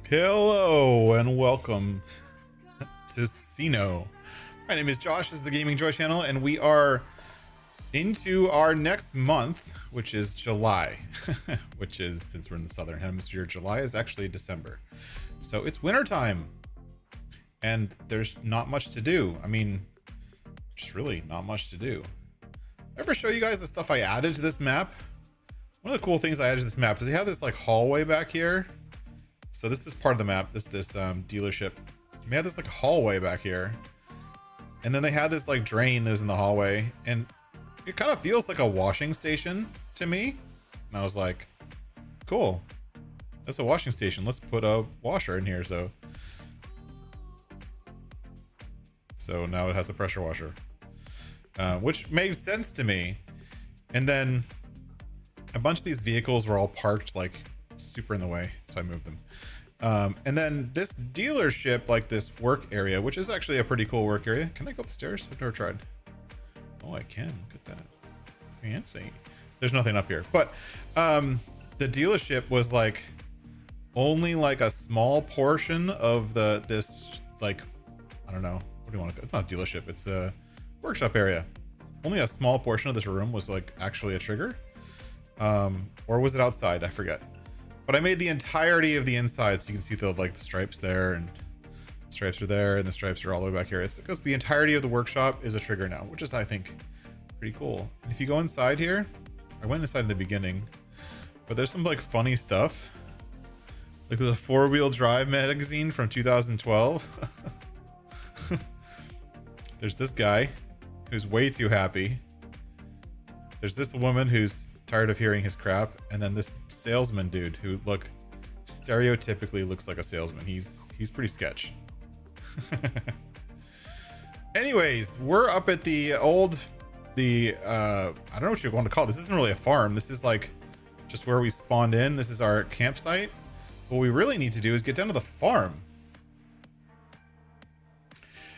Hello and welcome to Sino. My name is Josh, this is the Gaming Joy channel, and we are into our next month, which is July. Which is, since we're in the southern hemisphere, July is actually December. So it's winter time. And there's not much to do. I mean, just really not much to do. Ever show you guys the stuff I added to this map? One of the cool things I added to this map is they have this like hallway back here. So this is part of the map, this dealership. They had this like hallway back here. And then they had this like drain that was in the hallway. And it kind of feels like a washing station to me. And I was like, cool. That's a washing station. Let's put a washer in here. So now it has a pressure washer. Which made sense to me. And then a bunch of these vehicles were all parked like super in the way, so I moved them. And then this dealership, like this work area, which is actually a pretty cool work area. Can I go upstairs? I've never tried. Oh, I can. Look at that. Fancy. There's nothing up here, but the dealership was like only like a small portion of this like, I don't know, what do you want to call it? It's not a dealership, it's a workshop area. Only a small portion of this room was like actually a trigger. Or was it outside? I forget. But I made the entirety of the inside, so you can see the like the stripes there, and stripes are there, and the stripes are all the way back here. It's because the entirety of the workshop is a trigger now, which is, I think, pretty cool. And if you go inside here, I went inside in the beginning, but there's some like funny stuff. Like the 4-wheel drive magazine from 2012. There's this guy who's way too happy. There's this woman who's tired of hearing his crap, and then this salesman dude who stereotypically looks like a salesman. He's pretty sketch. Anyways, we're up at the I don't know what you want to call it. This isn't really a farm. This is like just where we spawned in. This is our campsite. What we really need to do is get down to the farm.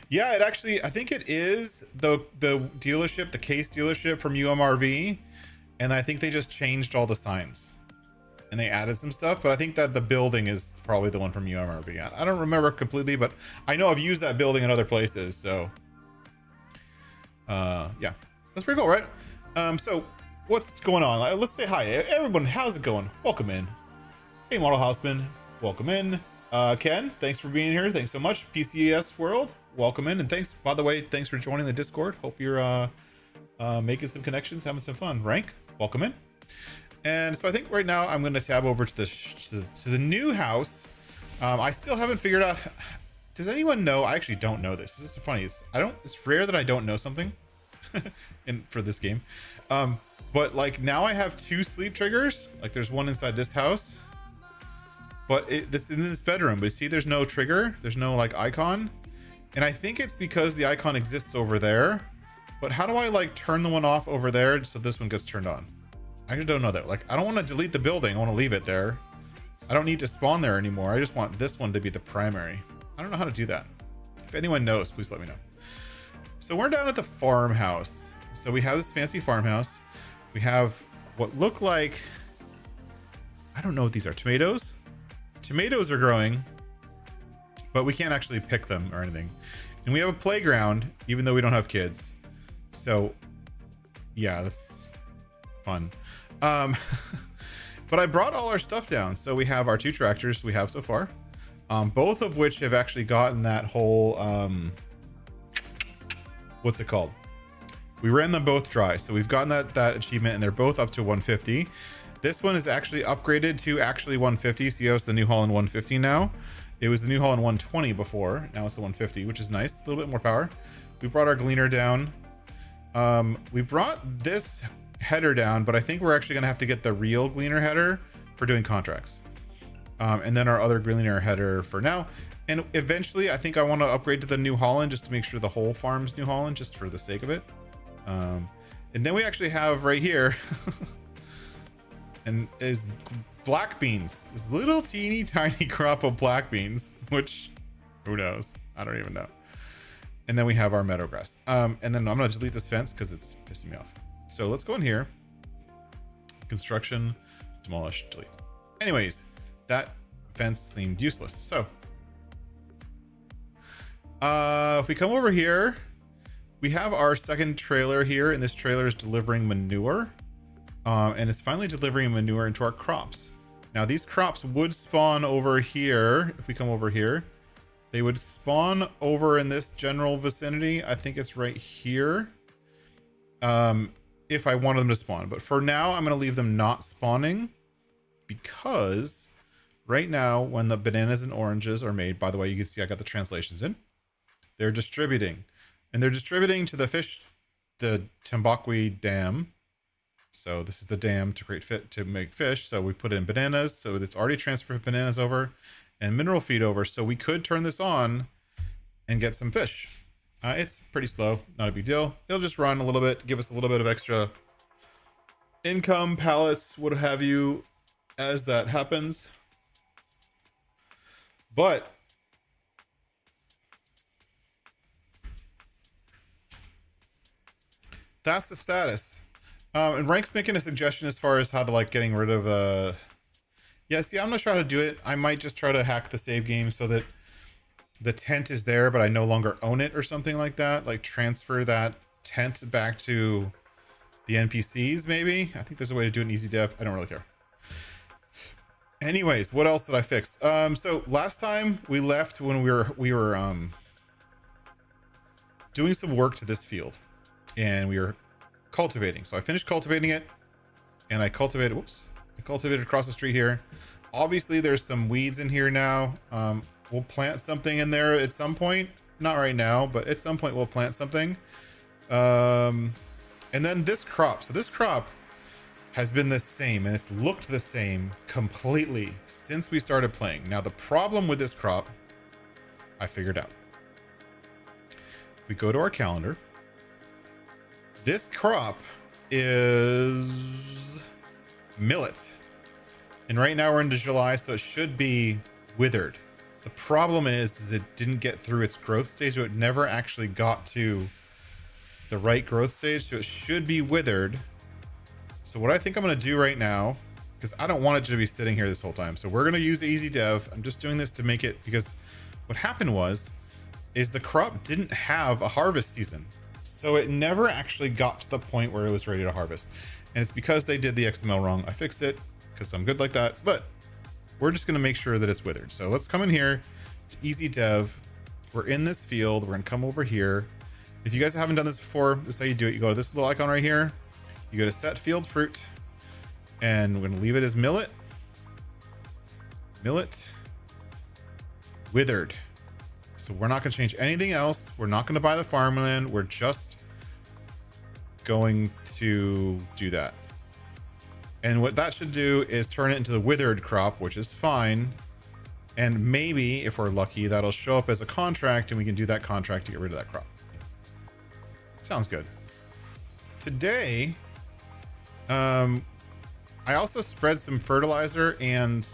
Yeah, it actually, I think it is the dealership, the case dealership from UMRV. And I think they just changed all the signs and they added some stuff, but I think that the building is probably the one from UMRV. I don't remember completely, but I know I've used that building in other places. So yeah, that's pretty cool, right? So what's going on? Let's say hi, everyone. How's it going? Welcome in. Hey, Model Houseman, welcome in. Ken, thanks for being here. Thanks so much. PCS World, welcome in. And thanks, by the way, thanks for joining the Discord. Hope you're making some connections, having some fun. Rank, welcome in. And so I think right now I'm going to tab over to the new house. I still haven't figured out. Does anyone know? I actually don't know this. This is funny. It's rare that I don't know something for this game. But like now I have 2 sleep triggers. Like there's one inside this house, but it's in this bedroom. But you see, there's no trigger. There's no like icon. And I think it's because the icon exists over there. But how do I like turn the one off over there so this one gets turned on? I just don't know that. Like, I don't want to delete the building. I want to leave it there. I don't need to spawn there anymore. I just want this one to be the primary. I don't know how to do that. If anyone knows, please let me know. So we're down at the farmhouse. So we have this fancy farmhouse. We have what look like, I don't know what these are. Tomatoes? Tomatoes are growing, but we can't actually pick them or anything. And we have a playground, even though we don't have kids. So yeah, that's fun. But I brought all our stuff down. So we have our 2 tractors we have so far, both of which have actually gotten that whole what's it called, we ran them both dry, so we've gotten that achievement, and they're both up to 150. This one is actually upgraded to actually 150. So it's the New Holland 150 now. It was the New Holland 120 before. Now it's the 150, which is nice. A little bit more power. We brought our gleaner down. We brought this header down, but I think we're actually gonna have to get the real gleaner header for doing contracts. And then our other gleaner header for now. And eventually I think I want to upgrade to the New Holland just to make sure the whole farm's New Holland, just for the sake of it. And then we actually have right here and is black beans, this little teeny tiny crop of black beans, which who knows? I don't even know. And then we have our meadow grass. And then I'm going to delete this fence because it's pissing me off. So let's go in here. Construction, demolish, delete. Anyways, that fence seemed useless. So if we come over here, we have our second trailer here, and this trailer is delivering manure, and it's finally delivering manure into our crops. Now these crops would spawn over here. If we come over here, they would spawn over in this general vicinity. I think it's right here. If I wanted them to spawn, but for now I'm going to leave them not spawning, because right now when the bananas and oranges are made, by the way, you can see I got the translations in, they're distributing, and they're distributing to the fish, the Tambaqui Dam. So this is the dam to create to make fish. So we put in bananas, so it's already transferred bananas over and mineral feed over. So we could turn this on and get some fish. It's pretty slow, not a big deal. It'll just run a little bit, give us a little bit of extra income, pallets, what have you, as that happens. But that's the status. And Rank's making a suggestion as far as how to like getting rid of yeah, see, I'm not sure how to do it. I might just try to hack the save game so that the tent is there, but I no longer own it or something like that. Like transfer that tent back to the NPCs, maybe. I think there's a way to do it in easy dev. I don't really care. Anyways, what else did I fix? So last time we left when we were doing some work to this field, and we were cultivating. So I finished cultivating it, and I cultivated, I cultivated across the street here. Obviously there's some weeds in here now. We'll plant something in there at some point. Not right now, but at some point we'll plant something. And then this crop. So this crop has been the same, and it's looked the same completely since we started playing. Now the problem with this crop, I figured out. If we go to our calendar, this crop is millet. And right now we're into July, so it should be withered. The problem is it didn't get through its growth stage, so it never actually got to the right growth stage, so it should be withered. So what I think I'm going to do right now, because I don't want it to be sitting here this whole time, so we're going to use easy dev. I'm just doing this to make it, because what happened is the crop didn't have a harvest season, so it never actually got to the point where it was ready to harvest. And it's because they did the XML wrong. I fixed it because I'm good like that, but we're just going to make sure that it's withered. So let's come in here to easy dev. We're in this field. We're going to come over here. If you guys haven't done this before, this is how you do it. You go to this little icon right here. You go to set field fruit, and we're going to leave it as millet. Millet withered. So we're not going to change anything else. We're not going to buy the farmland. We're just going to do that. And what that should do is turn it into the withered crop, which is fine. And maybe, if we're lucky, that'll show up as a contract, and we can do that contract to get rid of that crop. Sounds good. Today, I also spread some fertilizer and...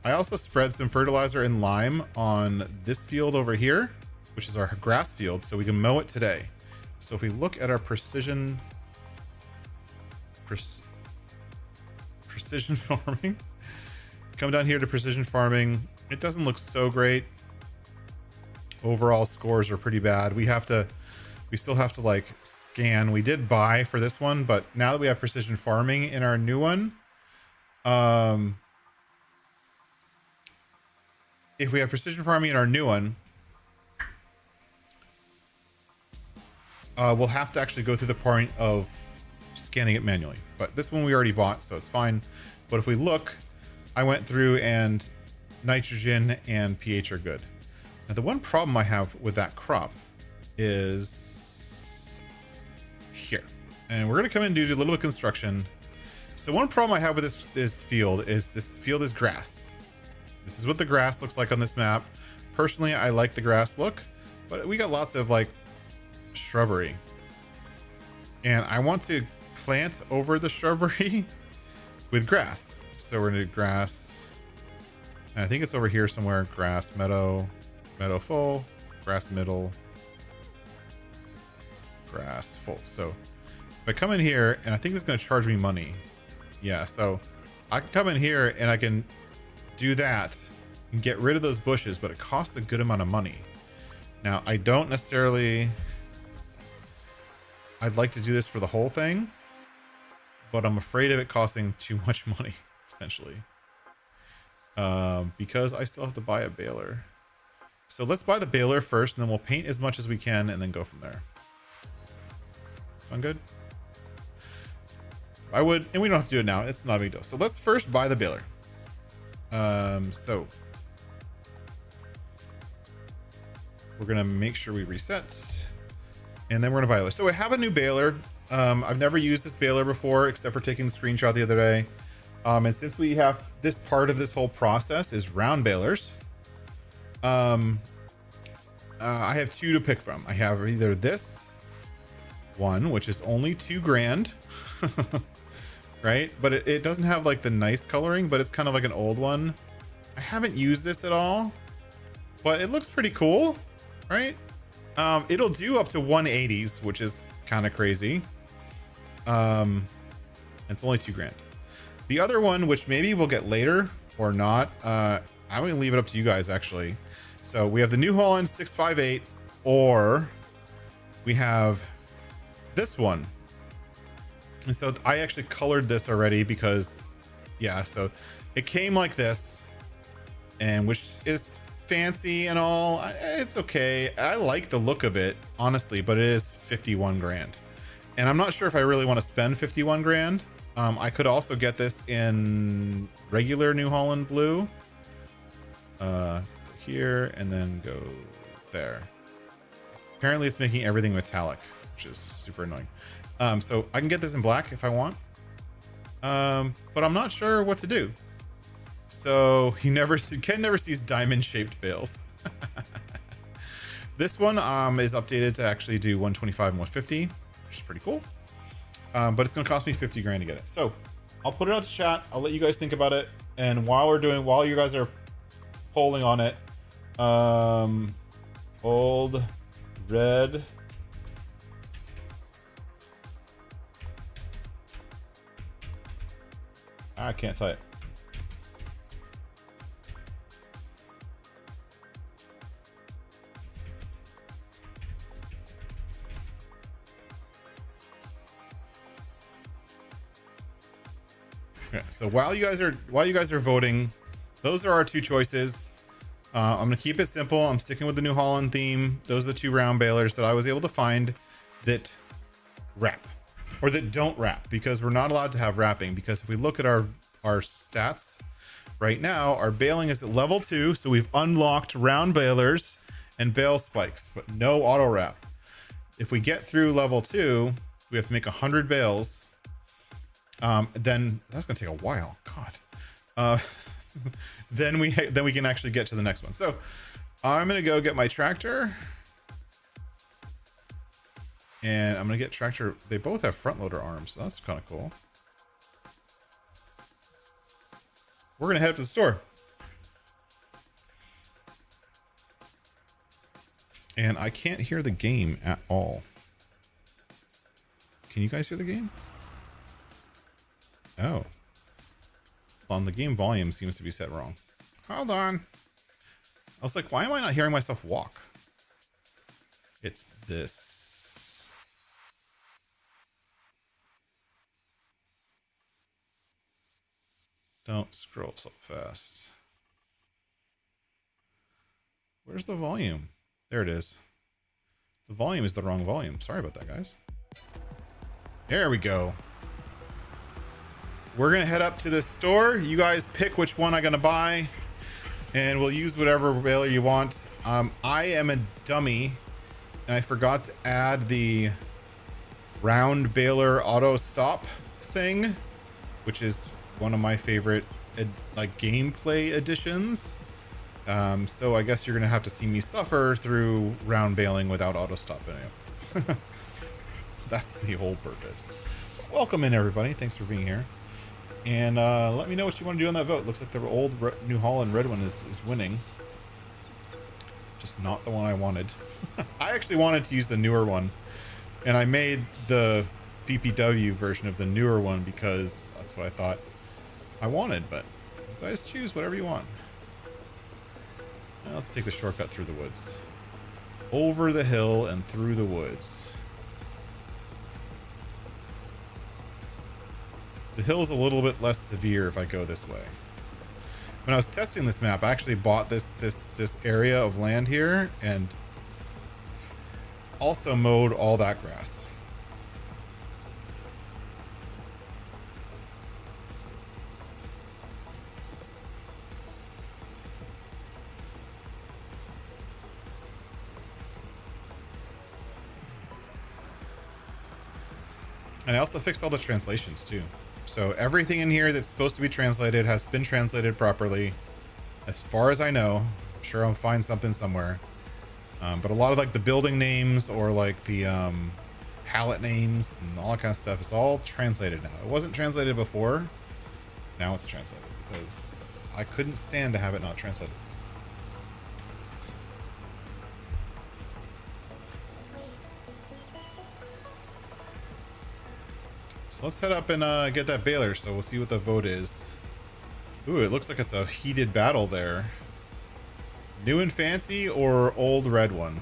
I also spread some fertilizer and lime on this field over here, which is our grass field, so we can mow it today. So if we look at our precision farming, come down here to precision farming, it doesn't look so great. Overall scores are pretty bad. We still have to like scan. We did buy for this one, but now that we have precision farming in our new one, if we have precision farming in our new one, we'll have to actually go through the point of scanning it manually. But this one we already bought, so it's fine. But if we look, I went through and nitrogen and pH are good. Now the one problem I have with that crop is here. And we're gonna come in and do a little bit of construction. So one problem I have with this field is grass. This is what the grass looks like on this map. Personally, I like the grass look, but we got lots of like shrubbery. And I want to plant over the shrubbery with grass. So we're gonna do grass. And I think it's over here somewhere. Grass, meadow, meadow full, grass middle, grass full. So if I come in here, and I think it's gonna charge me money. Yeah, so I can come in here and I can do that and get rid of those bushes, but it costs a good amount of money. Now, I don't necessarily... I'd like to do this for the whole thing, but I'm afraid of it costing too much money, essentially. Because I still have to buy a baler. So let's buy the baler first, and then we'll paint as much as we can and then go from there. Sound good? I would, and we don't have to do it now. It's not a big deal. So let's first buy the baler. So we're gonna make sure we reset, and then we're gonna buy it. So I have a new baler. I've never used this baler before, except for taking the screenshot the other day. And since we have this part of this whole process is round balers, I have two to pick from. I have either this one, which is only $2,000, right? But it doesn't have like the nice coloring, but it's kind of like an old one. I haven't used this at all, but it looks pretty cool, right? It'll do up to 180s, which is kind of crazy. It's only $2,000. The other one, which maybe we'll get later or not, I'm gonna leave it up to you guys actually. So we have the New Holland 658, or we have this one. And so I actually colored this already because, yeah, so it came like this, and which is fancy and all. It's okay. I like the look of it, honestly, but it is $51,000. And I'm not sure if I really want to spend $51,000. I could also get this in regular New Holland blue. Here and then go there. Apparently it's making everything metallic, which is super annoying. So I can get this in black if I want. But I'm not sure what to do. So Ken never sees diamond shaped bales. This one is updated to actually do 125 and 150, which is pretty cool. But it's gonna cost me $50,000 to get it. So I'll put it out to chat. I'll let you guys think about it. And while you guys are polling on it, old red I can't type. Okay, so while you guys are voting, those are our two choices. I'm gonna keep it simple. I'm sticking with the New Holland theme. Those are the two round balers that I was able to find that wrap, or that don't wrap, because we're not allowed to have wrapping. Because if we look at our stats right now, our baling is at level 2, so we've unlocked round balers and bale spikes, but no auto wrap. If we get through level 2, we have to make 100 bales. Then that's gonna take a while. God. Then we can actually get to the next one. So I'm gonna go get my tractor, and I'm gonna get tractor. They both have front loader arms, so that's kind of cool. We're gonna head up to the store, and I can't hear the game at all. Can you guys hear the game? Oh. On the game volume seems to be set wrong. Hold on. I was like, why am I not hearing myself walk? It's this. Don't scroll so fast. Where's the volume? There it is. The volume is the wrong volume. Sorry about that, guys. There we go. We're gonna head up to this store. You guys pick which one I'm gonna buy, and we'll use whatever baler you want. I am a dummy, and I forgot to add the round baler auto stop thing, which is one of my favorite like gameplay additions. So I guess you're gonna have to see me suffer through round baling without auto stop anyway. That's the whole purpose. Welcome in, everybody. Thanks for being here. And let me know what you want to do on that vote. Looks like the old New Holland red one is winning. Just not the one I wanted. I actually wanted to use the newer one, and I made the VPW version of the newer one because that's what I thought I wanted, but you guys choose whatever you want. Now let's take the shortcut through the woods. Over the hill and through the woods. The hill's a little bit less severe if I go this way. When I was testing this map, I actually bought this area of land here and also mowed all that grass. And I also fixed all the translations too. So everything in here that's supposed to be translated has been translated properly. As far as I know, I'm sure I'll find something somewhere. But a lot of like the building names or like the palette names and all that kind of stuff is all translated now. It wasn't translated before. Now it's translated because I couldn't stand to have it not translated. So let's head up and get that baler. So we'll see what the vote is. Ooh, it looks like it's a heated battle there. New and fancy or old red one?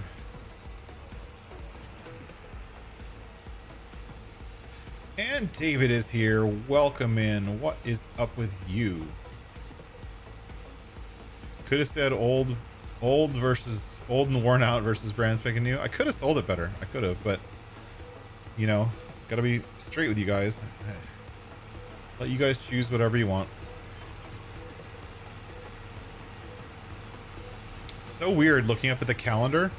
And David is here. Welcome in. What is up with you? Could have said old versus old and worn out versus brand spanking new. I could have sold it better. I could have, but you know, gotta be straight with you guys. Let you guys choose whatever you want. It's so weird looking up at the calendar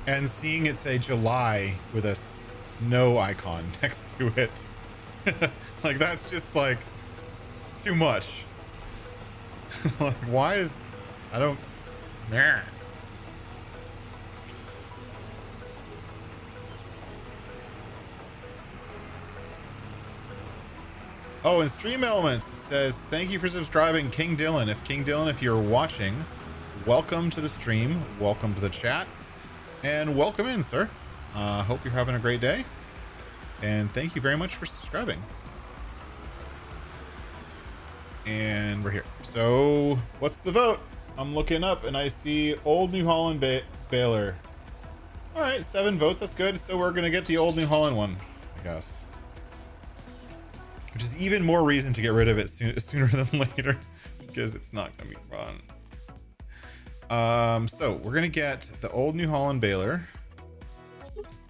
and seeing it say July with a snow icon next to it. Like that's just like, it's too much. Like why is, I don't, nah. Oh, and Stream Elements says, thank you for subscribing, King Dylan. If you're watching, welcome to the stream, welcome to the chat, and welcome in, sir. Hope you're having a great day, and thank you very much for subscribing. And we're here. So, what's the vote? I'm looking up, and I see Old New Holland Baler. All right, 7 votes, that's good. So we're gonna get the Old New Holland one, I guess. Which is even more reason to get rid of it sooner than later, because it's not gonna be fun. So we're gonna get the Old New Holland Baler.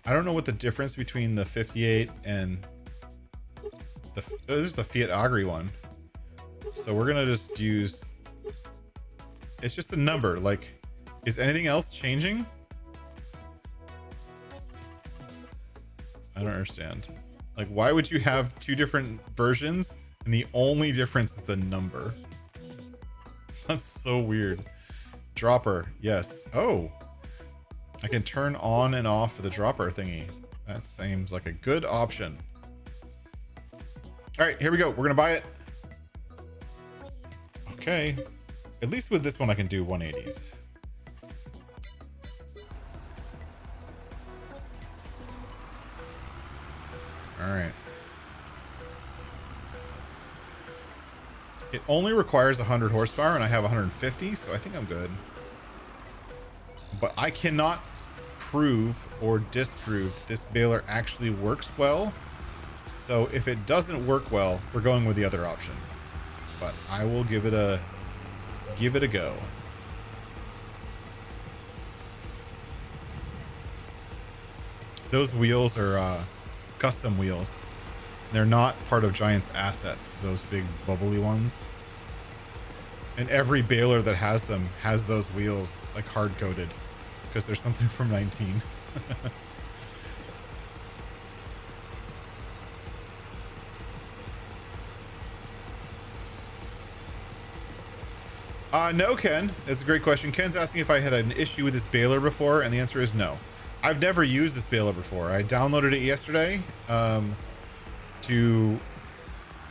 I don't know what the difference between the 58 and the this is the Fiat Agri one. So we're gonna just use. It's just a number. Like, is anything else changing? I don't understand. Like, why would you have 2 different versions and the only difference is the number? That's so weird. Dropper, yes. Oh, I can turn on and off the dropper thingy. That seems like a good option. All right, here we go. We're gonna buy it. Okay. At least with this one, I can do 180s. All right. It only requires 100 horsepower and I have 150, so I think I'm good. But I cannot prove or disprove that this baler actually works well. So if it doesn't work well, we're going with the other option. But I will give it a go. Those wheels are custom wheels. They're not part of Giant's assets, those big bubbly ones. And every baler that has them has those wheels like hard coated because there's something from 19. No, Ken. That's a great question. Ken's asking if I had an issue with this baler before, and the answer is no. I've never used this baler before. I downloaded it yesterday to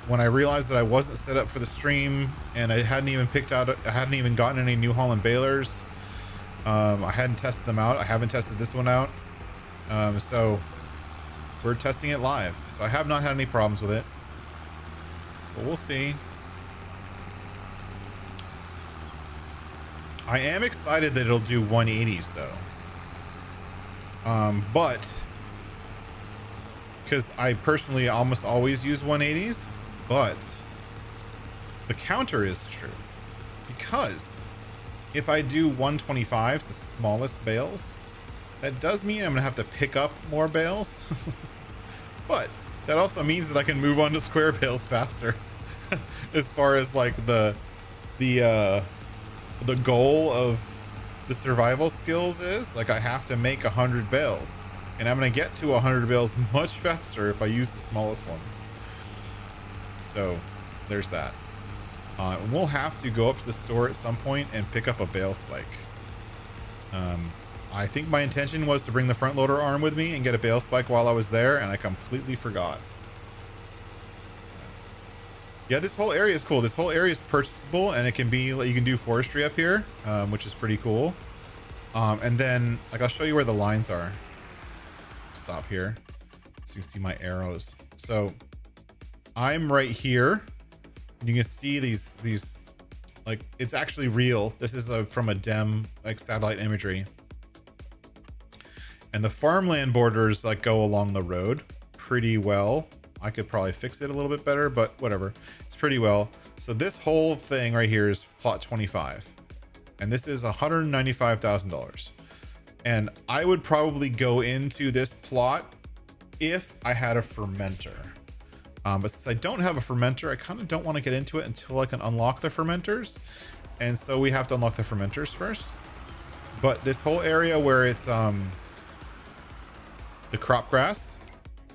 when I realized that I wasn't set up for the stream and I hadn't even gotten any New Holland balers. I hadn't tested them out. I haven't tested this one out. So we're testing it live. So I have not had any problems with it. but we'll see. I am excited that it'll do 180s though. But because I personally almost always use 180s, but the counter is true, because if I do 125s, the smallest bales, that does mean I'm gonna have to pick up more bales. But that also means that I can move on to square bales faster. As far as like the goal of the survival skills is, like, I have to make 100 bales, and I'm gonna get to 100 bales much faster if I use the smallest ones. So there's that. We'll have to go up to the store at some point and pick up a bale spike. I think my intention was to bring the front loader arm with me and get a bale spike while I was there, and I completely forgot. Yeah, this whole area is cool. This whole area is purchasable, and it can be, you can do forestry up here, which is pretty cool. And then, like, I'll show you where the lines are. Stop here so you can see my arrows. So I'm right here. You can see these, like, it's actually real. This is from a DEM, like, satellite imagery. And the farmland borders, like, go along the road pretty well. I could probably fix it a little bit better, but whatever. It's pretty well. So this whole thing right here is plot 25. And this is $195,000. And I would probably go into this plot if I had a fermenter. But since I don't have a fermenter, I kind of don't want to get into it until I can unlock the fermenters. And so we have to unlock the fermenters first. But this whole area where it's the crop grass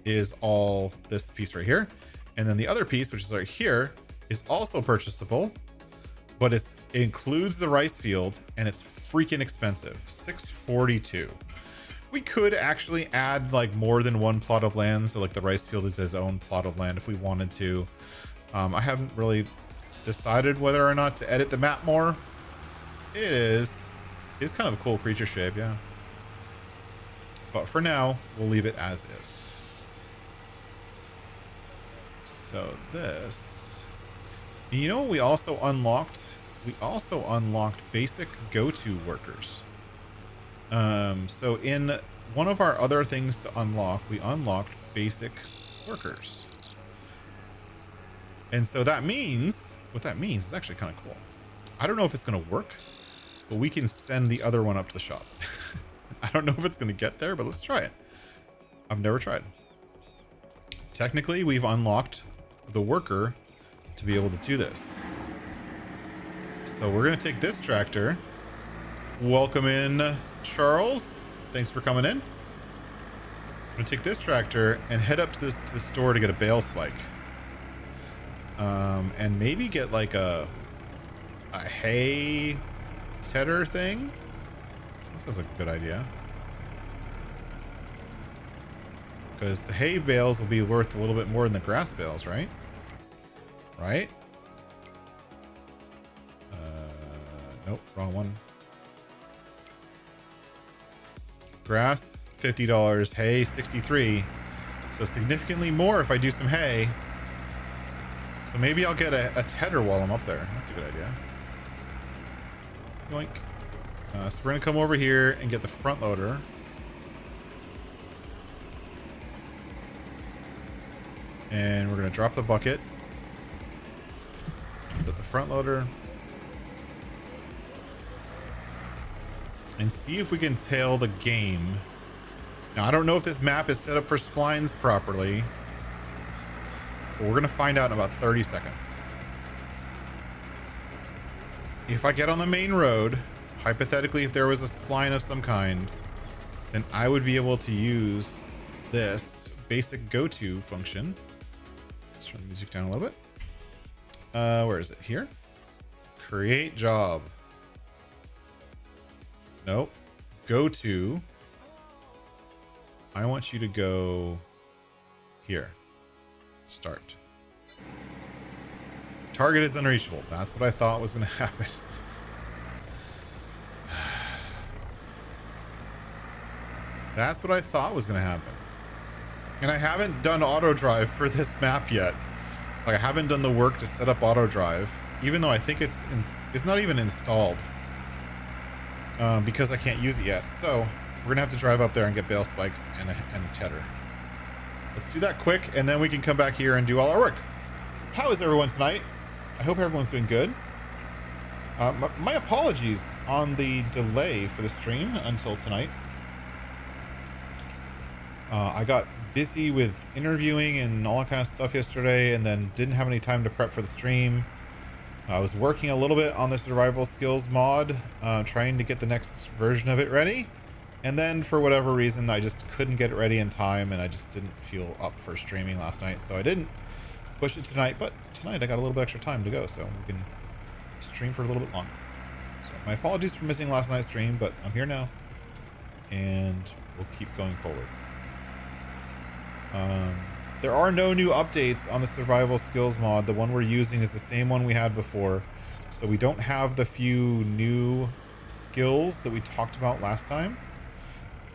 is all this piece right here. And then the other piece, which is right here, is also purchasable, but it includes the rice field, and it's freaking expensive. $642. We could actually add like more than one plot of land, so like the rice field is his own plot of land if we wanted to. I haven't really decided whether or not to edit the map more. It's kind of a cool creature shape, yeah. But for now, we'll leave it as is. So this, you know what we also unlocked? We also unlocked basic go-to workers. So in one of our other things to unlock, we unlocked basic workers. And so that means, what that means is actually kind of cool. I don't know if it's going to work, but we can send the other one up to the shop. I don't know if it's going to get there, but let's try it. I've never tried. Technically, we've unlocked the worker to be able to do this. So we're going to take this tractor. Welcome in, Charles. Thanks for coming in. I'm going to take this tractor and head up to the store to get a bale spike. And maybe get like a hay tedder thing. That sounds like a good idea. Because the hay bales will be worth a little bit more than the grass bales, right? Right? Nope, wrong one. Grass, $50. Hay, $63. So significantly more if I do some hay. So maybe I'll get a tedder while I'm up there. That's a good idea. Yoink. So we're going to come over here and get the front loader. And we're going to drop the bucket. Put the front loader. And see if we can tail the game. Now, I don't know if this map is set up for splines properly. But we're going to find out in about 30 seconds. If I get on the main road, hypothetically, if there was a spline of some kind, then I would be able to use this basic go-to function. Let's turn the music down a little bit. Where is it? Here? Create job. Nope. Go to. I want you to go here. Start. Target is unreachable. That's what I thought was going to happen. That's what I thought was going to happen. And I haven't done auto drive for this map yet. Like, I haven't done the work to set up auto drive, even though I think it's not even installed, because I can't use it yet. So we're gonna have to drive up there and get bale spikes and a tedder. Let's do that quick, and then we can come back here and do all our work. How is everyone tonight? I hope everyone's doing good. My apologies on the delay for the stream until tonight. I got busy with interviewing and all that kind of stuff yesterday, and then didn't have any time to prep for the stream. I was working a little bit on the survival skills mod, trying to get the next version of it ready. And then for whatever reason, I just couldn't get it ready in time, and I just didn't feel up for streaming last night. So I didn't push it tonight, but tonight I got a little bit extra time to go, so we can stream for a little bit longer. So my apologies for missing last night's stream, but I'm here now, and we'll keep going forward. There are no new updates on the survival skills mod. The one we're using is the same one we had before, so we don't have the few new skills that we talked about last time.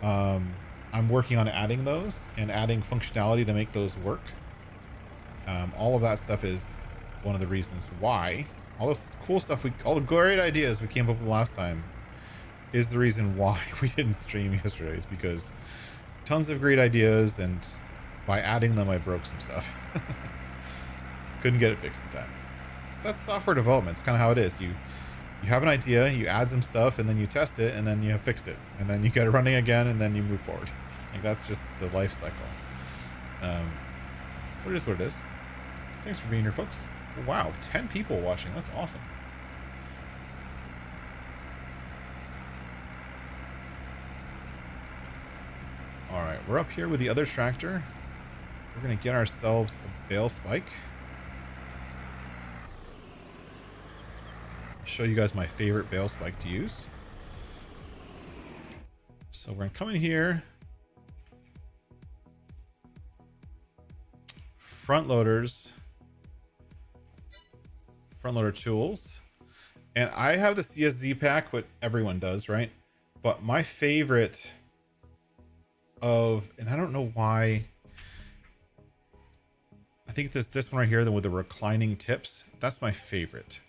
I'm working on adding those and adding functionality to make those work. All of that stuff is one of the reasons why all this cool stuff, all the great ideas we came up with last time, is the reason why we didn't stream yesterday. Is because tons of great ideas, and by adding them I broke some stuff. Couldn't get it fixed in time. That's software development. It's kind of how it is. You have an idea, you add some stuff, and then you test it, and then you fix it, and then you get it running again, and then you move forward. Like, that's just the life cycle. But it is what it is. Thanks for being here, folks. Wow, 10 people watching. That's awesome. All right, we're up here with the other tractor. We're gonna get ourselves a bale spike. Show you guys my favorite bale spike to use. So we're gonna come in here. Front loaders. Front loader tools. And I have the CSZ pack, what everyone does, right? But my favorite of, and I don't know why, I think this one right here, with the reclining tips, that's my favorite.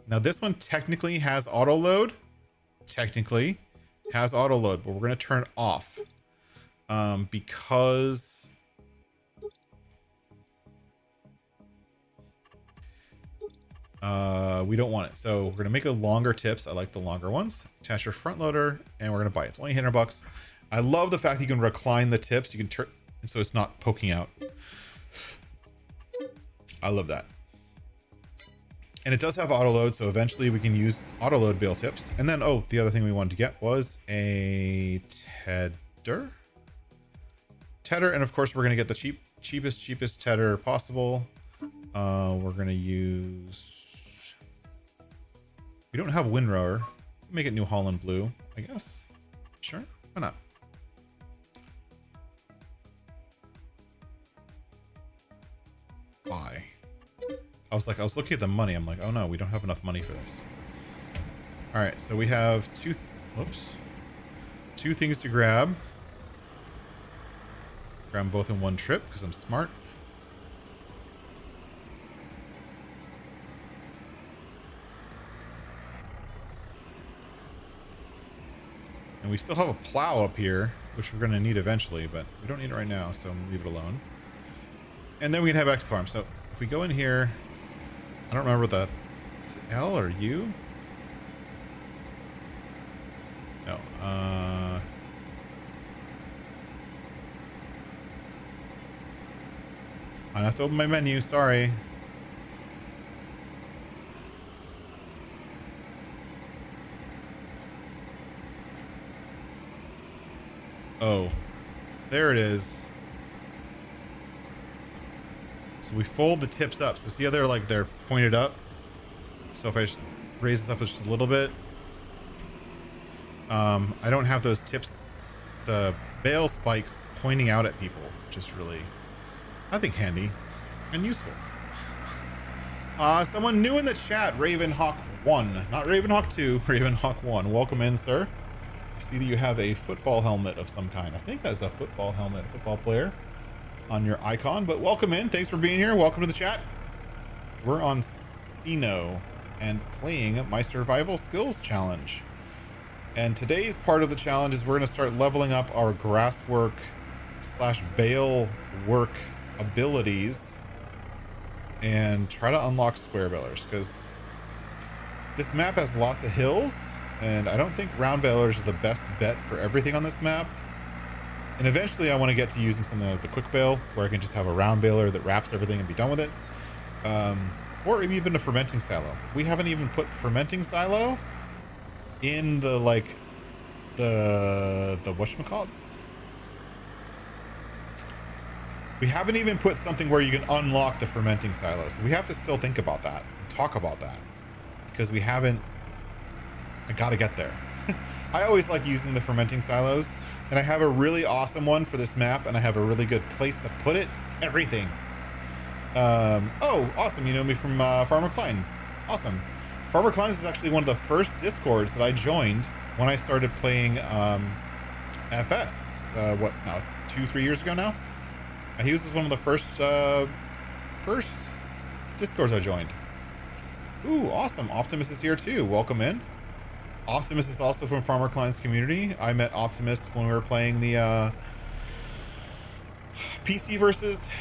Now this one technically has auto load. Technically has auto load, but we're going to turn it off because we don't want it. So we're going to make a longer tips. I like the longer ones. Attach your front loader, and we're going to buy it. It's only $100. I love the fact that you can recline the tips. You can turn, and so it's not poking out. I love that. And it does have auto load, so eventually we can use auto load bale tips. And then, oh, the other thing we wanted to get was a tedder. And of course, we're going to get the cheapest tedder possible. We're going to use, we don't have windrower. Make it New Holland blue, I guess. Sure, why not? Buy. I was looking at the money. I'm like, oh no, we don't have enough money for this. All right, so we have two things to grab. Grab them both in one trip because I'm smart. And we still have a plow up here, which we're going to need eventually, but we don't need it right now, so I'm going to leave it alone. And then we can head back to the farm. So if we go in here, I don't remember the, is it L or U? No. I have to open my menu, sorry. Oh, there it is. So we fold the tips up. So see how they're pointed up? So if I just raise this up just a little bit, I don't have those tips, the bale spikes pointing out at people, which is really, I think, handy and useful. Someone new in the chat, Ravenhawk1, not Ravenhawk2, Ravenhawk1. Welcome in, sir. I see that you have a football helmet of some kind. I think that's a football helmet, football player on your icon, but welcome in. Thanks for being here. Welcome to the chat. we're on Sino and playing my survival skills challenge. And today's part of the challenge is we're going to start leveling up our grass work / bale work abilities and try to unlock square balers, because this map has lots of hills and I don't think round balers are the best bet for everything on this map. And eventually I want to get to using something like the quick bale, where I can just have a round baler that wraps everything and be done with it. Or even a fermenting silo. We haven't even put fermenting silo in the whatchamacallits. We haven't even put something where you can unlock the fermenting silo. So we have to still think about that and talk about that, because we haven't. I gotta get there. I always like using the fermenting silos, and I have a really awesome one for this map, and I have a really good place to put it. Everything. Oh, awesome. You know me from Farmer Klein. Awesome. Farmer Klein is actually one of the first Discords that I joined when I started playing FS. What now? 2-3 years ago now? He was one of the first Discords I joined. Ooh, awesome. Optimus is here too. Welcome in. Optimus is also from Farmer Klein's community. I met Optimus when we were playing the PC versus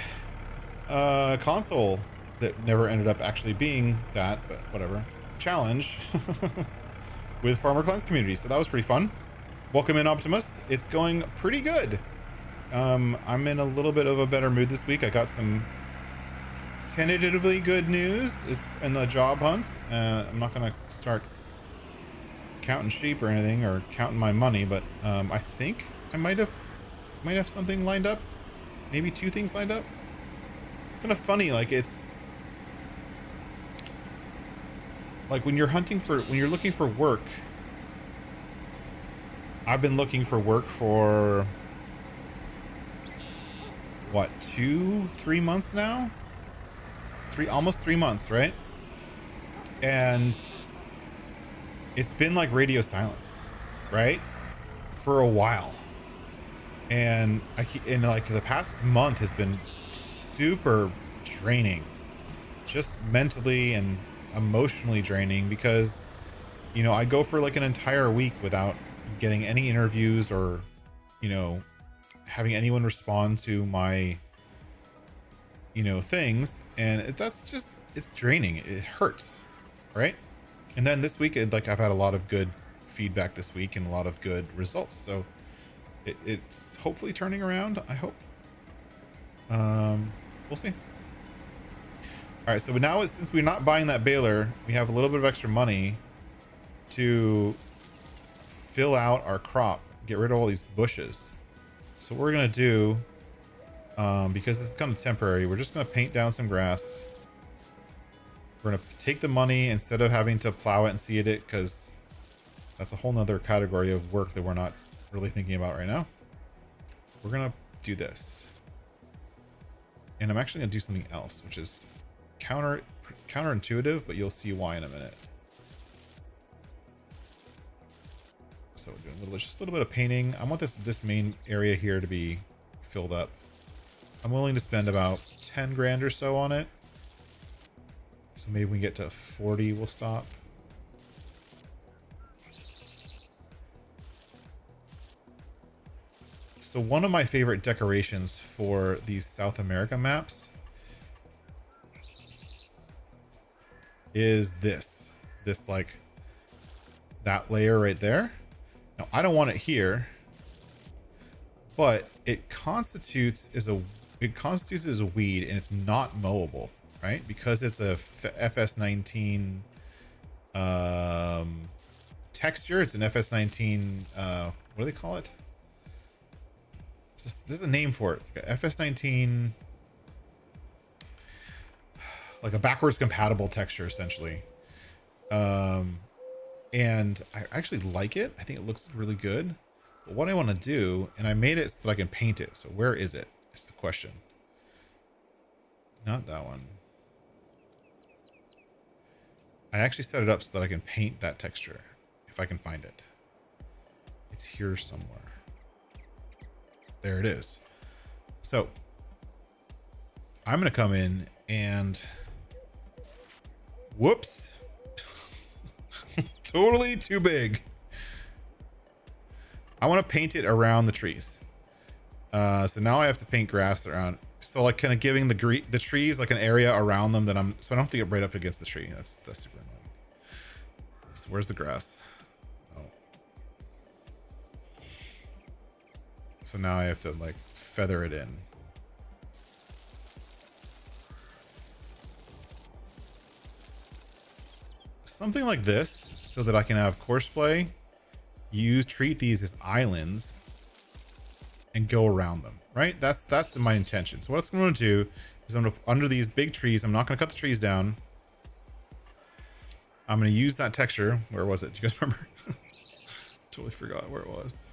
console that never ended up actually being that, but whatever. Challenge with Farmer Klein's community. So that was pretty fun. Welcome in, Optimus. It's going pretty good. I'm in a little bit of a better mood this week. I got some tentatively good news in the job hunt. I'm not going to start counting sheep or anything, or counting my money, but I think I might have something lined up. Maybe 2 things lined up. It's kind of funny, like it's like when you're looking for work. I've been looking for work for what, 2-3 months now? Almost 3 months, right? And it's been like radio silence, right? For a while. And like the past month has been super draining, just mentally and emotionally draining, because, you know, I go for like an entire week without getting any interviews or, you know, having anyone respond to my, you know, things. And it's draining. It hurts, right? And then this week, like, I've had a lot of good feedback this week and a lot of good results. So it's hopefully turning around, I hope. We'll see. All right, so now since we're not buying that baler, we have a little bit of extra money to fill out our crop, get rid of all these bushes. So what we're going to do, because this is kind of temporary, we're just going to paint down some grass. We're going to take the money instead of having to plow it and seed it, because that's a whole nother category of work that we're not really thinking about right now. We're going to do this. And I'm actually going to do something else, which is counterintuitive, but you'll see why in a minute. So we're doing just a little bit of painting. I want this main area here to be filled up. I'm willing to spend about 10 grand or so on it. So maybe when we get to 40, we'll stop. So one of my favorite decorations for these South America maps is this like that layer right there. Now I don't want it here, but it constitutes as a weed, and it's not mowable, right? Because it's a FS19 texture. It's an FS19 what do they call it? There's a name for it. Like FS19, like a backwards compatible texture, essentially. And I actually like it. I think it looks really good. But what I want to do, and I made it so that I can paint it. So where is it? Is the question. Not that one. I actually set it up so that I can paint that texture, if I can find it. It's here somewhere. There it is. So I'm going to come in and Whoops. Totally too big. I want to paint it around the trees. So now I have to paint grass around. So like kind of giving the trees like an area around them that so I don't have to get right up against the tree. That's super annoying. So where's the grass? Oh. So now I have to like feather it in. Something like this so that I can have courseplay treat these as islands and go around them, right? That's my intention. So what I'm going to do is I'm going to, under these big trees, I'm not going to cut the trees down. I'm going to use that texture. Where was it? Do you guys remember? Totally forgot where it was.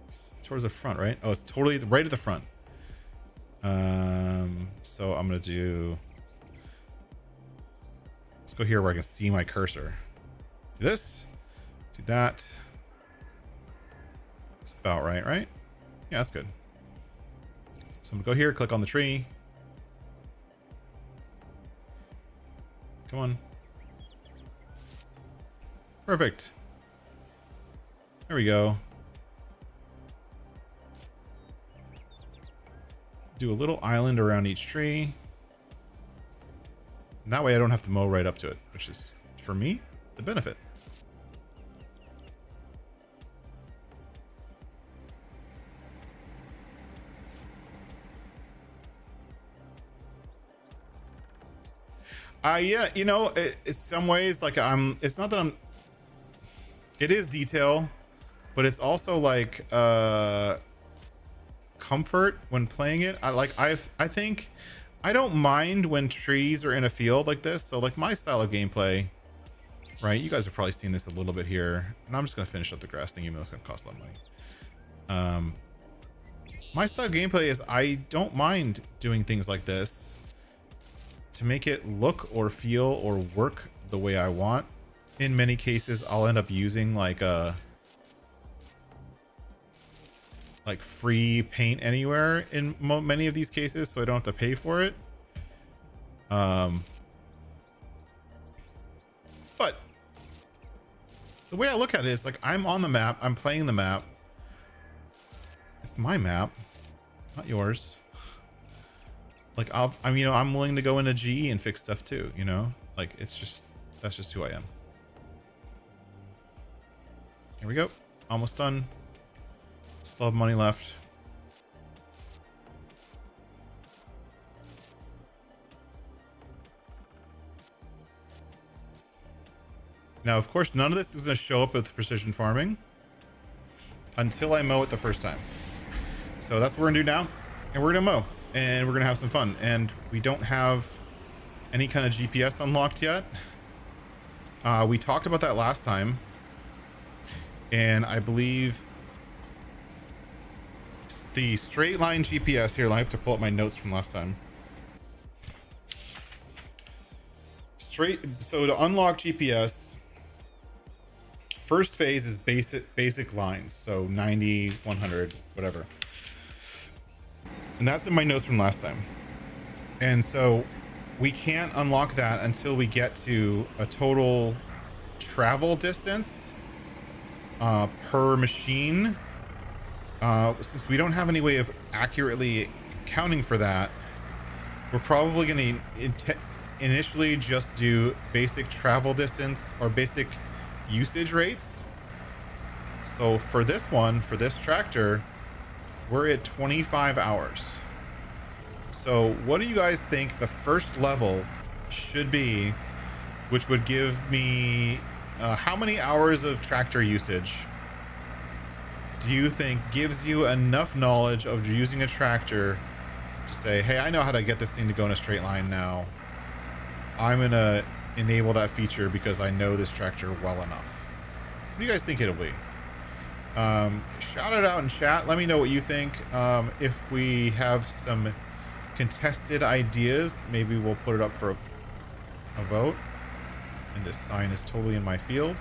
It's towards the front, right? Oh, it's totally right at the front. So I'm going to do, let's go here where I can see my cursor. Do this, do that. That's about right? Yeah, that's good. So I'm gonna go here, click on the tree. Come on. Perfect. There we go. Do a little island around each tree. And that way I don't have to mow right up to it, which is, for me, the benefit. Yeah, you know, it's some ways like it's not that it is detail, but it's also like comfort when playing it. I think I don't mind when trees are in a field like this. So like my style of gameplay, right? You guys have probably seen this a little bit here, and I'm just gonna finish up the grass thing, even though it's gonna cost a lot of money. My style of gameplay is I don't mind doing things like this to make it look or feel or work the way I want. In many cases, I'll end up using like free paint anywhere in many of these cases, so I don't have to pay for it. But the way I look at it is like I'm on the map, I'm playing the map. It's my map, not yours. Like I'm willing to go into GE and fix stuff too, you know? Like that's just who I am. Here we go. Almost done. Still have money left. Now, of course, none of this is going to show up with precision farming until I mow it the first time. So that's what we're gonna do now, and we're gonna mow. And we're gonna have some fun, and we don't have any kind of GPS unlocked yet. We talked about that last time, and I believe the straight line GPS here. I have to pull up my notes from last time. So to unlock GPS, first phase is basic lines, so 90, 100, whatever. And that's in my notes from last time. And so we can't unlock that until we get to a total travel distance per machine. Since we don't have any way of accurately accounting for that, we're probably going to initially just do basic travel distance or basic usage rates. So for this one, for this tractor, we're at 25 hours. So what do you guys think the first level should be, which would give me how many hours of tractor usage do you think gives you enough knowledge of using a tractor to say, hey, I know how to get this thing to go in a straight line now. I'm gonna enable that feature because I know this tractor well enough. What do you guys think it'll be? Shout it out in chat. Let me know what you think. If we have some contested ideas, maybe we'll put it up for a vote. And this sign is totally in my field.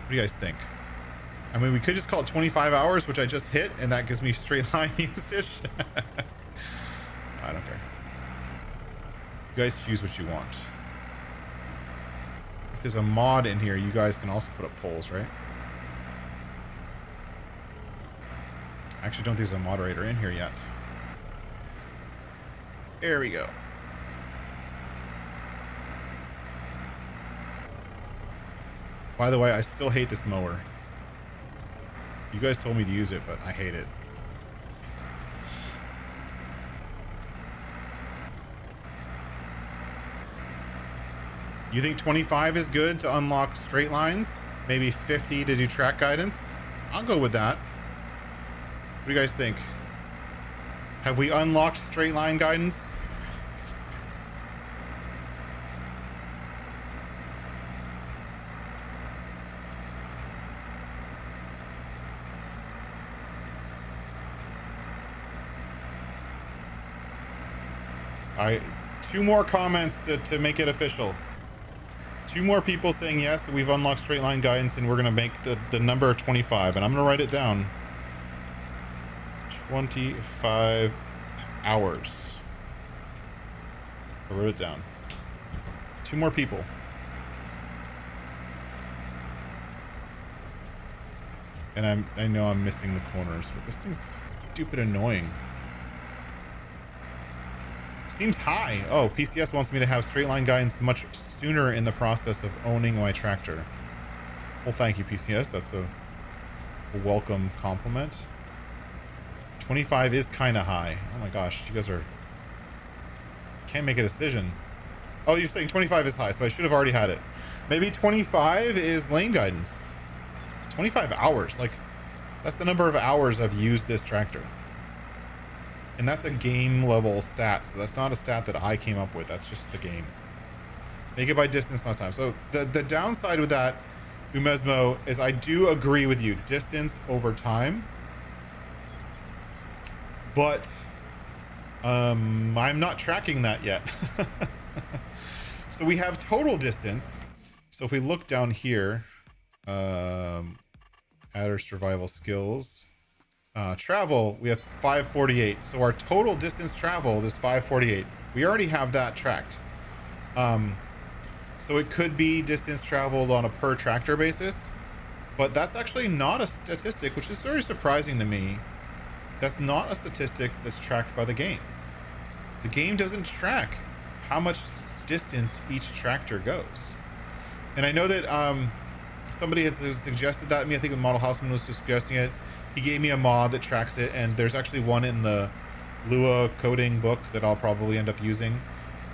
What do you guys think? I mean, we could just call it 25 hours, which I just hit, and that gives me straight line usage. I don't care. You guys choose what you want. If there's a mod in here, you guys can also put up polls, right? I actually don't think there's a moderator in here yet. There we go. By the way, I still hate this mower. You guys told me to use it, but I hate it. You think 25 is good to unlock straight lines? Maybe 50 to do track guidance? I'll go with that. What do you guys think? Have we unlocked straight line guidance? Two more comments to make it official. Two more people saying yes, we've unlocked straight line guidance, and we're gonna make the number 25, and I'm gonna write it down. 25 hours. I wrote it down. Two more people. And I know I'm missing the corners, but this thing's stupid annoying. Seems high. Oh, PCS wants me to have straight line guidance much sooner in the process of owning my tractor. Well, thank you, PCS. That's a welcome compliment. 25 is kind of high. Oh my gosh, you guys are... Can't make a decision. Oh, you're saying 25 is high, so I should have already had it. Maybe 25 is lane guidance. 25 hours. Like, that's the number of hours I've used this tractor. And that's a game level stat, so that's not a stat that I came up with. That's just the game. Make it by distance, not time. So the downside with that, Umesmo, is I do agree with you. Distance over time. But I'm not tracking that yet. So we have total distance. So if we look down here, add our survival skills. Travel, we have 548. So our total distance traveled is 548. We already have that tracked. So it could be distance traveled on a per tractor basis, but that's actually not a statistic, which is very surprising to me. That's not a statistic that's tracked by the game. The game doesn't track how much distance each tractor goes. And I know that somebody had suggested that to me. I think the Model Houseman was suggesting it. He gave me a mod that tracks it, and there's actually one in the Lua coding book that I'll probably end up using.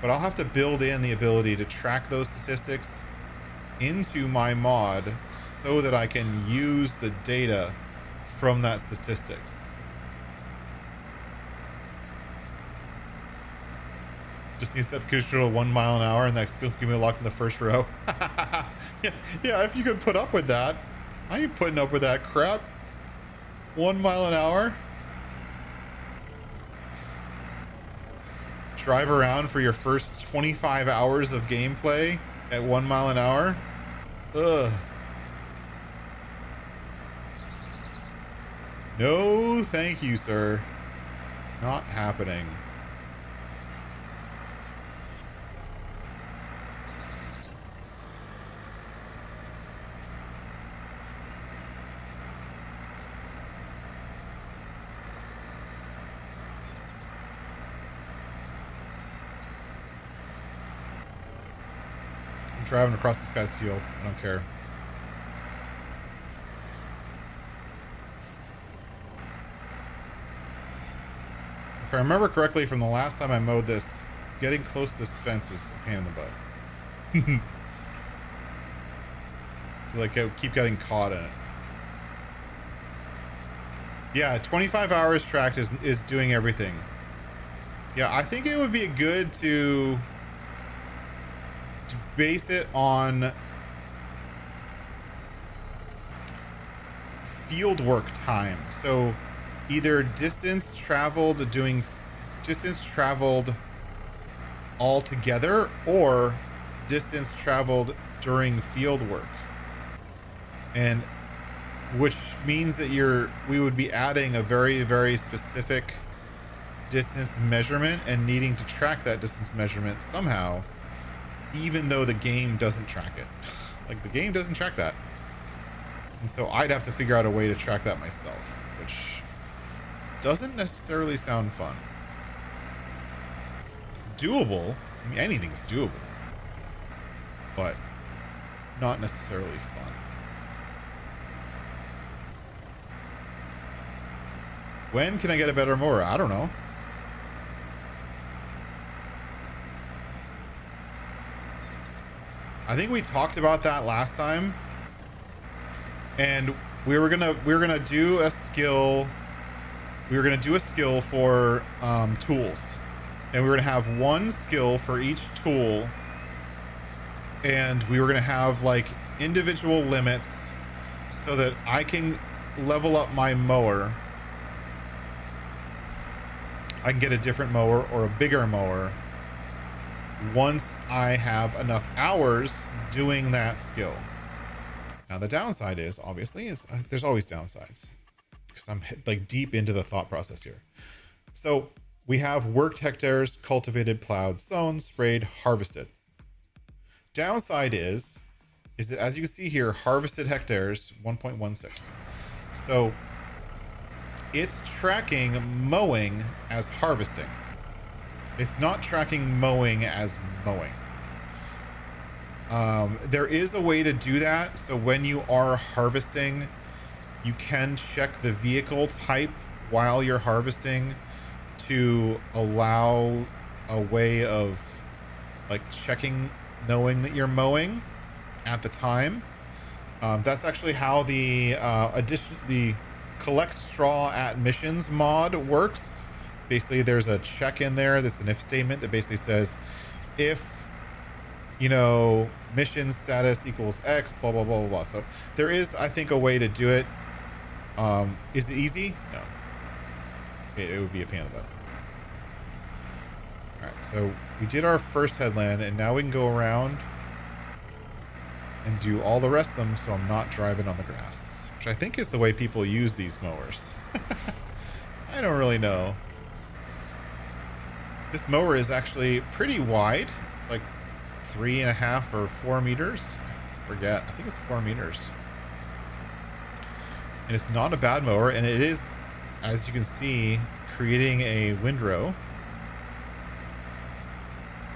But I'll have to build in the ability to track those statistics into my mod so that I can use the data from that statistics. Just need to set the cruise control to 1 mile an hour, and that's going to keep me locked in the first row. Yeah, if you could put up with that. I ain't putting up with that crap. 1 mile an hour. Drive around for your first 25 hours of gameplay at 1 mile an hour. Ugh. No, thank you, sir. Not happening. Driving across this guy's field. I don't care. If I remember correctly from the last time I mowed this, getting close to this fence is a pain in the butt. Like, I keep getting caught in it. Yeah, 25 hours tracked is doing everything. Yeah, I think it would be good to base it on field work time. So either distance traveled all together, or distance traveled during field work. And which means that we would be adding a very, very specific distance measurement and needing to track that distance measurement somehow, even though the game doesn't track it. Like, the game doesn't track that. And so I'd have to figure out a way to track that myself, which doesn't necessarily sound fun. Doable. I mean, anything's doable, but not necessarily fun. When can I get a better mower? I don't know. I think we talked about that last time, and we were gonna do a skill. We were gonna do a skill for tools, and we were gonna have one skill for each tool, and we were gonna have like individual limits so that I can level up my mower. I can get a different mower or a bigger mower once I have enough hours doing that skill. Now the downside is, obviously, is there's always downsides, because I'm like deep into the thought process here. So we have worked hectares, cultivated, plowed, sown, sprayed, harvested. Downside is that, as you can see here, harvested hectares 1.16. So it's tracking mowing as harvesting. It's not tracking mowing as mowing. There is a way to do that. So when you are harvesting, you can check the vehicle type while you're harvesting to allow a way of like checking, knowing that you're mowing at the time. That's actually how the collect straw at missions mod works. Basically, there's a check in there that's an if statement that basically says, if, you know, mission status equals X, blah, blah, blah, blah, blah. So there is, I think, a way to do it. Is it easy? No. It would be a pain in the butt. All right, so we did our first headland, and now we can go around and do all the rest of them so I'm not driving on the grass, which I think is the way people use these mowers. I don't really know. This mower is actually pretty wide. It's like 3.5 or 4 meters. I forget. I think it's 4 meters. And it's not a bad mower, and it is, as you can see, creating a windrow.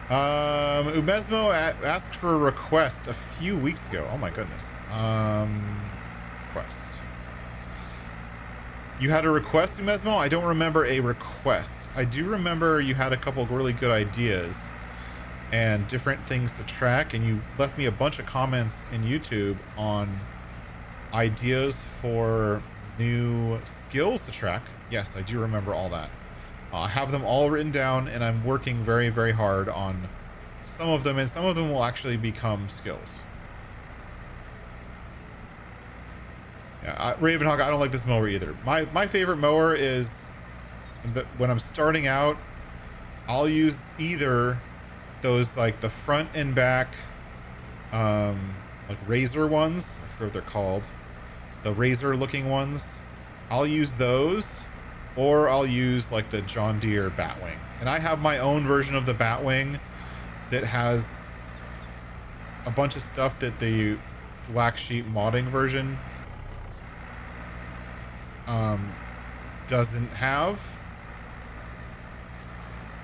Umesmo asked for a request a few weeks ago. Oh my goodness. Request. You had a request, Umesmo? I don't remember a request. I do remember you had a couple of really good ideas and different things to track, and you left me a bunch of comments in YouTube on ideas for new skills to track. Yes, I do remember all that. I have them all written down, and I'm working very, very hard on some of them, and some of them will actually become skills. Yeah, Ravenhawk, I don't like this mower either. My favorite mower is when I'm starting out, I'll use either those like the front and back like razor ones. I forget what they're called. The razor looking ones. I'll use those, or I'll use like the John Deere Batwing. And I have my own version of the Batwing that has a bunch of stuff that the Black Sheep modding version doesn't have.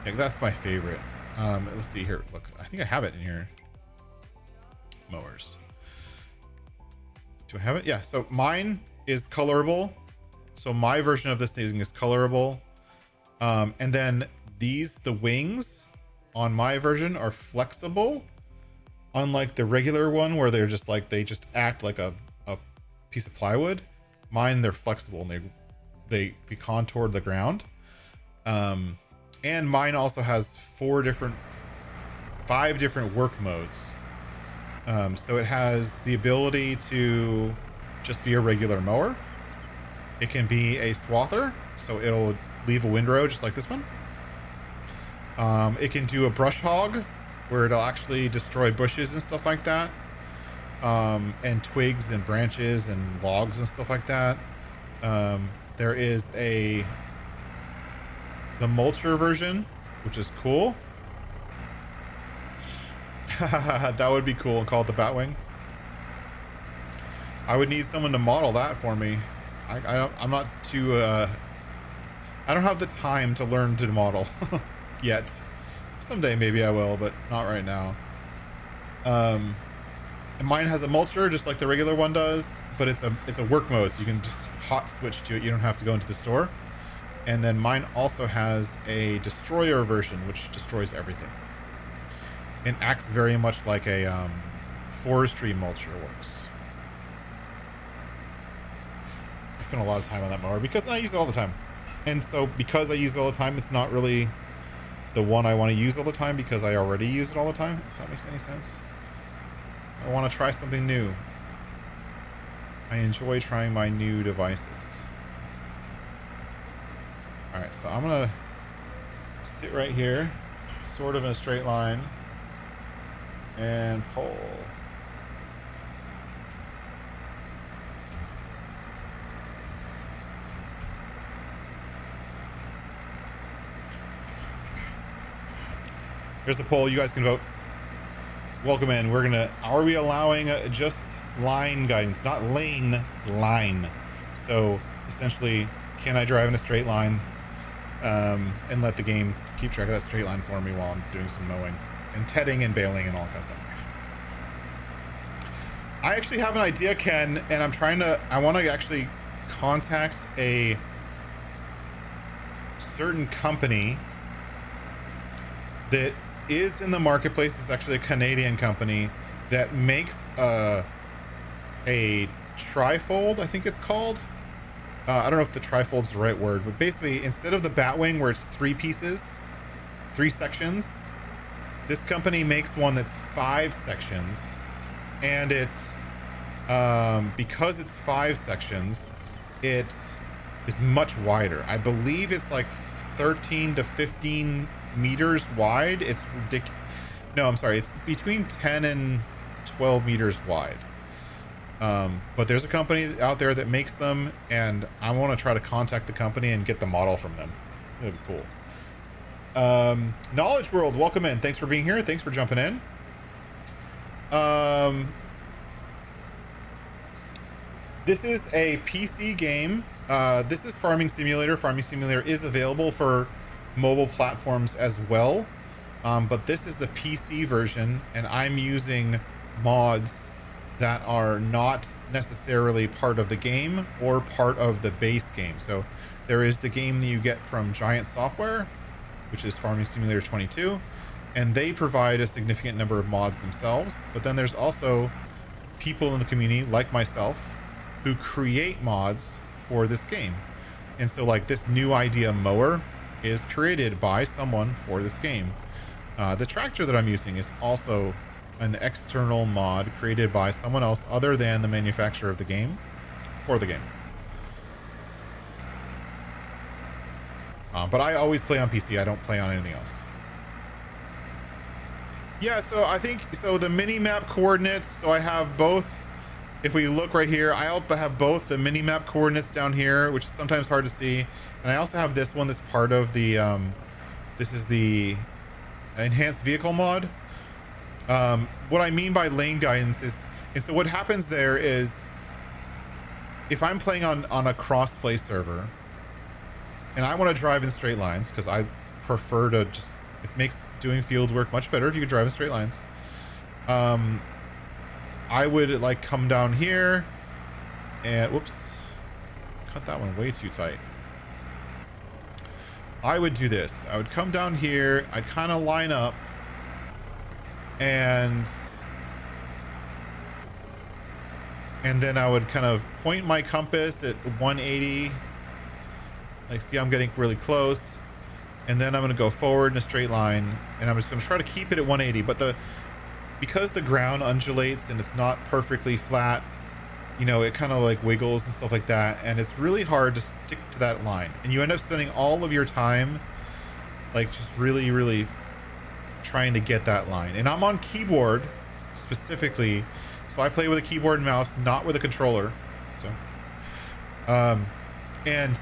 Yeah, that's my favorite. Let's see here. Look, I think I have it in here. Mowers. Do I have it? Yeah. So mine is colorable. So my version of this thing is colorable. And then the wings on my version are flexible. Unlike the regular one where they're just like, they just act like a piece of plywood. Mine, they're flexible and they contour the ground. And mine also has 5 different work modes. So it has the ability to just be a regular mower. It can be a swather, so it'll leave a windrow just like this one. It can do a brush hog, where it'll actually destroy bushes and stuff like that. And twigs and branches and logs and stuff like that. There is a the mulcher version, which is cool. That would be cool, and call it the Batwing. I would need someone to model that for me. I'm not too I don't have the time to learn to model yet. Someday maybe I will, but not right now. And mine has a mulcher just like the regular one does, but it's a work mode, so you can just hot switch to it. You don't have to go into the store. And then mine also has a destroyer version, which destroys everything. It acts very much like a forestry mulcher works. I spend a lot of time on that mower because I use it all the time. And so because I use it all the time, it's not really the one I want to use all the time because I already use it all the time, if that makes any sense. I want to try something new. I enjoy trying my new devices. Alright, so I'm going to sit right here, sort of in a straight line, and pull. Here's the poll. You guys can vote. Welcome in. We're gonna. Are we allowing just line guidance, not lane, line? So essentially, can I drive in a straight line and let the game keep track of that straight line for me while I'm doing some mowing and tedding and baling and all that kind of stuff? I actually have an idea, Ken, and I want to actually contact a certain company that is in the marketplace. It's actually a Canadian company that makes a trifold, I think it's called. I don't know if the trifold's the right word, but basically instead of the Batwing where it's 3 pieces, 3 sections, this company makes one that's 5 sections, and it's because it's 5 sections, it is much wider. I believe it's like 13 to 15 meters wide. It's ridiculous. No, I'm sorry. It's between 10 and 12 meters wide. But there's a company out there that makes them, and I want to try to contact the company and get the model from them. That'd be cool. Knowledge World, welcome in. Thanks for being here. Thanks for jumping in. This is a PC game. This is Farming Simulator. Farming Simulator is available for mobile platforms as well, but this is the PC version, and I'm using mods that are not necessarily part of the game or part of the base game. So there is the game that you get from Giant Software, which is Farming Simulator 22, and they provide a significant number of mods themselves. But then there's also people in the community like myself who create mods for this game. And so like this new idea mower is created by someone for this game. The tractor that I'm using is also an external mod created by someone else other than the manufacturer of the game for the game. But I always play on PC. I don't play on anything else. Yeah, so I think, so the mini-map coordinates, so I have both. If we look right here, I have both the mini-map coordinates down here, which is sometimes hard to see. And I also have this one that's part of the, this is the enhanced vehicle mod. What I mean by lane guidance is, and so what happens there is, if I'm playing on a cross-play server, and I want to drive in straight lines, because I prefer to just, it makes doing field work much better if you can drive in straight lines. I would like come down here and, whoops, cut that one way too tight. I would do this. I would come down here, I'd kind of line up, and then I would kind of point my compass at 180. Like, see, I'm getting really close, and then I'm going to go forward in a straight line, and I'm just going to try to keep it at 180. But because the ground undulates and it's not perfectly flat, you know, it kind of like wiggles and stuff like that, and it's really hard to stick to that line, and you end up spending all of your time like just really trying to get that line. And I'm on keyboard specifically, so I play with a keyboard and mouse, not with a controller. So and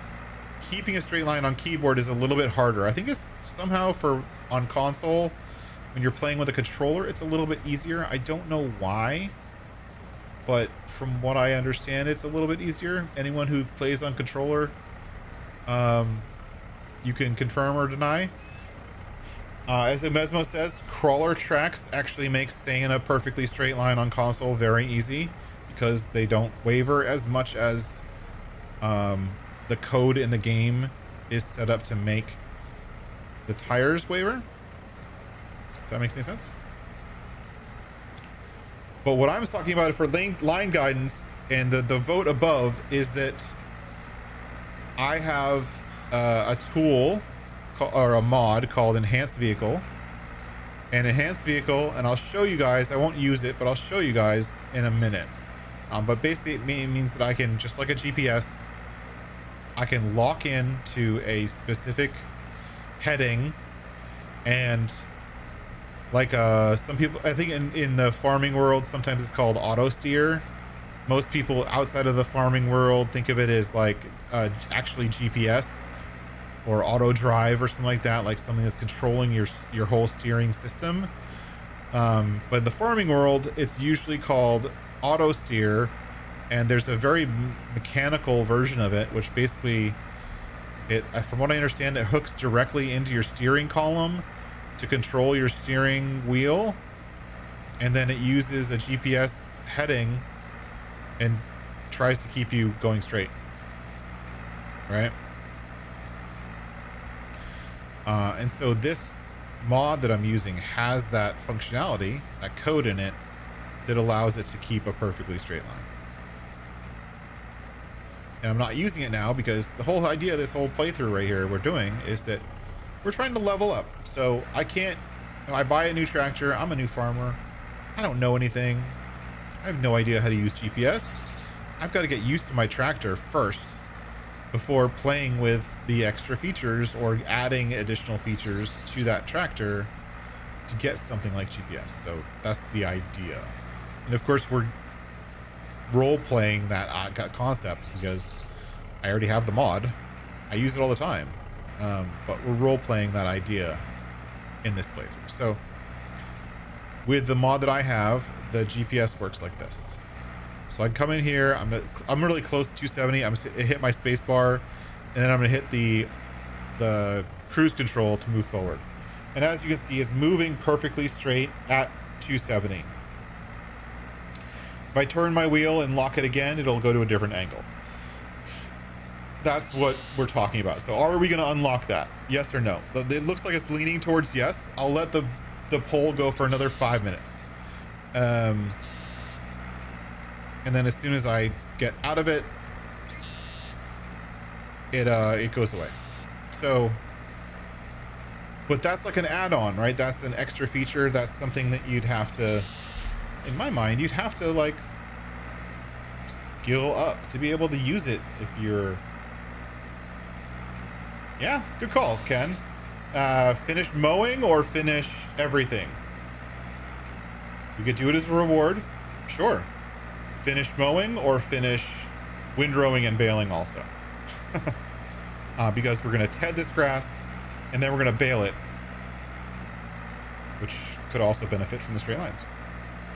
keeping a straight line on keyboard is a little bit harder. I think it's somehow on console, when you're playing with a controller, it's a little bit easier. I don't know why, but from what I understand, it's a little bit easier. Anyone who plays on controller, you can confirm or deny. As Mesmo says, crawler tracks actually make staying in a perfectly straight line on console very easy because they don't waver as much as the code in the game is set up to make the tires waver. If that makes any sense. But what I'm talking about for line guidance and the vote above is that I have a tool or a mod called Enhanced Vehicle. And Enhanced Vehicle, and I'll show you guys, I won't use it, but I'll show you guys in a minute. But basically it means that I can, just like a GPS, I can lock in to a specific heading, and like some people, I think in the farming world, sometimes it's called auto steer. Most people outside of the farming world think of it as like actually GPS or auto drive or something like that, like something that's controlling your whole steering system. But in the farming world, it's usually called auto steer, and there's a very mechanical version of it, which basically, from what I understand, it hooks directly into your steering column to control your steering wheel, and then it uses a GPS heading and tries to keep you going straight, right? And so this mod that I'm using has that functionality, that code in it, that allows it to keep a perfectly straight line. And I'm not using it now because the whole idea of this whole playthrough right here we're doing is that we're trying to level up. So I buy a new tractor, I'm a new farmer, I don't know anything, I have no idea how to use GPS. I've got to get used to my tractor first before playing with the extra features or adding additional features to that tractor to get something like GPS. So that's the idea. And of course we're role-playing that concept because I already have the mod. I use it all the time. But we're role-playing that idea in this playthrough. So with the mod that I have, the GPS works like this. So I can come in here, I'm really close to 270, I'm gonna hit my space bar, and then I'm gonna hit the cruise control to move forward. And as you can see, it's moving perfectly straight at 270. If I turn my wheel and lock it again, it'll go to a different angle. That's what we're talking about. So are we gonna unlock that? Yes or no? It looks like it's leaning towards yes. I'll let the poll go for another 5 minutes. And then as soon as I get out of it, it goes away. So, but that's like an add-on, right? That's an extra feature. That's something that you'd have to, in my mind, you'd have to like skill up to be able to use it if you're, yeah, good call, Ken. Finish mowing or finish everything? You could do it as a reward, sure. Finish mowing or finish windrowing and baling also. Because we're going to ted this grass and then we're going to bale it, which could also benefit from the straight lines.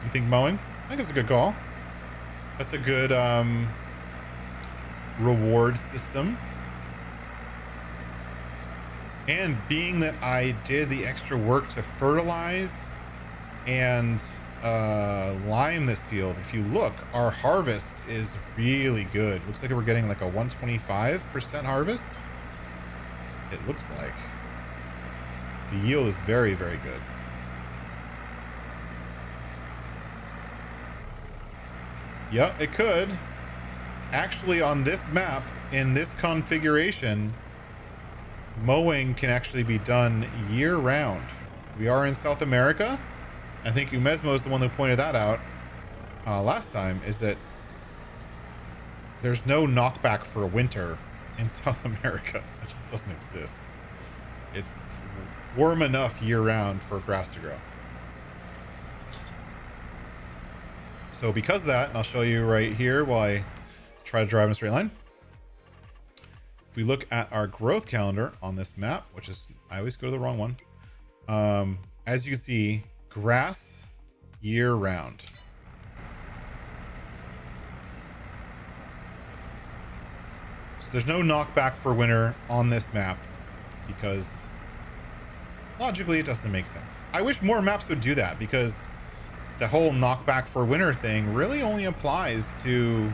You think mowing? I think it's a good call. That's a good reward system. And being that I did the extra work to fertilize and lime this field, if you look, our harvest is really good. Looks like we're getting like a 125% harvest. It looks like the yield is very, very good. Yep, it could. Actually, on this map, in this configuration, mowing can actually be done year-round. We are in South America. I think Umesmo is the one who pointed that out last time, is that there's no knockback for winter in South America. It just doesn't exist. It's warm enough year-round for grass to grow. So because of that, and I'll show you right here while I try to drive in a straight line. If we look at our growth calendar on this map, which is, I always go to the wrong one. As you can see, grass year round. So there's no knockback for winter on this map because logically it doesn't make sense. I wish more maps would do that because the whole knockback for winter thing really only applies to,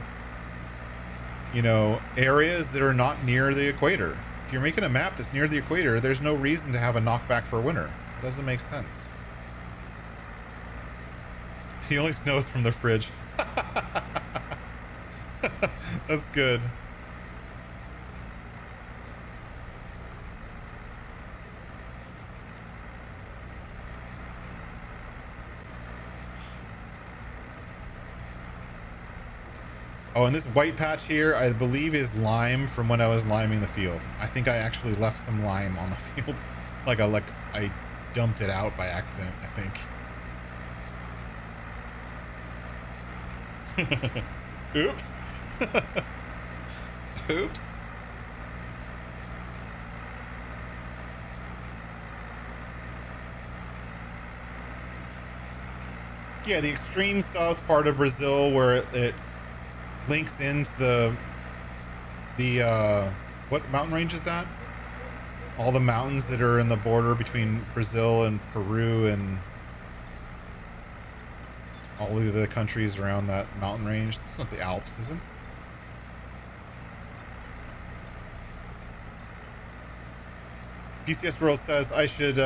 you know, areas that are not near the equator. If you're making a map that's near the equator, there's no reason to have a knockback for winter. It doesn't make sense. He only snows from the fridge. That's good. Oh, and this white patch here, I believe is lime from when I was liming the field. I think I actually left some lime on the field. I dumped it out by accident, I think. Oops. Oops. Yeah, the extreme south part of Brazil where it links into the what mountain range is that? All the mountains that are in the border between Brazil and Peru and all of the countries around that mountain range. It's not the Alps, is it? PCS World says I should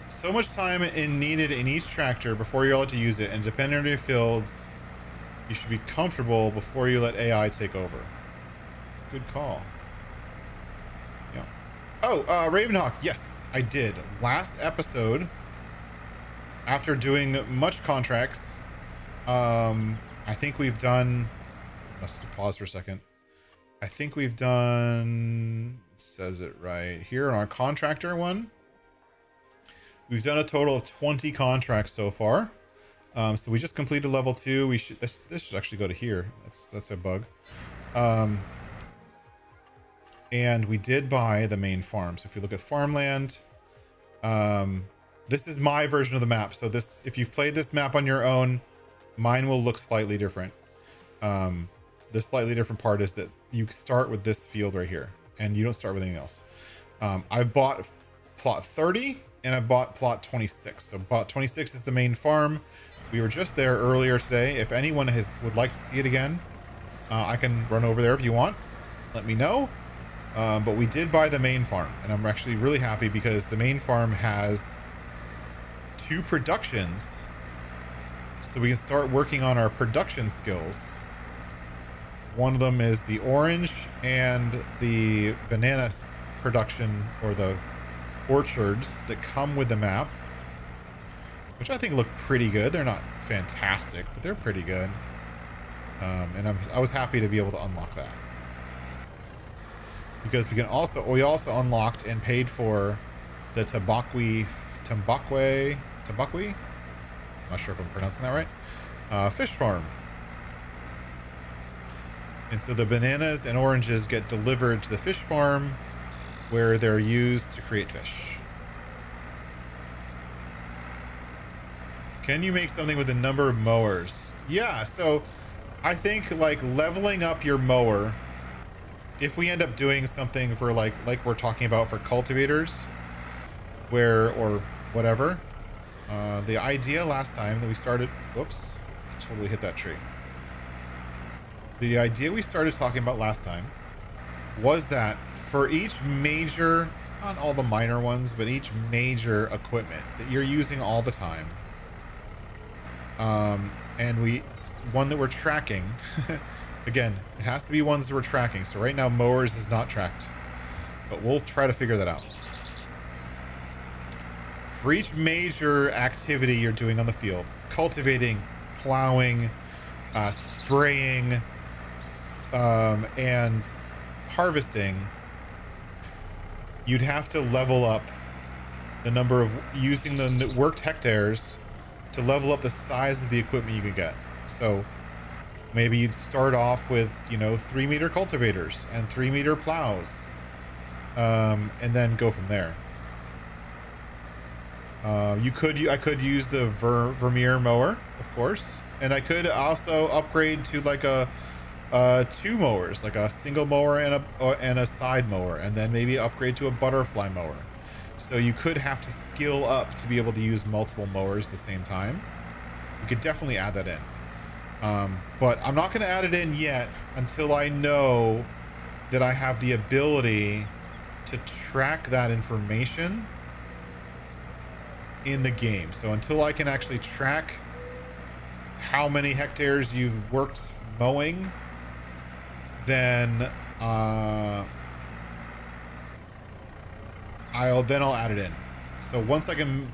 so much time needed in each tractor before you're allowed to use it, and depending on your fields, you should be comfortable before you let AI take over. Good call. Yeah. Oh, Ravenhawk. Yes, I did. Last episode, after doing much contracts, I think we've done... Let's pause for a second. I think we've done... It says it right here on our contractor one. We've done a total of 20 contracts so far. So we just completed level 2. We should this should actually go to here. That's a bug. And we did buy the main farm. So if you look at farmland, this is my version of the map. So this, if you've played this map on your own, mine will look slightly different. The slightly different part is that you start with this field right here, and you don't start with anything else. I've bought plot 30 and I bought plot 26. So plot 26 is the main farm. We were just there earlier today. If anyone would like to see it again, I can run over there if you want. Let me know. But we did buy the main farm, and I'm actually really happy because the main farm has 2 productions, so we can start working on our production skills. One of them is the orange and the banana production, or the orchards that come with the map, which I think look pretty good. They're not fantastic, but they're pretty good. And I was happy to be able to unlock that, because we also unlocked and paid for the Tambaqui. I'm not sure if I'm pronouncing that right. Fish farm. And so the bananas and oranges get delivered to the fish farm, where they're used to create fish. Can you make something with the number of mowers? Yeah, so I think like leveling up your mower, if we end up doing something for like we're talking about for cultivators, or whatever, the idea last time that we started, whoops, totally hit that tree. The idea we started talking about last time was that for each major, not all the minor ones, but each major equipment that you're using all the time, and one that we're tracking, again, it has to be ones that we're tracking. So right now mowers is not tracked, but we'll try to figure that out. For each major activity you're doing on the field, cultivating, plowing, spraying, and harvesting, you'd have to level up the number of using the worked hectares to level up the size of the equipment you can get. So Maybe you'd start off with, you know, 3-meter cultivators and 3-meter plows, and then go from there. I could use the Vermeer mower, of course, and I could also upgrade to like a 2 mowers, like a single mower and a side mower, and then maybe upgrade to a butterfly mower. So you could have to skill up to be able to use multiple mowers at the same time. You could definitely add that in. But I'm not going to add it in yet until I know that I have the ability to track that information in the game. So until I can actually track how many hectares you've worked mowing, then I'll add it in. So once I can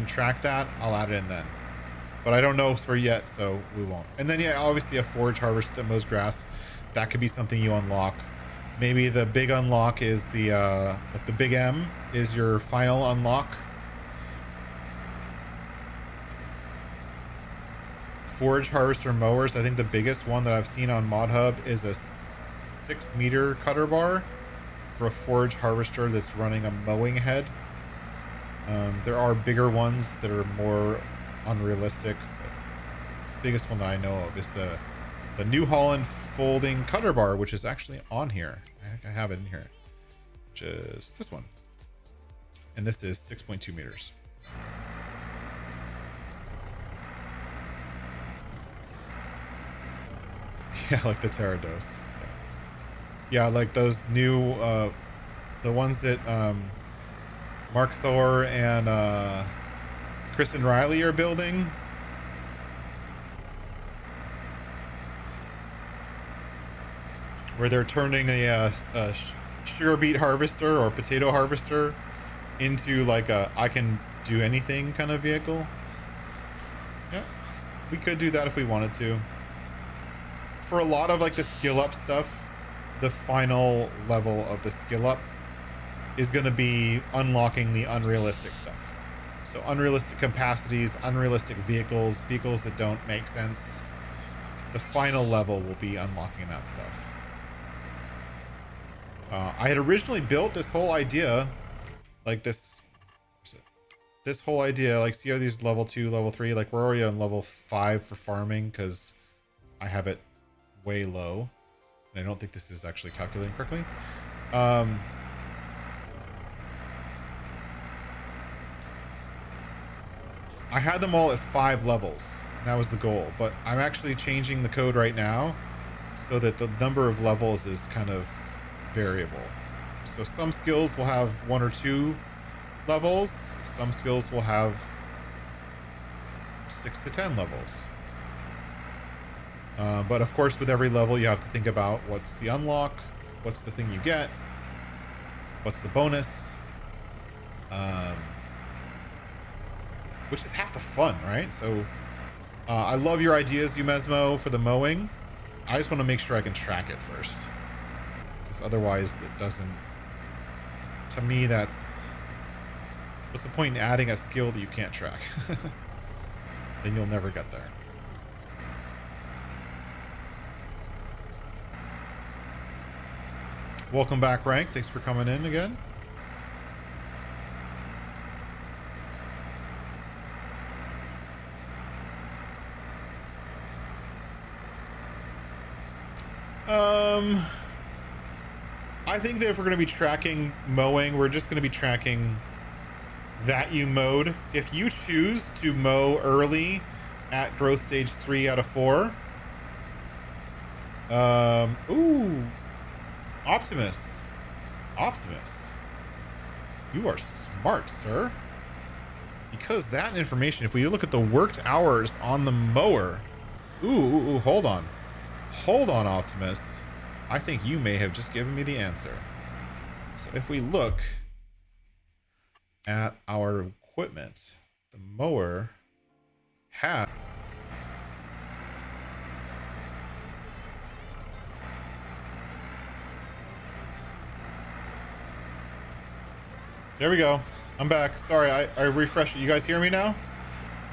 track that, I'll add it in then. But I don't know for yet, so we won't. And then yeah, obviously a forage harvester that mows grass, that could be something you unlock. Maybe the big unlock is the like the big M is your final unlock. Forage harvester mowers, I think the biggest one that I've seen on Mod Hub is a 6-meter cutter bar for a forage harvester that's running a mowing head. There are bigger ones that are more unrealistic. The biggest one that I know of is the New Holland folding cutter bar, which is actually on here. I think I have it in here, which is this one. And this is 6.2 meters. Yeah, like the Terrados. Yeah, like those new, the ones that Mark Thor and Chris and Riley are building. Where they're turning a sugar beet harvester or potato harvester into like a I can do anything kind of vehicle. Yeah, we could do that if we wanted to. For a lot of like the skill up stuff, the final level of the skill up is going to be unlocking the unrealistic stuff. So unrealistic capacities, unrealistic vehicles that don't make sense. The final level will be unlocking that stuff. I had originally built this whole idea, like this whole idea, like see how these level 2, level 3, like we're already on level 5 for farming because I have it way low. And I don't think this is actually calculating correctly. I had them all at 5 levels. That was the goal, but I'm actually changing the code right now so that the number of levels is kind of variable. So some skills will have 1 or 2 levels. Some skills will have 6 to 10 levels. But of course, with every level, you have to think about what's the unlock, what's the thing you get, what's the bonus, which is half the fun, right? So I love your ideas, Umesmo, for the mowing. I just want to make sure I can track it first, because otherwise it doesn't, to me, what's the point in adding a skill that you can't track? Then you'll never get there. Welcome back, Rank. Thanks for coming in again. I think that if we're going to be tracking mowing, we're just going to be tracking that you mowed. If you choose to mow early at growth stage 3 out of 4, ooh, Optimus, you are smart, sir. Because that information, if we look at the worked hours on the mower, ooh, hold on, Optimus. I think you may have just given me the answer. So if we look at our equipment, the mower has There we go. I'm back. Sorry, I refreshed it. You guys hear me now?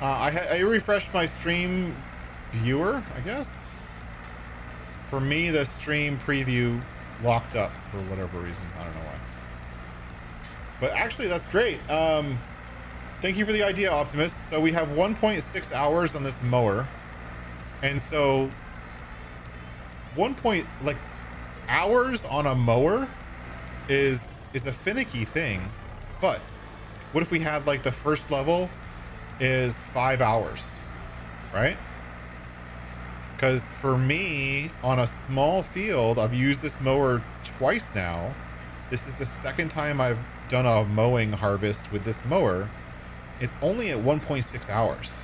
I refreshed my stream viewer, I guess. For me, the stream preview locked up for whatever reason. I don't know why. But actually, that's great. Thank you for the idea, Optimus. So we have 1.6 hours on this mower. And so hours on a mower is a finicky thing. But what if we had like the first level is 5 hours, right? Because for me, on a small field, I've used this mower twice now. This is the second time I've done a mowing harvest with this mower. It's only at 1.6 hours.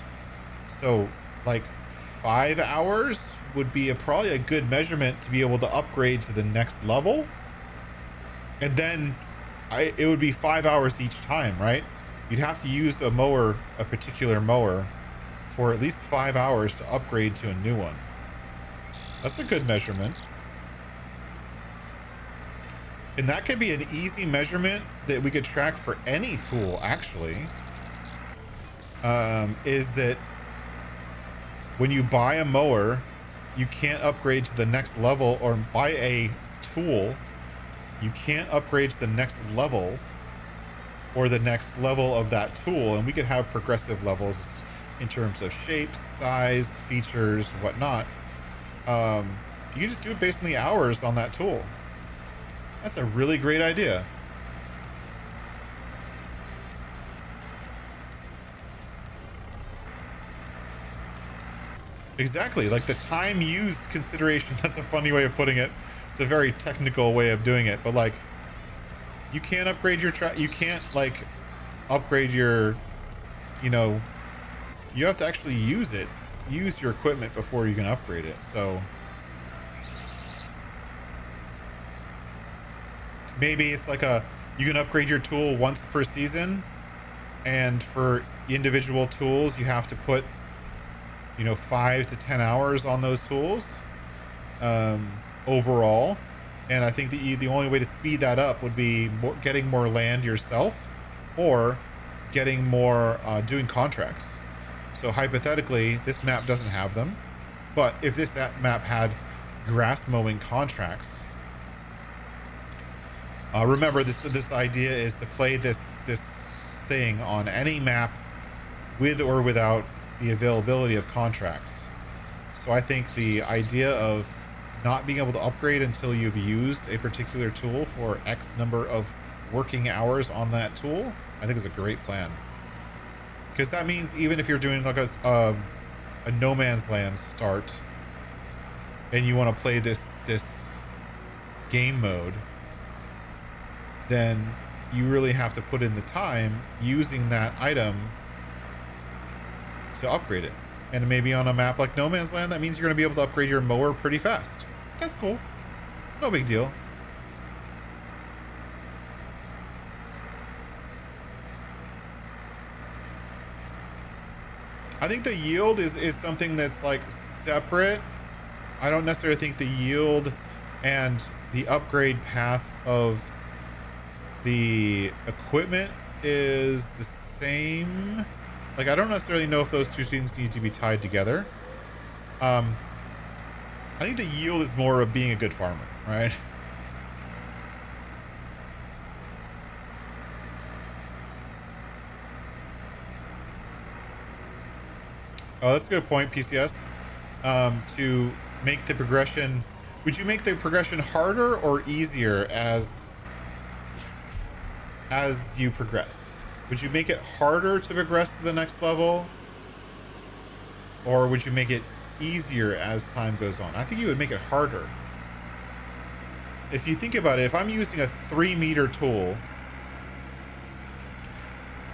So like 5 hours would be probably a good measurement to be able to upgrade to the next level. And then it would be 5 hours each time, right? You'd have to use a particular mower for at least 5 hours to upgrade to a new one. That's a good measurement. And that could be an easy measurement that we could track for any tool, actually. Is that when you buy a mower, you can't upgrade to the next level, or buy a tool, you can't upgrade to the next level or the next level of that tool. And we could have progressive levels in terms of shapes, size, features, whatnot. You can just do it based on the hours on that tool. That's a really great idea. Exactly, like the time used consideration. That's a funny way of putting it. It's a very technical way of doing it, but like you can't upgrade your you can't like upgrade your, you know, you have to actually use your equipment before you can upgrade it. So maybe it's like you can upgrade your tool once per season, and for individual tools you have to put, you know, 5 to 10 hours on those tools overall. And I think the only way to speed that up would be getting more land yourself, or getting more doing contracts. So hypothetically, this map doesn't have them, but if this map had grass mowing contracts, remember this idea is to play this thing on any map with or without the availability of contracts. So I think the idea of not being able to upgrade until you've used a particular tool for X number of working hours on that tool, I think is a great plan. Because that means even if you're doing like a no man's land start and you want to play this game mode, then you really have to put in the time using that item to upgrade it. And maybe on a map like No Man's Land, that means you're going to be able to upgrade your mower pretty fast. That's cool. No big deal. I think the yield is something that's like separate. I don't necessarily think the yield and the upgrade path of the equipment is the same. Like, I don't necessarily know if those two things need to be tied together. I think the yield is more of being a good farmer, right? Oh, that's a good point, PCS. To make the progression, would you make the progression harder or easier as you progress? Would you make it harder to progress to the next level, or would you make it easier as time goes on? I think you would make it harder. If you think about it, if I'm using a 3-meter tool,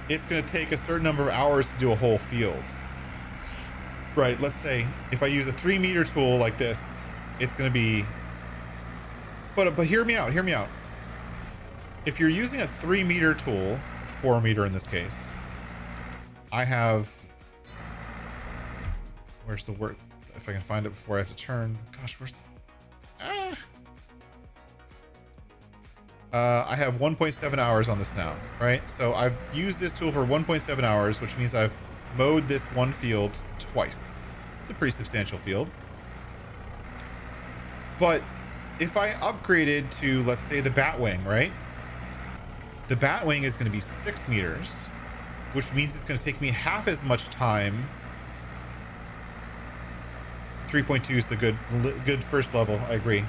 it's going to take a certain number of hours to do a whole field. Right, let's say if I use a 3-meter tool like this, it's going to be... But hear me out. If you're using a 3-meter tool, 4-meter in this case, I have... Where's the word? If I can find it before I have to turn. Gosh, where's... I have 1.7 hours on this now, right? So I've used this tool for 1.7 hours, which means I've mowed this one field twice. It's a pretty substantial field. But if I upgraded to, let's say, the Batwing, right? The Batwing is going to be 6 meters, which means it's going to take me half as much time. 3.2 is the good first level. I agree.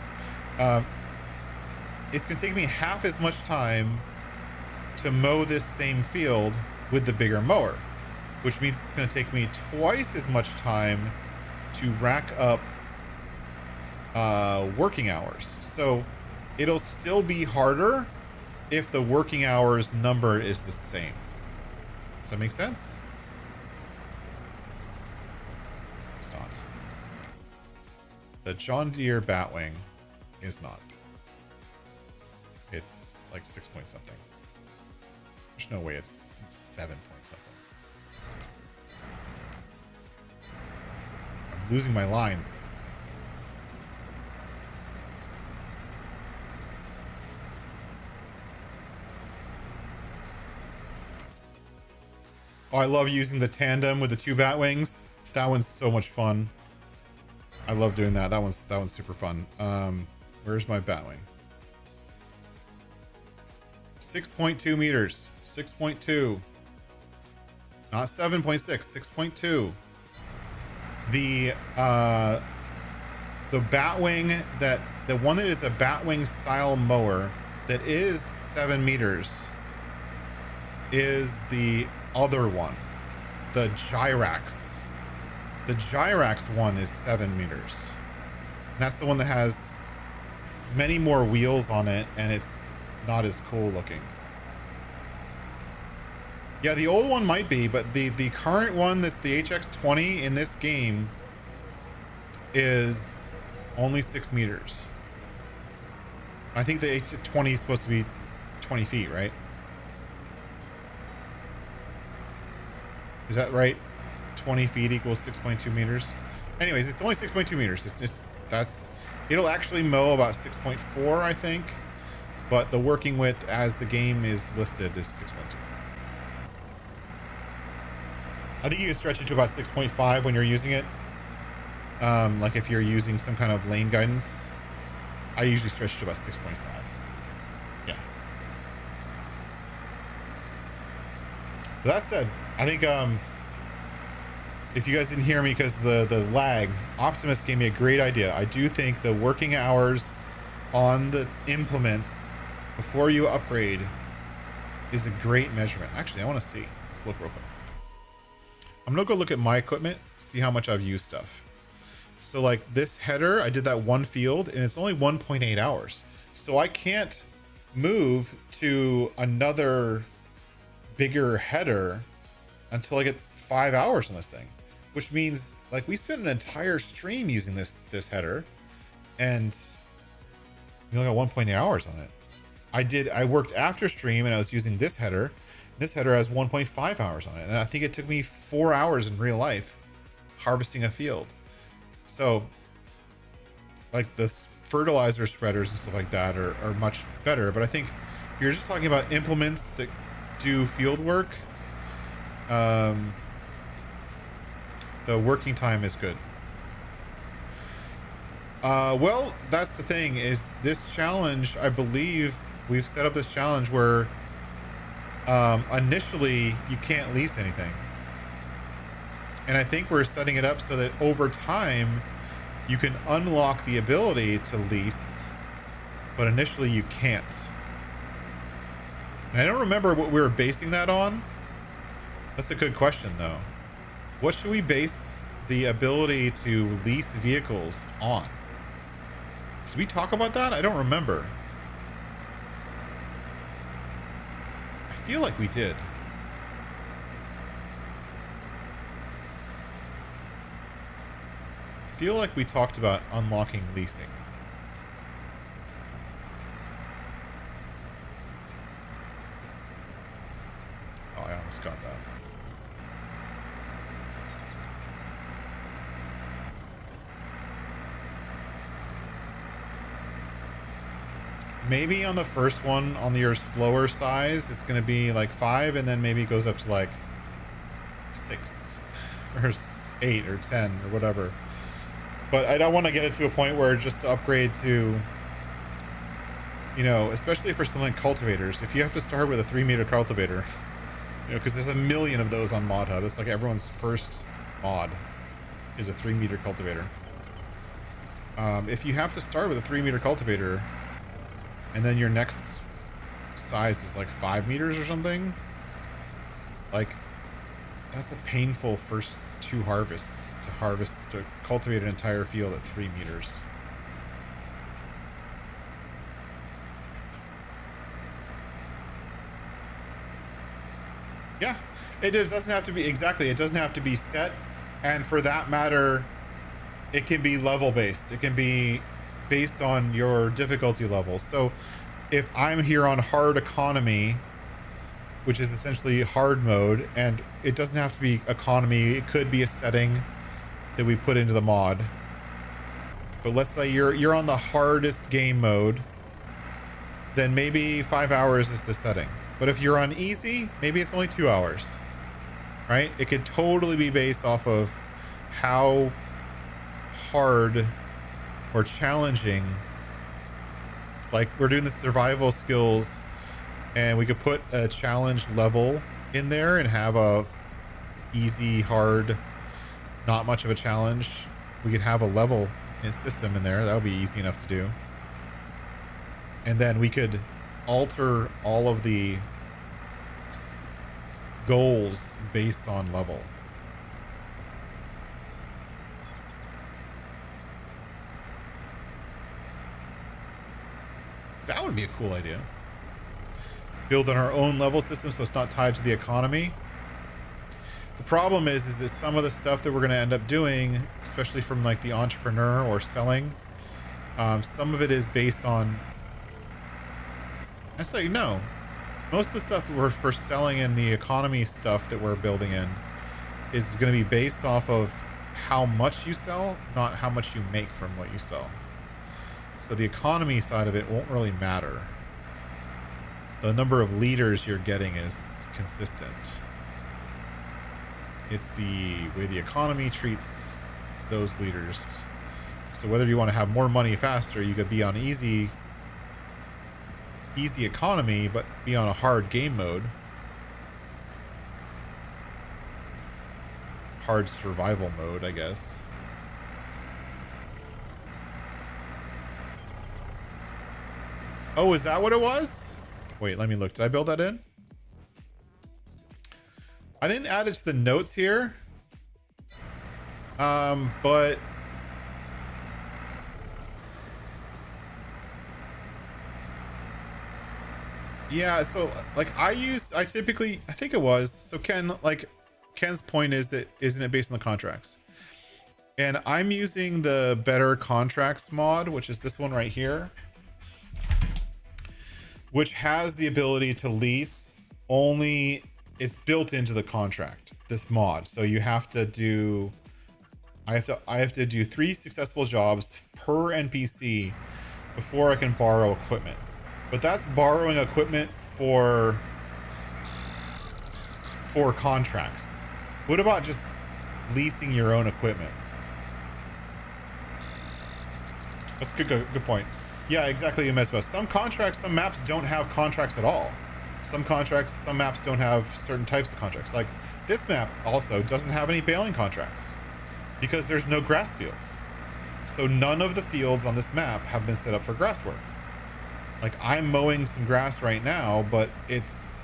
It's going to take me half as much time to mow this same field with the bigger mower, which means it's going to take me twice as much time to rack up working hours. So it'll still be harder if the working hours number is the same. Does that make sense? It's not. The John Deere Batwing is not. It's like 6 point something. There's no way it's 7 point something. I'm losing my lines. Oh, I love using the tandem with the 2 bat wings. That one's so much fun. I love doing that. That one's super fun. Where's my batwing? 6.2 meters. 6.2. Not 7.6. 6.2. The batwing, the one that is a batwing style mower that is 7 meters is the other one, the Gyrax. The Gyrax one is 7 meters. And that's the one that has many more wheels on it, and it's not as cool looking. Yeah, the old one might be, but the current one that's the HX20 in this game is only 6 meters. I think the HX20 is supposed to be 20 feet, right? Is that right? 20 feet equals 6.2 meters. Anyways, it's only 6.2 meters. It'll actually mow about 6.4, I think. But the working width as the game is listed is 6.2. I think you can stretch it to about 6.5 when you're using it. Like if you're using some kind of lane guidance. I usually stretch it to about 6.5. Yeah. But that said, I think if you guys didn't hear me because the lag, Optimus gave me a great idea. I do think the working hours on the implements before you upgrade is a great measurement. Actually, I want to see. Let's look real quick. I'm gonna go look at my equipment, see how much I've used stuff. So like this header, I did that one field and it's only 1.8 hours. So I can't move to another bigger header until I get 5 hours on this thing, which means like we spent an entire stream using this header and we only got 1.8 hours on it. I worked after stream and I was using this header. This header has 1.5 hours on it. And I think it took me 4 hours in real life harvesting a field. So like the fertilizer spreaders and stuff like that are much better. But I think if you're just talking about implements that do field work, the working time is good. Well, that's the thing is this challenge, I believe we've set up this challenge where initially you can't lease anything. And I think we're setting it up so that over time you can unlock the ability to lease, but initially you can't. And I don't remember what we were basing that on. That's a good question though. What should we base the ability to lease vehicles on? Did we talk about that? I don't remember. I feel like we did. I feel like we talked about unlocking leasing. Oh, I almost got that. Maybe on the first one, on your slower size, it's going to be like 5, and then maybe it goes up to like 6 or 8 or 10 or whatever. But I don't want to get it to a point where just to upgrade to, you know, especially for something like cultivators, if you have to start with a 3-meter cultivator, you know, because there's a million of those on Mod Hub. It's like everyone's first mod is a 3-meter cultivator. If you have to start with a 3-meter cultivator and then your next size is like 5 meters or something, like that's a painful first 2 harvests to cultivate an entire field at 3 meters. Yeah, it doesn't have to be exactly. It doesn't have to be set, and for that matter, it can be level based. It can be based on your difficulty level. So if I'm here on hard economy, which is essentially hard mode, and it doesn't have to be economy, it could be a setting that we put into the mod. But let's say you're on the hardest game mode, then maybe 5 hours is the setting. But if you're on easy, maybe it's only 2 hours, right? It could totally be based off of how hard or challenging, like we're doing the survival skills, and we could put a challenge level in there and have a easy, hard, not much of a challenge. We could have a level and system in there. That would be easy enough to do. And then we could alter all of the goals based on level. That would be a cool idea. Build on our own level system so it's not tied to the economy. The problem is that some of the stuff that we're going to end up doing, especially from like the entrepreneur or selling, some of it is based on, I say no. Most of the stuff we're for selling in the economy stuff that we're building in is going to be based off of how much you sell, not how much you make from what you sell. So the economy side of it won't really matter. The number of liters you're getting is consistent. It's the way the economy treats those liters. So whether you want to have more money faster, you could be on easy economy, but be on a hard game mode. Hard survival mode, I guess. Oh, is that what it was? Wait, let me look. Did I build that in? I didn't add it to the notes here. But yeah, so like I think it was. So Ken's point is that isn't it based on the contracts? And I'm using the Better Contracts mod, which is this one right here, which has the ability to lease only. It's built into the contract, this mod. So you have to do, I have to do 3 successful jobs per NPC before I can borrow equipment. But that's borrowing equipment for contracts. What about just leasing your own equipment? That's a good point. Yeah, exactly, Umesba. Some contracts, some maps don't have contracts at all. Some maps don't have certain types of contracts. Like this map also doesn't have any baling contracts because there's no grass fields. So none of the fields on this map have been set up for grass work. Like I'm mowing some grass right now, but it's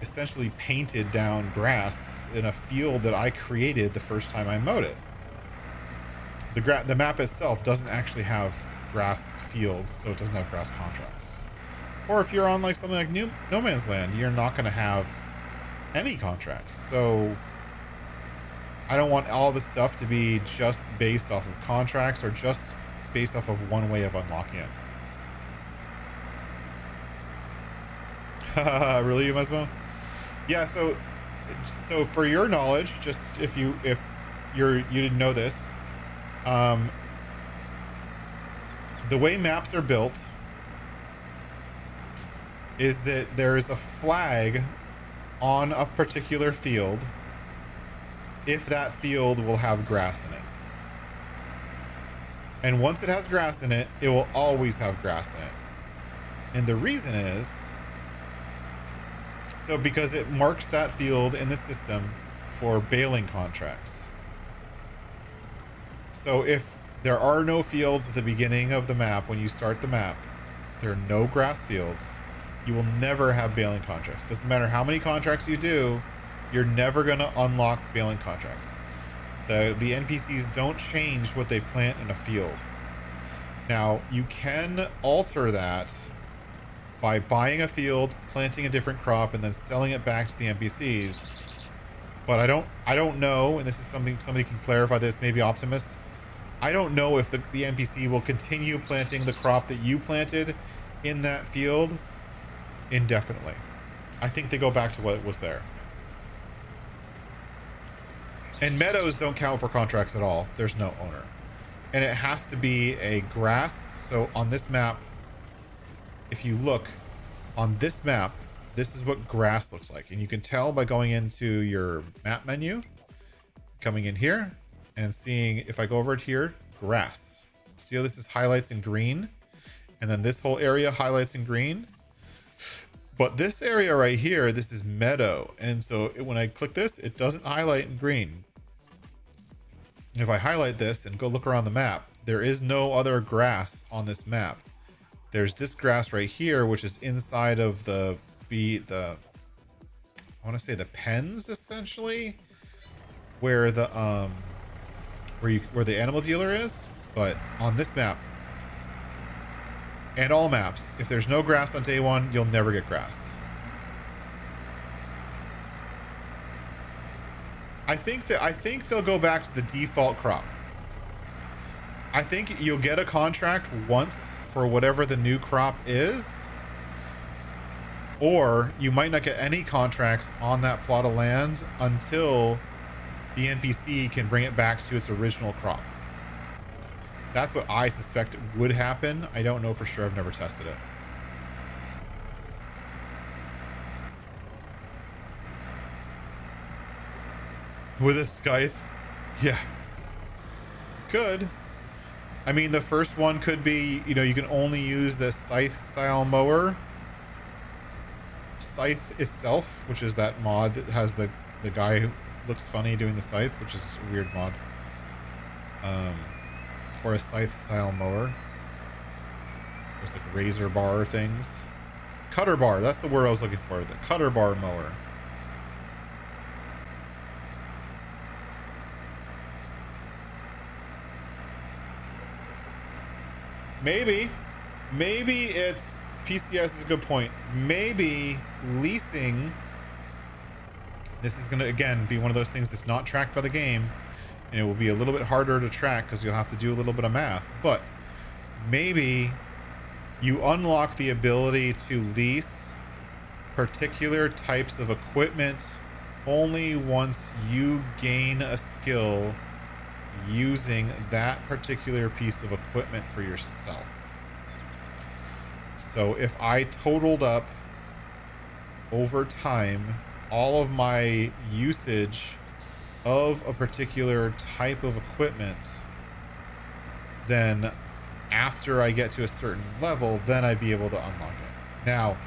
essentially painted down grass in a field that I created the first time I mowed it. The map itself doesn't actually have grass fields, so it doesn't have grass contracts. Or if you're on like something like No Man's Land, you're not going to have any contracts. So I don't want all this stuff to be just based off of contracts or just based off of one way of unlocking it. Really, Umesmo? Yeah, so for your knowledge, just if you didn't know this, the way maps are built is that there is a flag on a particular field if that field will have grass in it. And once it has grass in it, it will always have grass in it. And the reason is, so because it marks that field in the system for baling contracts. So if there are no fields at the beginning of the map, when you start the map, there are no grass fields, you will never have baling contracts. Doesn't matter how many contracts you do, you're never going to unlock baling contracts. The NPCs don't change what they plant in a field. Now, you can alter that by buying a field, planting a different crop, and then selling it back to the NPCs. But I don't know, and this is something somebody can clarify this, maybe Optimus. I don't know if the NPC will continue planting the crop that you planted in that field indefinitely. I think they go back to what was there. And meadows don't count for contracts at all. There's no owner. And it has to be a grass. So on this map, if you look on this map, this is what grass looks like. And you can tell by going into your map menu, coming in here and seeing, if I go over it here, grass. See how this is highlights in green? And then this whole area highlights in green. But this area right here, this is meadow. And so when I click this, it doesn't highlight in green. And if I highlight this and go look around the map, there is no other grass on this map. There's this grass right here, which is inside of the I want to say the pens, essentially, where the where the animal dealer is. But on this map and all maps, if there's no grass on day one, you'll never get grass. I think they'll go back to the default crop. I think you'll get a contract once for whatever the new crop is, or you might not get any contracts on that plot of land until the NPC can bring it back to its original crop. That's what I suspect would happen. I don't know for sure. I've never tested it. With a scythe? Yeah. Could. I mean, the first one could be, you know, you can only use the scythe style mower. Scythe itself, which is that mod that has the guy who looks funny doing the scythe, which is a weird mod. Or a scythe style mower. There's like razor bar things. Cutter bar, that's the word I was looking for. The cutter bar mower. Maybe it's PCS is a good point. Maybe leasing, this is going to again be one of those things that's not tracked by the game, and it will be a little bit harder to track because you'll have to do a little bit of math. But maybe you unlock the ability to lease particular types of equipment only once you gain a skill using that particular piece of equipment for yourself. So if I totaled up over time all of my usage of a particular type of equipment, then after I get to a certain level, then I'd be able to unlock it. Now,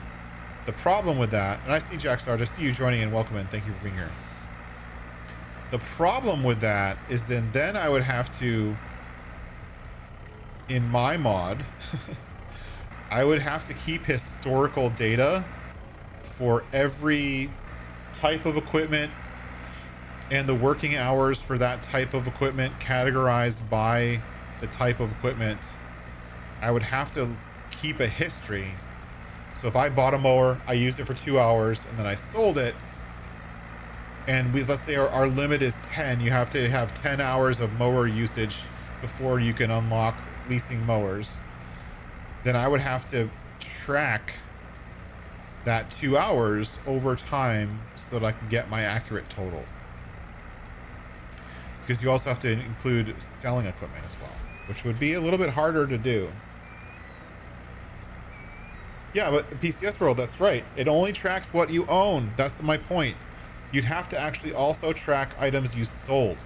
the problem with that, and I see Jack Sarge, I see you joining in, welcome in, thank you for being here. The problem with that is then I would have to, in my mod, I would have to keep historical data for every type of equipment and the working hours for that type of equipment categorized by the type of equipment. I would have to keep a history. So if I bought a mower, I used it for 2 hours, and then I sold it, and let's say our limit is 10, you have to have 10 hours of mower usage before you can unlock leasing mowers, then I would have to track that 2 hours over time so that I can get my accurate total. Because you also have to include selling equipment as well, which would be a little bit harder to do. Yeah, but PCS World, that's right. It only tracks what you own. That's my point. You'd have to actually also track items you sold.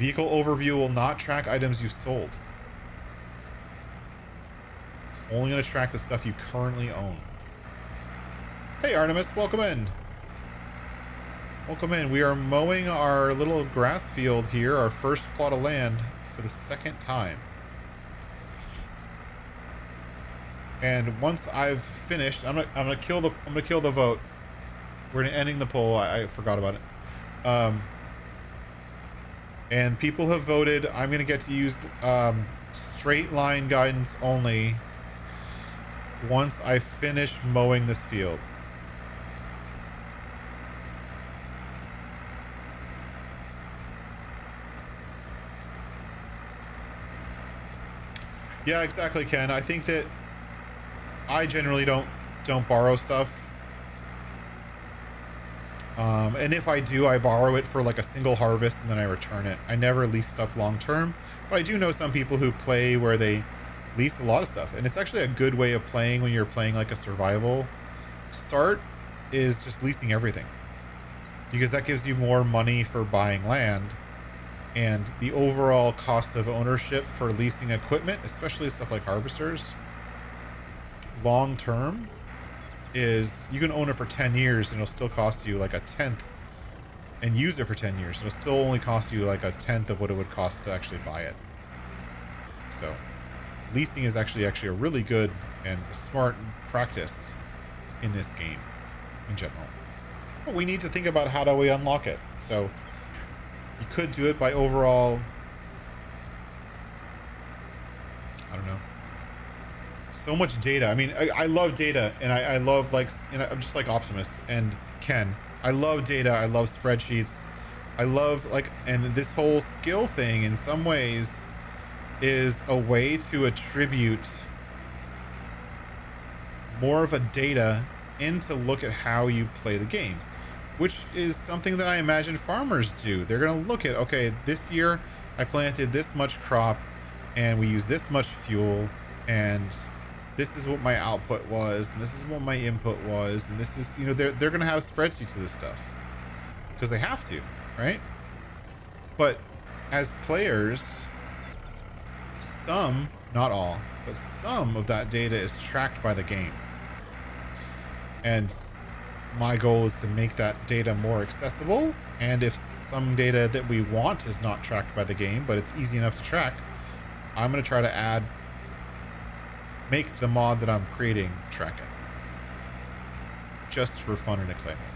Vehicle overview will not track items you've sold. It's only going to track the stuff you currently own. Hey Artemis, welcome in. Welcome in. We are mowing our little grass field here, our first plot of land for the second time. And once I've finished, I'm gonna kill the vote. We're ending the poll. I forgot about it. And people have voted. I'm gonna get to use straight line guidance only once I finish mowing this field. Yeah, exactly, Ken. I think that I generally don't borrow stuff. And if I do, I borrow it for like a single harvest and then I return it. I never lease stuff long term, but I do know some people who play where they lease a lot of stuff, and it's actually a good way of playing when you're playing like a survival start, is just leasing everything, because that gives you more money for buying land, and the overall cost of ownership for leasing equipment, especially stuff like harvesters, long term, is you can own it for 10 years and it'll still cost you like a tenth, and use it for 10 years. It'll still only cost you like a tenth of what it would cost to actually buy it. So leasing is actually a really good and smart practice in this game in general. But we need to think about how do we unlock it. So you could do it by overall, I don't know, so much data. I mean, I love data, and I love, like, you know, I'm just like Optimus and Ken. I love data. I love spreadsheets. I love, like, and this whole skill thing in some ways is a way to attribute more of a data in to look at how you play the game, which is something that I imagine farmers do. They're going to look at, okay, this year I planted this much crop and we used this much fuel, and this is what my output was, and this is what my input was, and this is, you know, they're going to have spreadsheets of this stuff because they have to, right? But as players, some, not all, but some of that data is tracked by the game. And my goal is to make that data more accessible. And if some data that we want is not tracked by the game, but it's easy enough to track, I'm going to try to make the mod that I'm creating track it. Just for fun and excitement.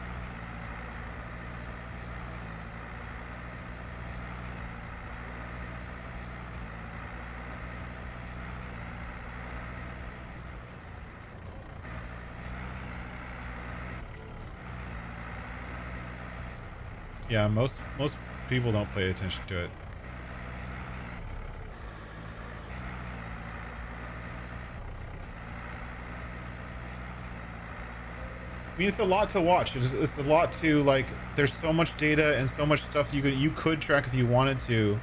Yeah, most people don't pay attention to it. I mean, it's a lot to watch. It's a lot to, like, there's so much data and so much stuff you could track if you wanted to.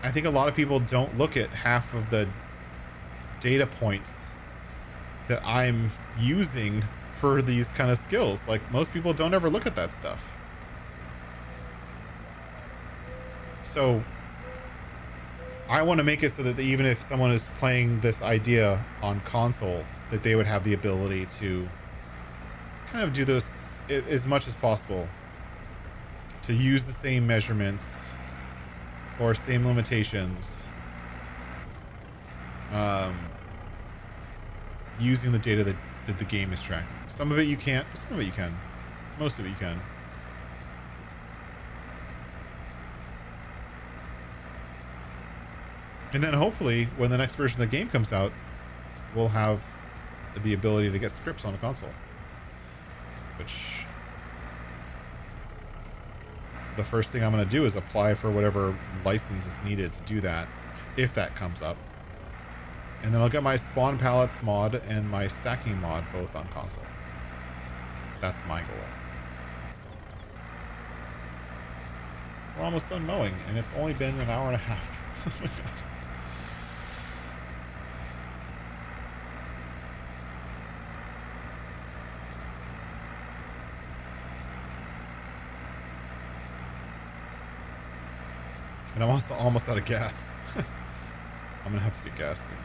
I think a lot of people don't look at half of the data points that I'm using for these kind of skills. Like, most people don't ever look at that stuff. So I want to make it so that even if someone is playing this idea on console, that they would have the ability to kind of do this as much as possible, to use the same measurements or same limitations, using the data that the game is tracking. Some of it you can't, some of it you can, most of it you can. And then hopefully when the next version of the game comes out, we'll have the ability to get scripts on a console. Which, the first thing I'm going to do is apply for whatever license is needed to do that, if that comes up. And then I'll get my spawn pallets mod and my stacking mod both on console. That's my goal. We're almost done mowing, and it's only been an hour and a half. Oh my god. And I'm also almost out of gas. I'm gonna have to get gas soon.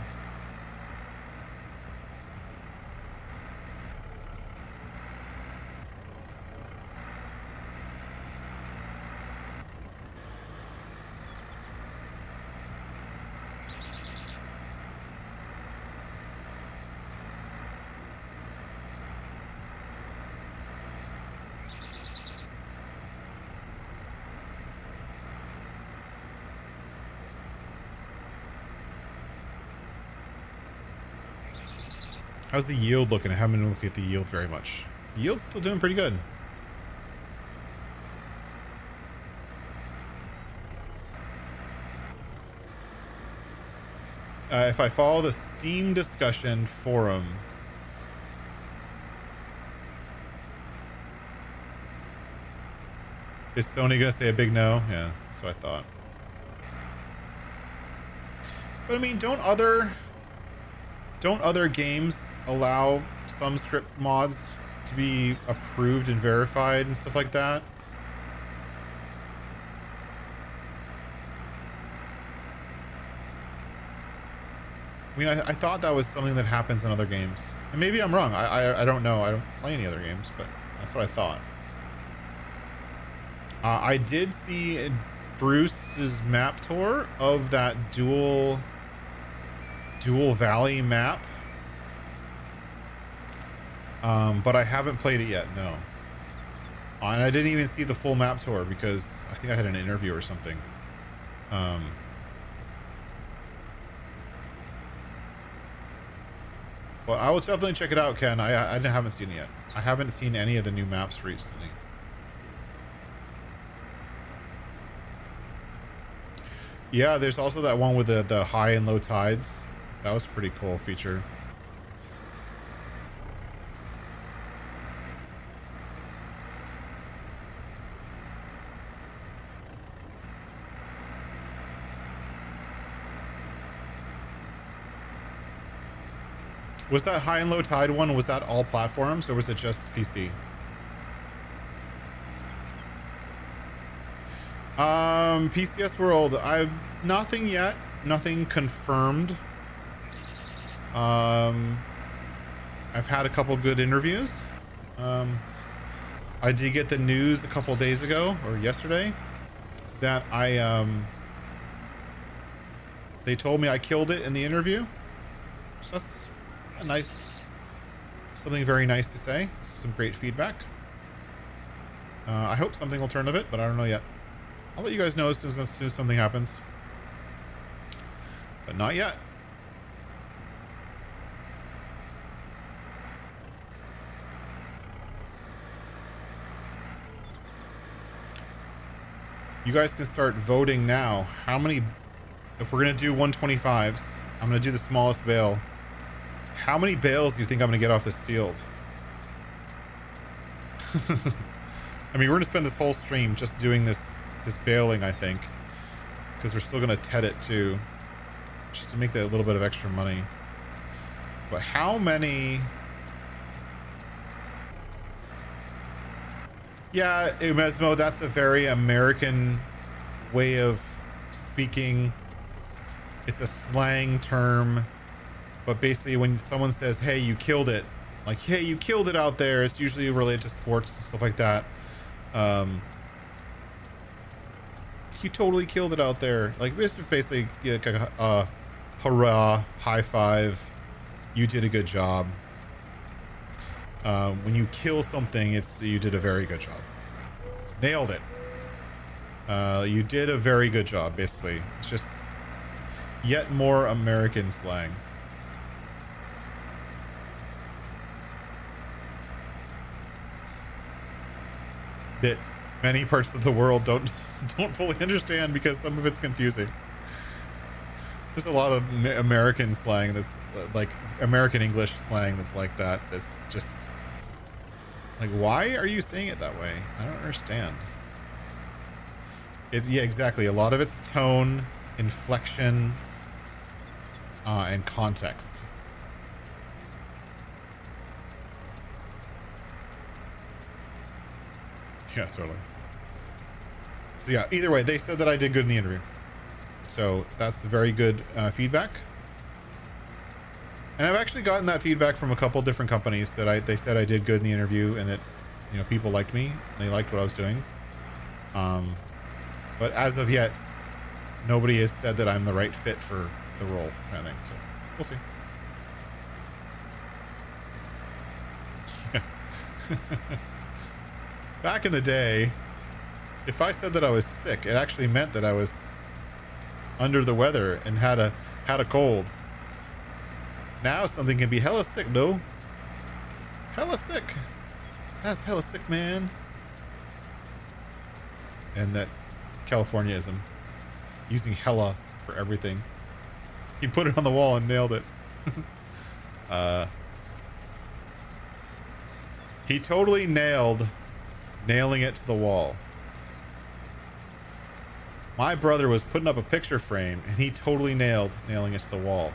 How's the yield looking? I haven't been looking at the yield very much. The yield's still doing pretty good. If I follow the Steam discussion forum, is Sony gonna say a big no? Yeah, that's what I thought. But I mean, don't other games allow some script mods to be approved and verified and stuff like that? I mean, I thought that was something that happens in other games. And maybe I'm wrong. I don't know. I don't play any other games, but that's what I thought. I did see Bruce's map tour of that dual valley map. But I haven't played it yet, no. And I didn't even see the full map tour because I think I had an interview or something. But I will definitely check it out, Ken. I haven't seen it yet. I haven't seen any of the new maps recently. Yeah, there's also that one with the high and low tides. That was a pretty cool feature. Was that high and low tide one, was that all platforms or was it just PC? PCS World, nothing yet, nothing confirmed. I've had a couple good interviews. I did get the news a couple days ago or yesterday that they told me I killed it in the interview. So that's a nice, something very nice to say. Some great feedback. I hope something will turn of it, but I don't know yet. I'll let you guys know as soon as something happens, but not yet. You guys can start voting now. How many, if we're gonna do 125s, I'm gonna do the smallest bale. How many bales do you think I'm gonna get off this field? I mean, we're gonna spend this whole stream just doing this baling, I think, because we're still gonna TED it too, just to make that a little bit of extra money. But how many? Yeah, Umesmo, that's a very American way of speaking. It's a slang term, but basically when someone says, hey, you killed it, like, hey, you killed it out there, it's usually related to sports and stuff like that. You totally killed it out there. Like, it's basically like a hurrah, high five, you did a good job. When you kill something, it's you did a very good job. Nailed it. You did a very good job, basically. It's just yet more American slang. That many parts of the world don't fully understand because some of it's confusing. There's a lot of American slang that's like American English slang that's like that. That's just like, why are you saying it that way? I don't understand. Yeah, exactly. A lot of it's tone, inflection, and context. Yeah, totally. So yeah, either way, they said that I did good in the interview. So that's very good feedback. And I've actually gotten that feedback from a couple different companies that they said I did good in the interview and that, you know, people liked me. They liked what I was doing. But as of yet, nobody has said that I'm the right fit for the role kind of thing. So we'll see. Back in the day, if I said that I was sick, it actually meant that I was under the weather and had a cold. Now something can be hella sick, though. Hella sick. That's hella sick, man. And that Californiaism, using hella for everything. He put it on the wall and nailed it. He totally nailed nailing it to the wall. My brother was putting up a picture frame and he totally nailed nailing it to the wall.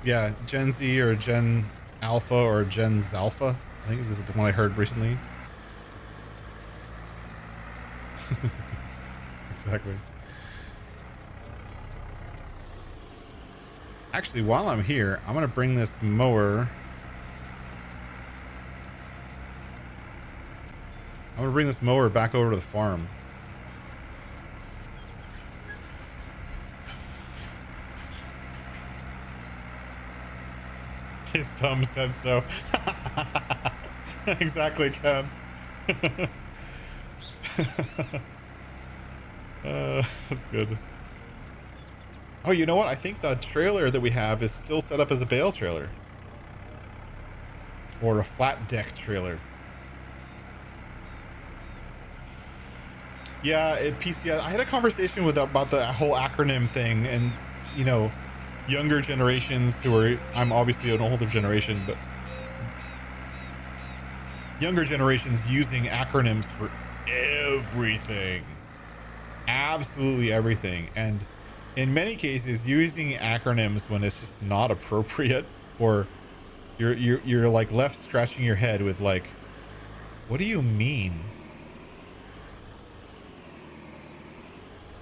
Yeah, Gen Z or Gen Alpha or Gen Zalpha. I think this is the one I heard recently. Exactly. Actually, while I'm here, I'm going to bring this mower. I'm going to bring this mower back over to the farm. His thumb said so. Exactly, Ken. That's good. Oh, you know what? I think the trailer that we have is still set up as a bale trailer. Or a flat deck trailer. Yeah, PCS. I had a conversation about the whole acronym thing, and you know, younger generations who are, I'm obviously an older generation, but younger generations using acronyms for everything. Absolutely everything. And in many cases using acronyms when it's just not appropriate, or you're like left scratching your head with like, what do you mean?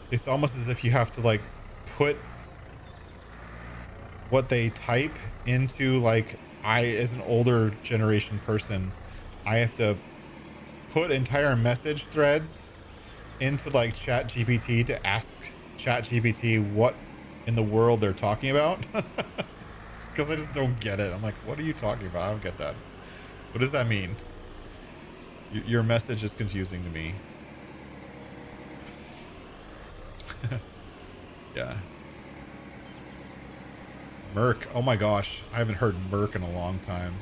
It's almost as if you have to like put what they type into, like, as an older generation person, I have to put entire message threads into like Chat GPT to ask Chat GPT what in the world they're talking about. Because I just don't get it. I'm like, what are you talking about? I don't get that. What does that mean? Your message is confusing to me. Yeah. Merc. Oh my gosh. I haven't heard Merc in a long time.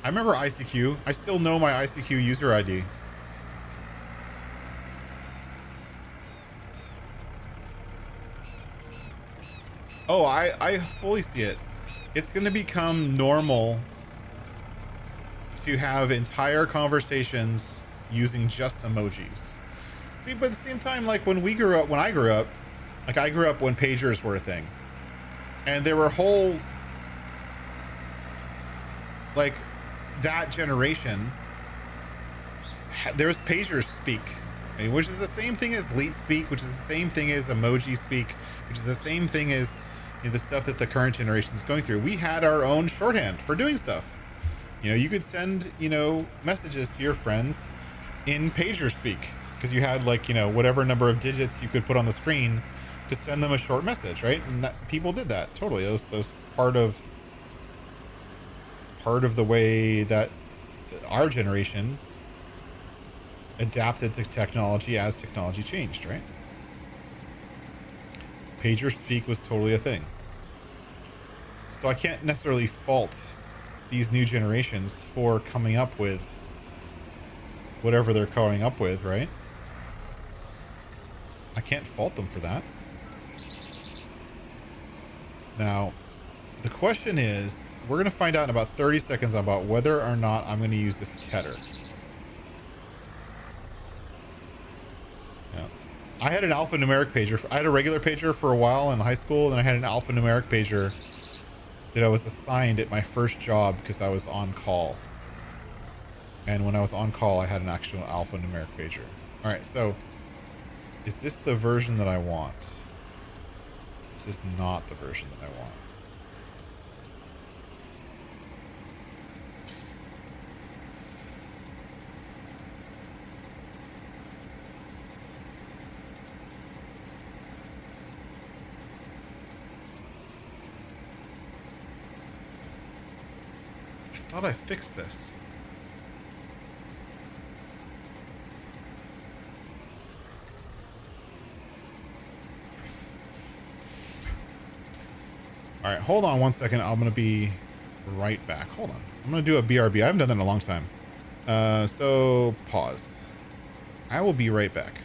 I remember ICQ. I still know my ICQ user ID. Oh, I fully see it. It's going to become normal to have entire conversations using just emojis. I mean, but at the same time, like when I grew up, like I grew up when pagers were a thing. And there were whole, like, that generation, there was pager speak, which is the same thing as leet speak, which is the same thing as emoji speak, which is the same thing as, you know, the stuff that the current generation is going through. We had our own shorthand for doing stuff. You know, you could send, you know, messages to your friends in pager speak because you had, like, you know, whatever number of digits you could put on the screen to send them a short message, right? And that, people did that totally. Those part of the way that our generation adapted to technology as technology changed, right? Pager speak was totally a thing. So I can't necessarily fault these new generations for coming up with whatever they're coming up with, right? I can't fault them for that. Now, the question is, we're going to find out in about 30 seconds about whether or not I'm going to use this tedder. Yeah. I had an alphanumeric pager. I had a regular pager for a while in high school, and I had an alphanumeric pager that I was assigned at my first job because I was on call. And when I was on call, I had an actual alphanumeric pager. All right, so is this the version that I want? This is not the version that I want. I thought I fixed this. All right, hold on one second. I'm going to be right back. Hold on. I'm going to do a BRB. I haven't done that in a long time. So pause. I will be right back.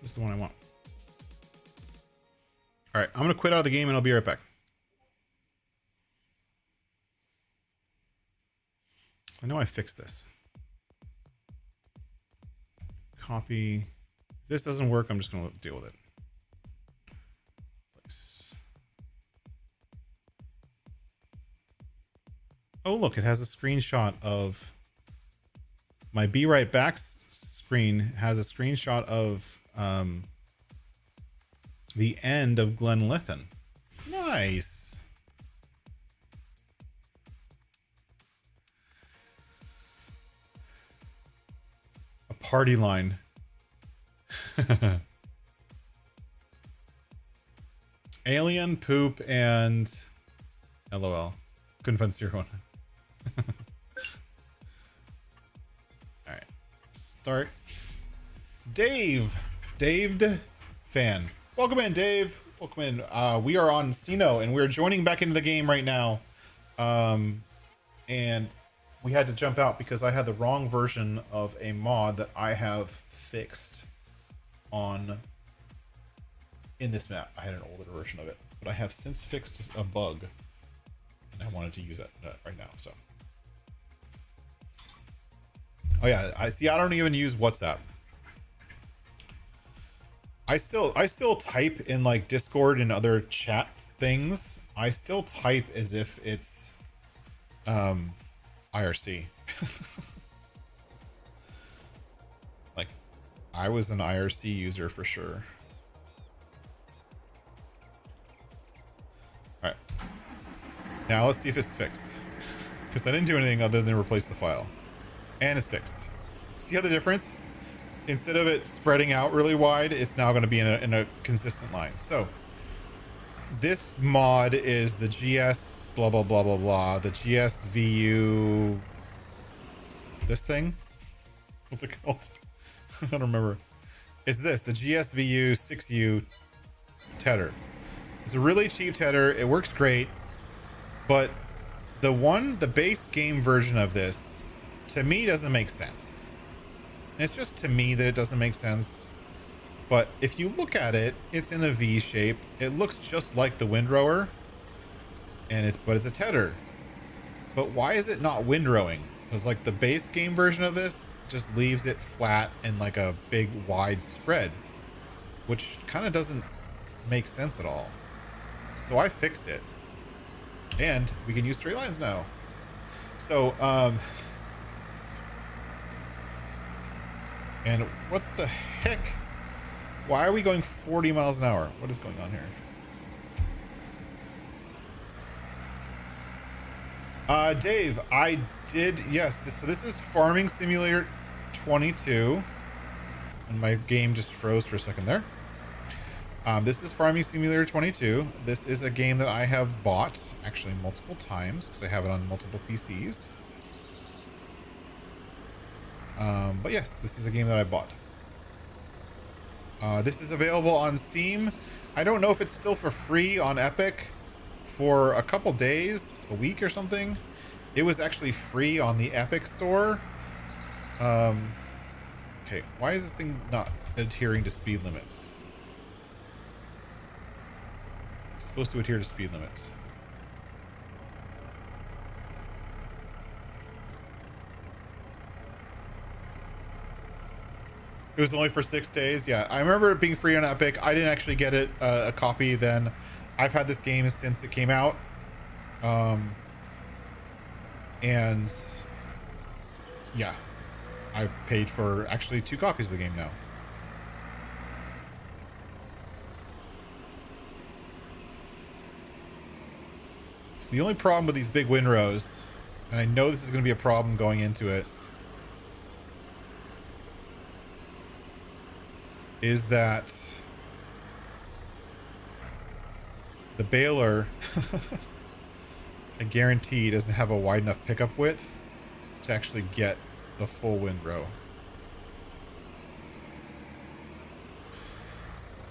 This is the one I want. All right, I'm going to quit out of the game and I'll be right back. I know I fixed this. Copy. If this doesn't work, I'm just going to deal with it. Place. Oh, look, it has a screenshot of my Be Right Back screen has a screenshot of the end of Glenlithen. Nice. A party line. Alien, poop, and LOL. Couldn't find 0 1. Alright. Start. Dave fan. Welcome in, Dave. Welcome in. We are on Sino and we're joining back into the game right now. And we had to jump out because I had the wrong version of a mod that I have fixed on in this map. I had an older version of it, but I have since fixed a bug and I wanted to use it right now. So, oh yeah, I see. I don't even use WhatsApp. I still type in like Discord and other chat things. I still type as if it's IRC. Like I was an IRC user for sure. All right. Now let's see if it's fixed. Because I didn't do anything other than replace the file. And it's fixed. See how the difference? Instead of it spreading out really wide, it's now going to be in a consistent line. So this mod is the GS blah blah blah blah blah, the GSVU this thing, what's it called? I don't remember. It's this, the GSVU 6U tedder. It's a really cheap tedder. It works great, but the base game version of this to me doesn't make sense. And it's just to me that it doesn't make sense. But if you look at it, it's in a V shape. It looks just like the windrower, but it's a tedder. But why is it not windrowing? Because like the base game version of this just leaves it flat and like a big wide spread, which kind of doesn't make sense at all. So I fixed it, and we can use straight lines now. So and what the heck? Why are we going 40 miles an hour? What is going on here? Dave, I did, yes. So this is Farming Simulator 22. And my game just froze for a second there. This is Farming Simulator 22. This is a game that I have bought, actually multiple times, because I have it on multiple PCs. But yes, this is a game that I bought. This is available on Steam. I don't know if it's still for free on Epic for a couple days, a week or something. It was actually free on the Epic store. Okay, why is this thing not adhering to speed limits? It's supposed to adhere to speed limits. It was only for 6 days. Yeah, I remember it being free on Epic. I didn't actually get it a copy then. I've had this game since it came out. And yeah, I've paid for actually 2 copies of the game now. So the only problem with these big windrows, and I know this is going to be a problem going into it, is that the baler, I guarantee, doesn't have a wide enough pickup width to actually get the full windrow.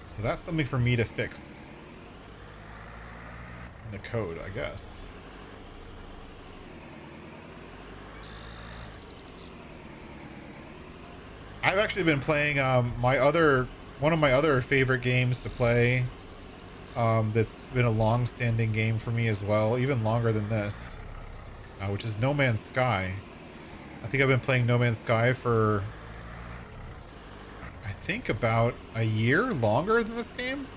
So that's something for me to fix in the code, I guess. I've actually been playing one of my other favorite games to play, that's been a long-standing game for me as well, even longer than this, which is No Man's Sky. I think I've been playing No Man's Sky for, I think, about a year longer than this game.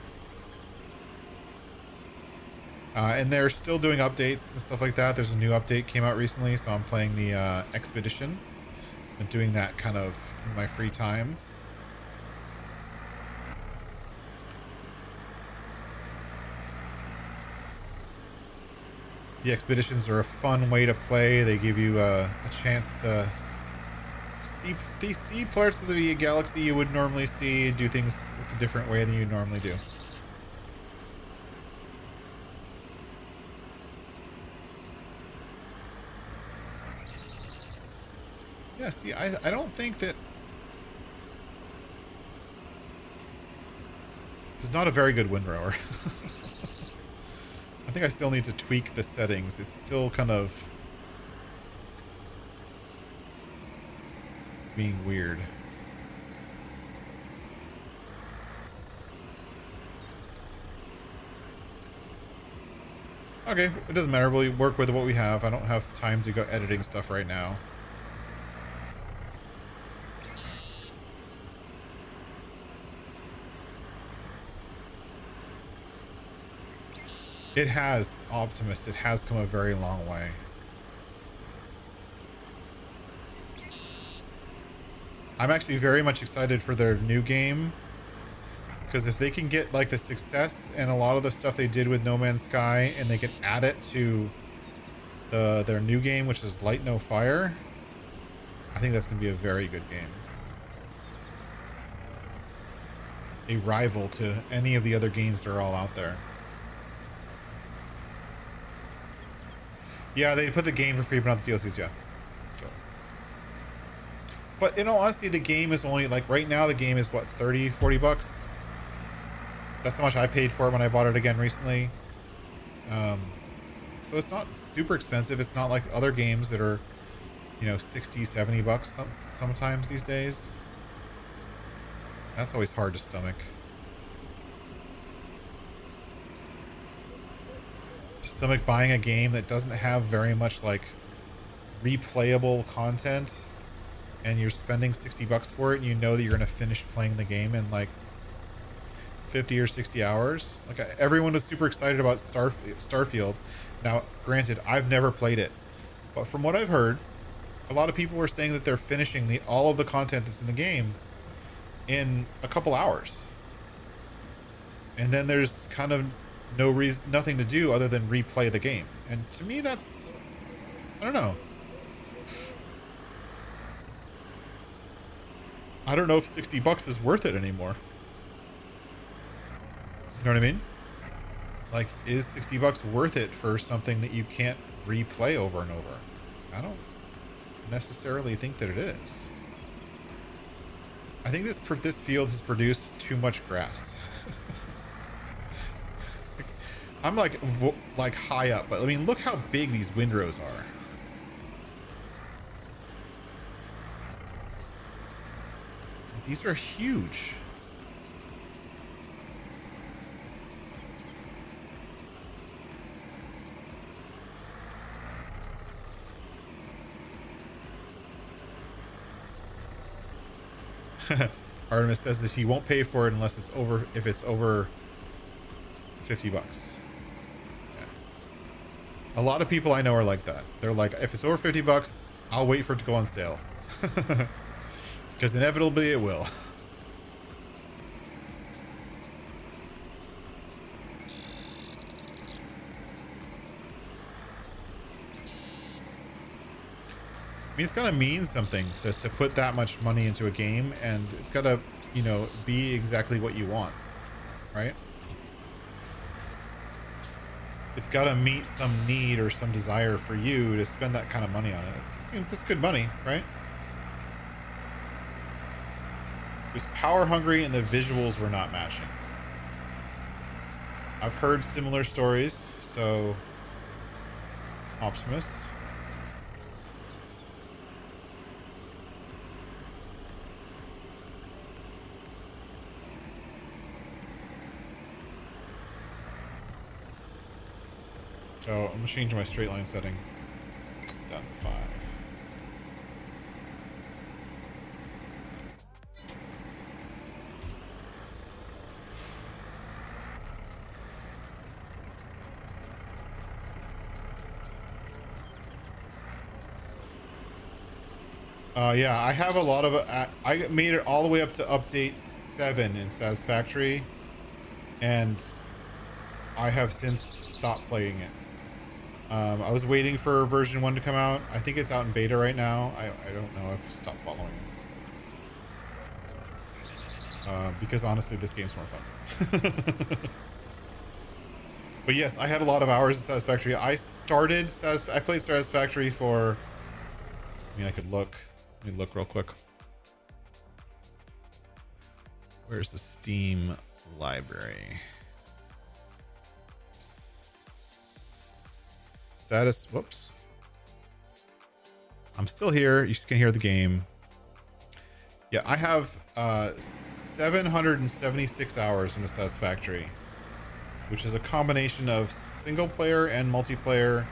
And they're still doing updates and stuff like that. There's a new update came out recently, so I'm playing the Expedition. I'm doing that kind of in my free time. The expeditions are a fun way to play. They give you a chance to see parts of the galaxy you would normally see, do things a different way than you normally do. Yeah, see, I don't think that... This is not a very good windrower. I think I still need to tweak the settings. It's still kind of being weird. Okay, it doesn't matter. We'll work with what we have. I don't have time to go editing stuff right now. It has, Optimus. It has come a very long way. I'm actually very much excited for their new game, because if they can get like the success and a lot of the stuff they did with No Man's Sky, and they can add it to their new game, which is Light No Fire, I think that's going to be a very good game. A rival to any of the other games that are all out there. Yeah, they put the game for free, but not the DLCs, yeah. So. But in all honesty, the game is only, like, right now the game is, what, 30, 40 bucks? That's how much I paid for it when I bought it again recently. So it's not super expensive. It's not like other games that are, you know, 60, 70 bucks sometimes these days. That's always hard to stomach. Stomach buying a game that doesn't have very much like replayable content and you're spending $60 for it, and you know that you're going to finish playing the game in like 50 or 60 hours. Like everyone was super excited about Starfield. Now, granted, I've never played it, but from what I've heard, a lot of people were saying that they're finishing all of the content that's in the game in a couple hours. And then there's kind of nothing to do other than replay the game. And to me, that's, I don't know. I don't know if $60 is worth it anymore. You know what I mean? Like, is $60 worth it for something that you can't replay over and over? I don't necessarily think that it is. I think this field has produced too much grass. I'm like high up, but I mean, look how big these windrows are. These are huge. Artemis says that he won't pay for it unless it's over, if it's over $50. Yeah. A lot of people I know are like that. They're like, if it's over $50, I'll wait for it to go on sale. Because inevitably it will. I mean, it's gotta mean something to put that much money into a game, and it's gotta, you know, be exactly what you want, right? It's gotta meet some need or some desire for you to spend that kind of money on it. It's good money, right? It was power hungry and the visuals were not matching. I've heard similar stories, so Optimus. So I'm gonna change my straight line setting down to 5. Yeah, I have a lot of I made it all the way up to update 7 in Satisfactory, and I have since stopped playing it. I was waiting for version 1 to come out. I think it's out in beta right now. I don't know. I've stopped following it. Because honestly, this game's more fun. But yes, I had a lot of hours in Satisfactory. I played Satisfactory for, I mean, I could look. Let me look real quick. Where's the Steam library? Whoops. I'm still here. You can hear the game. Yeah, I have 776 hours in the Satisfactory, which is a combination of single player and multiplayer.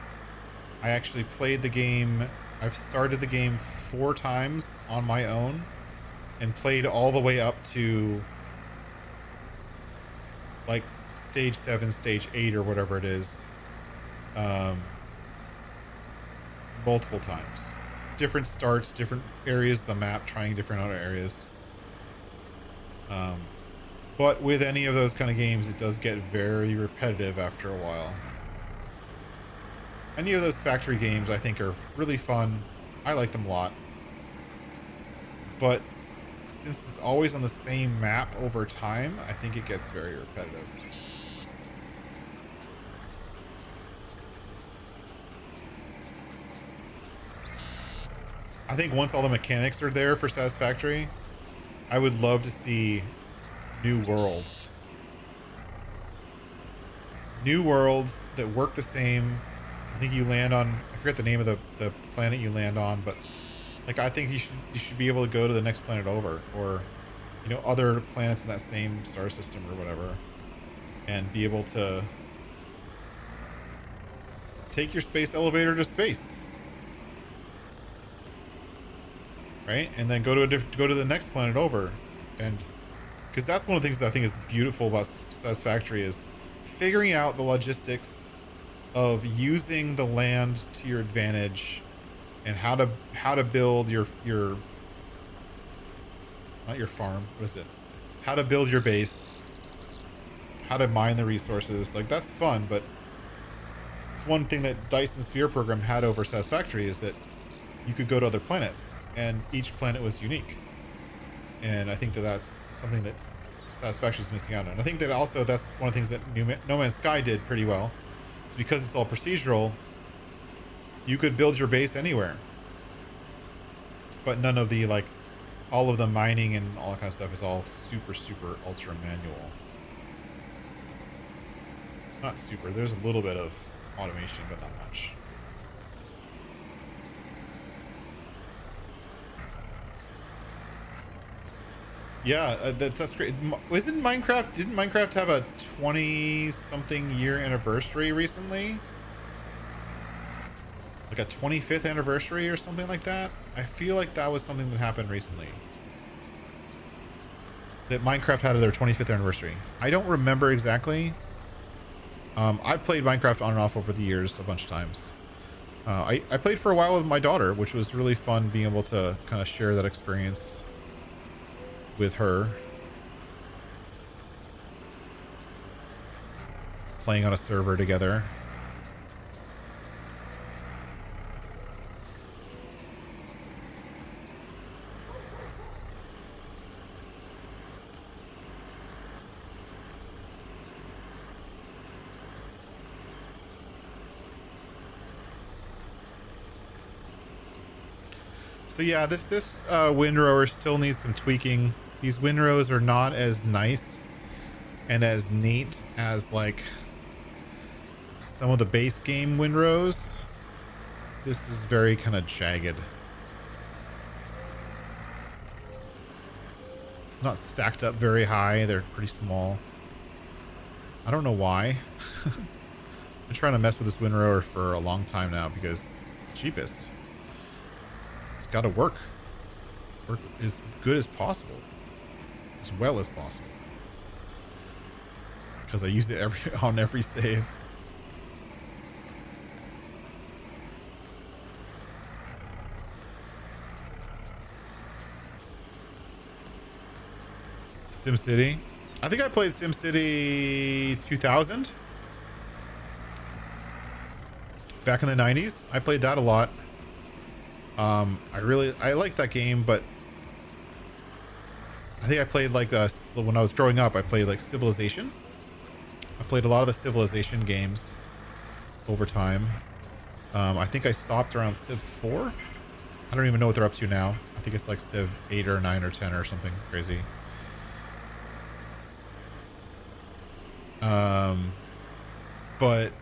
I actually played the game. I've started the game 4 times on my own and played all the way up to like stage 7, stage 8 or whatever it is. Multiple times. Different starts, different areas of the map, trying different other areas. But with any of those kind of games, it does get very repetitive after a while. Any of those factory games I think are really fun. I like them a lot. But since it's always on the same map over time, I think it gets very repetitive. I think once all the mechanics are there for Satisfactory, I would love to see new worlds. New worlds that work the same. I think you land on, I forget the name of the planet you land on, but like I think you should be able to go to the next planet over, or you know, other planets in that same star system or whatever, and be able to take your space elevator to space. right? And then go to the next planet over, and because that's one of the things that I think is beautiful about Satisfactory is figuring out the logistics of using the land to your advantage, and how to build your not your farm, what is it? How to build your base, how to mine the resources. Like, that's fun, but it's one thing that Dyson Sphere program had over Satisfactory is that you could go to other planets, and each planet was unique. And I think that that's something that Satisfactory is missing out on. And I think that also that's one of the things that No Man's Sky did pretty well. It's because it's all procedural. You could build your base anywhere, but none of the like, all of the mining and all that kind of stuff is all super ultra manual. Not super. There's a little bit of automation, but not much. Yeah, that's great. Didn't Minecraft have a 20-something year anniversary recently? Like a 25th anniversary or something like that? I feel like that was something that happened recently. That Minecraft had their 25th anniversary. I don't remember exactly. I've played Minecraft on and off over the years a bunch of times. I played for a while with my daughter, which was really fun being able to kind of share that experience with her. Playing on a server together. So yeah, this windrower still needs some tweaking. These windrows are not as nice and as neat as like some of the base game windrows. This is very kind of jagged. It's not stacked up very high. They're pretty small. I don't know why. I've been trying to mess with this windrower for a long time now because it's the cheapest. It's got to work as good as possible, as well as possible, because I use it on every save. SimCity. I think I played SimCity 2000 back in the 90s. I played that a lot. I like that game, but I think I played like when I was growing up, I played like Civilization. I played a lot of the Civilization games over time. I think I stopped around Civ 4. I don't even know what they're up to now. I think it's like Civ 8 or 9 or 10 or something crazy. But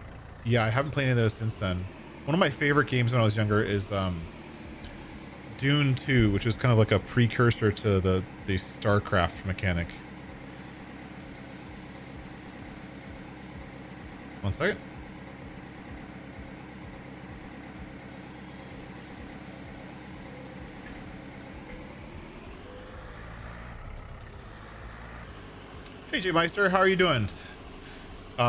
yeah, I haven't played any of those since then. One of my favorite games when I was younger is Dune 2, which was kind of like a precursor to the StarCraft mechanic. One second. Hey J Meister, how are you doing?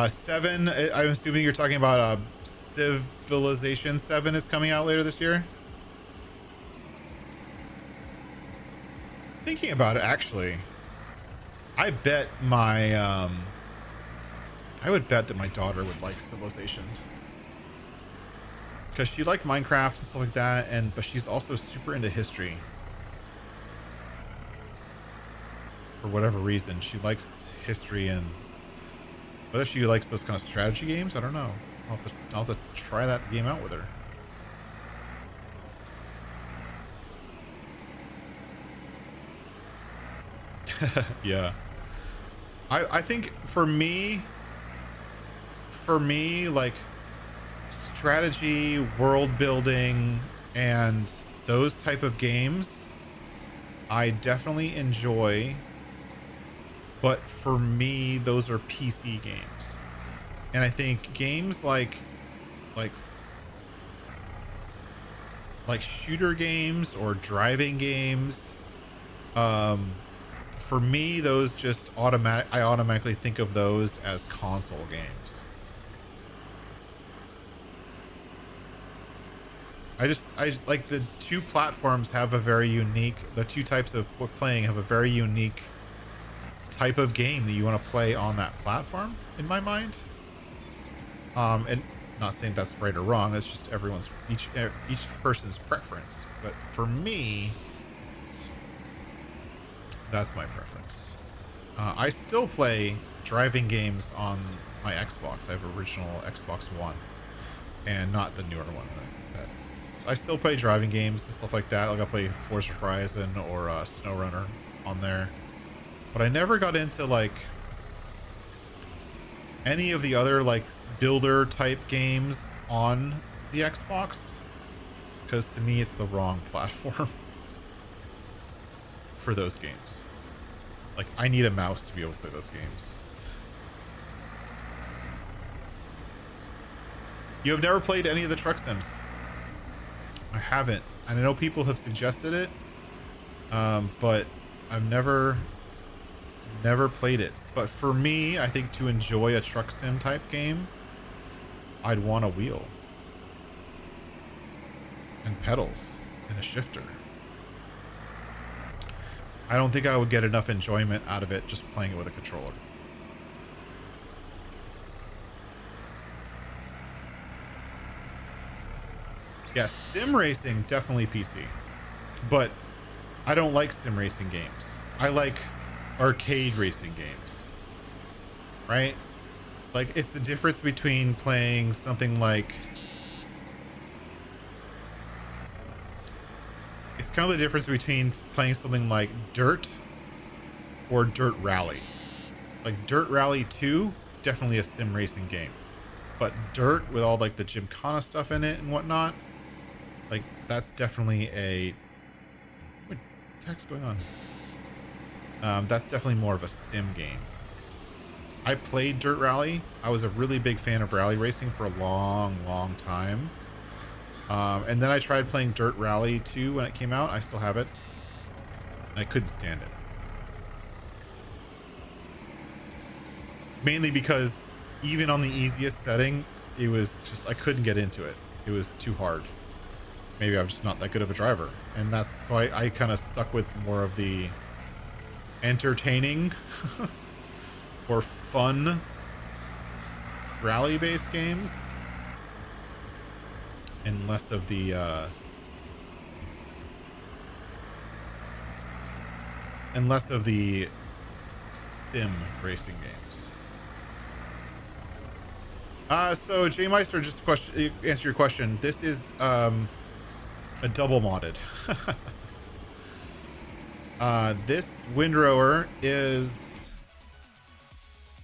7, I'm assuming you're talking about Civilization 7 is coming out later this year. Thinking about it, actually, I bet my I would bet that my daughter would like Civilization, because she liked Minecraft and stuff like that, but she's also super into history for whatever reason. She likes history, and whether she likes those kind of strategy games, I don't know. I'll have to try that game out with her. Yeah, I think for me like strategy, world building, and those type of games I definitely enjoy, but for me those are PC games. And I think games like like shooter games or driving games, for me, those just I automatically think of those as console games. I like the two platforms have a very unique, the two types of playing have a very unique type of game that you want to play on that platform, in my mind. And not saying that's right or wrong, it's just each person's preference. But for me, that's my preference. I still play driving games on my Xbox. I have original Xbox One and not the newer one. So I still play driving games and stuff like that. Like I play Forestry or SnowRunner on there. But I never got into like any of the other like builder type games on the Xbox, because to me it's the wrong platform for those games. Like I need a mouse to be able to play those games. You have never played any of the truck sims? I haven't. I know people have suggested it, but I've never played it. But for me, I think to enjoy a truck sim type game, I'd want a wheel and pedals and a shifter. I don't think I would get enough enjoyment out of it just playing it with a controller. Yeah, sim racing, definitely PC. But I don't like sim racing games. I like arcade racing games. Right? Like, it's the difference between playing something like... It's kind of the difference between playing something like Dirt or Dirt Rally. Like, Dirt Rally 2, definitely a sim racing game. But Dirt, with all, like, the Gymkhana stuff in it and whatnot, like, that's definitely a... What the heck's going on? That's definitely more of a sim game. I played Dirt Rally. I was a really big fan of rally racing for a long time. And then I tried playing Dirt Rally 2 when it came out. I still have it. I couldn't stand it. Mainly because even on the easiest setting, it was just, I couldn't get into it. It was too hard. Maybe I'm just not that good of a driver. And that's, so I kind of stuck with more of the entertaining or fun rally-based games. And less of the sim racing games. So J Meister, just a question, answer your question. This is a double modded. This windrower is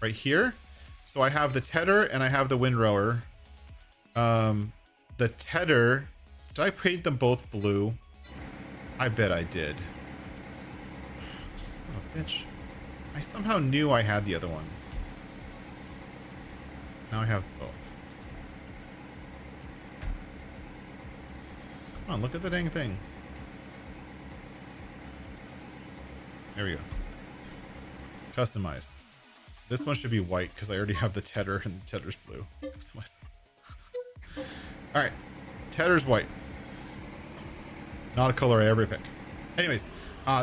right here. So I have the tedder and I have the windrower. The tedder, did I paint them both blue? I bet I did. Son of a bitch. I somehow knew I had the other one. Now I have both. Come on, look at the dang thing. There we go. Customize. This one should be white because I already have the tedder and the tedder's blue. Customize. All right, tedder's white. Not a color I ever pick. Anyways,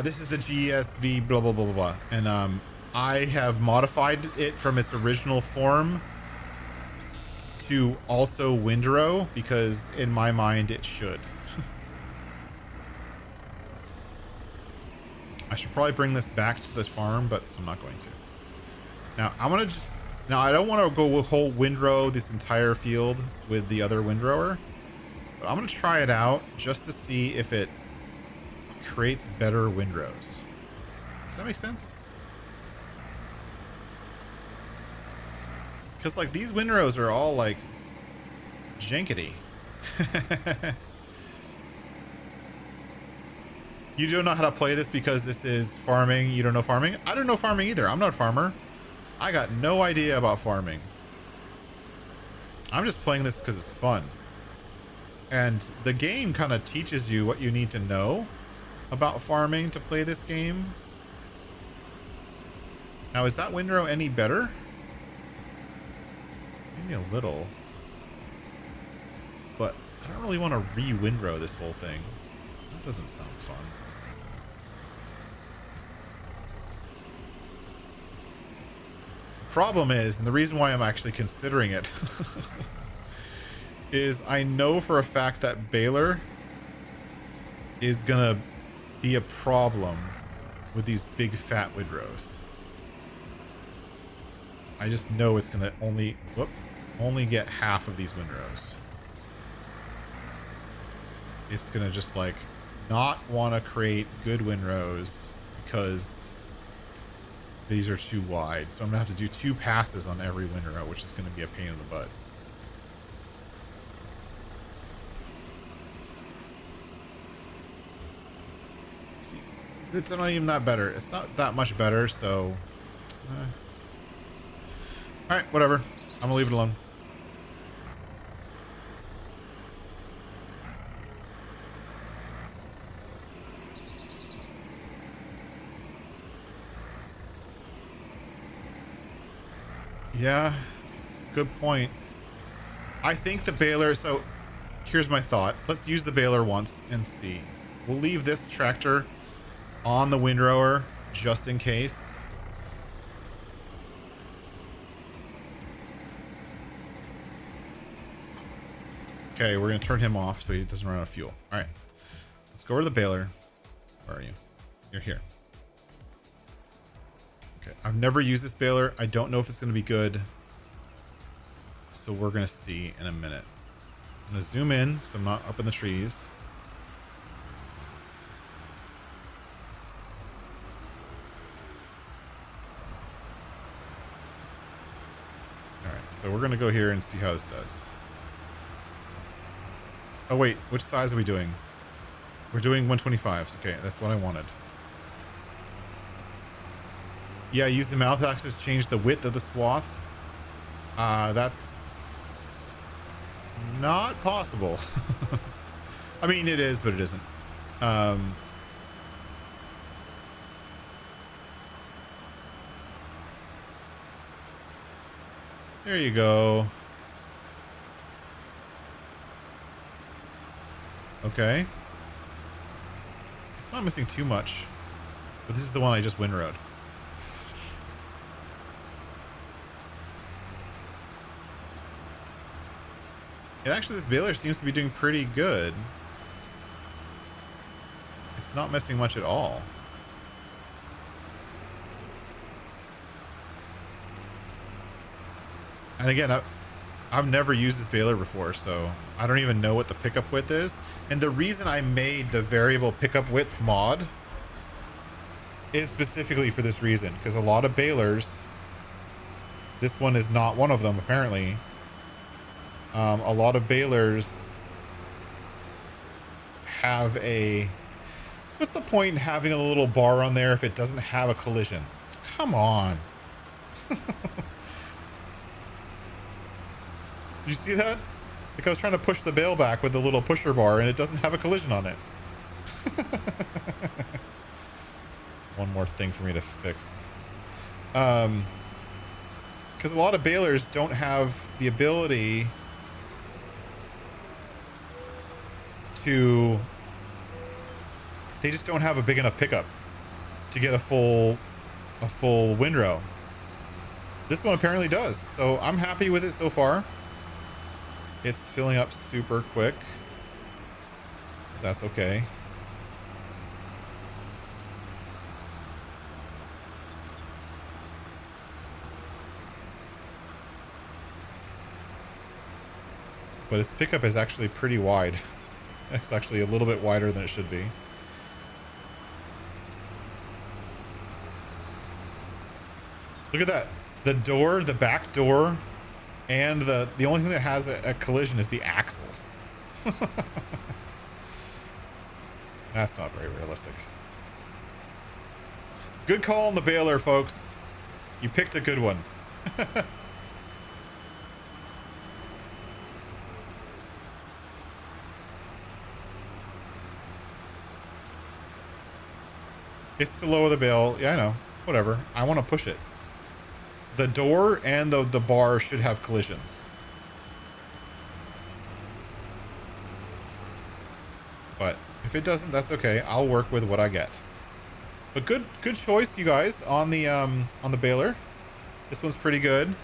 this is the GSV blah blah blah blah blah, and I have modified it from its original form to also windrow because in my mind it should. I should probably bring this back to the farm, but I'm not going to. Now I'm gonna just. Now, I don't want to go whole windrow this entire field with the other windrower, but I'm going to try it out just to see if it creates better windrows. Does that make sense? Because, like, these windrows are all, like, jankety. You don't know how to play this because this is farming. You don't know farming? I don't know farming either. I'm not a farmer. I got no idea about farming. I'm just playing this because it's fun. And the game kind of teaches you what you need to know about farming to play this game. Now, is that windrow any better? Maybe a little. But I don't really want to re-windrow this whole thing. That doesn't sound fun. The problem is, and the reason why I'm actually considering it is I know for a fact that Baler is gonna be a problem with these big fat windrows. I just know it's gonna only get half of these windrows. It's gonna just like not want to create good windrows because these are too wide. So I'm gonna have to do 2 passes on every windrow, which is gonna be a pain in the butt. See, it's not even that better. It's not that much better, so alright, whatever. I'm gonna leave it alone. Yeah, it's a good point. I think the baler, so here's my thought. Let's use the baler once and see. We'll leave this tractor on the windrower just in case. Okay, we're going to turn him off so he doesn't run out of fuel. All right, let's go over to the baler. Where are you? You're here. Okay, I've never used this baler. I don't know if it's going to be good. So we're going to see in a minute. I'm going to zoom in so I'm not up in the trees. All right, so we're going to go here and see how this does. Oh, wait, which size are we doing? We're doing 125s. Okay, that's what I wanted. Yeah, use the mouth axis, change the width of the swath. That's not possible. I mean, it is, but it isn't. There you go. Okay. It's not missing too much. But this is the one I just windrowed. And actually, this baler seems to be doing pretty good. It's not missing much at all. And again, I've never used this baler before, so I don't even know what the pickup width is. And the reason I made the variable pickup width mod is specifically for this reason, because a lot of balers, this one is not one of them apparently. A lot of balers have a, what's the point in having a little bar on there if it doesn't have a collision? Come on. Did you see that? Like I was trying to push the bale back with the little pusher bar and it doesn't have a collision on it. One more thing for me to fix. Because a lot of balers don't have the ability to, they just don't have a big enough pickup to get a full windrow. This one apparently does, so I'm happy with it so far. It's filling up super quick. That's okay. But its pickup is actually pretty wide. It's actually a little bit wider than it should be. Look at that. The door, the back door, and the only thing that has a collision is the axle. That's not very realistic. Good call on the baler, folks. You picked a good one. It's to lower the bale. Yeah, I know. Whatever. I want to push it. The door and the bar should have collisions. But if it doesn't, that's okay. I'll work with what I get. But good choice, you guys, on the baler. This one's pretty good.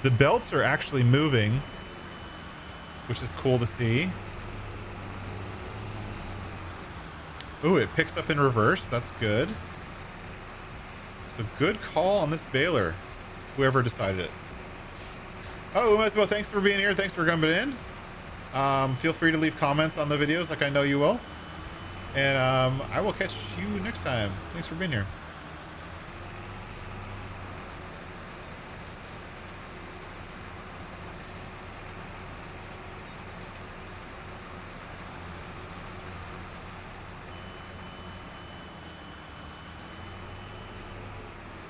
The belts are actually moving, which is cool to see. Ooh, it picks up in reverse. That's good. So good call on this baler, whoever decided it. Oh, Umesbo, thanks for being here. Thanks for coming in. Feel free to leave comments on the videos like I know you will. And I will catch you next time. Thanks for being here.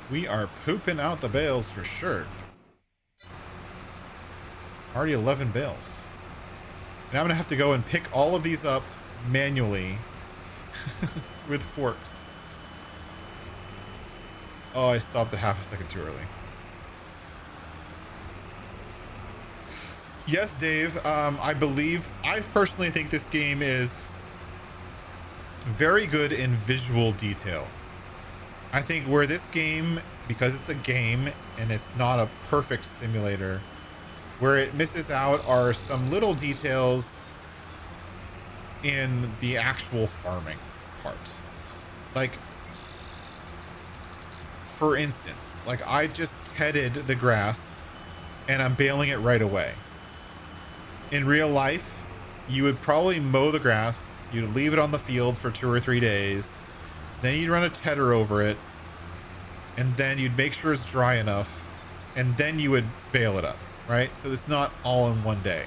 We are pooping out the bales for sure. Already 11 bales. And I'm gonna have to go and pick all of these up manually with forks. Oh, I stopped a half a second too early. Yes, Dave. I personally think this game is very good in visual detail. I think where this game, because it's a game and it's not a perfect simulator, where it misses out are some little details in the actual farming part. Like, for instance, like I just tedded the grass and I'm baling it right away. In real life, you would probably mow the grass, you'd leave it on the field for 2 or 3 days, then you'd run a tedder over it, and then you'd make sure it's dry enough, and then you would bale it up, right? So it's not all in one day,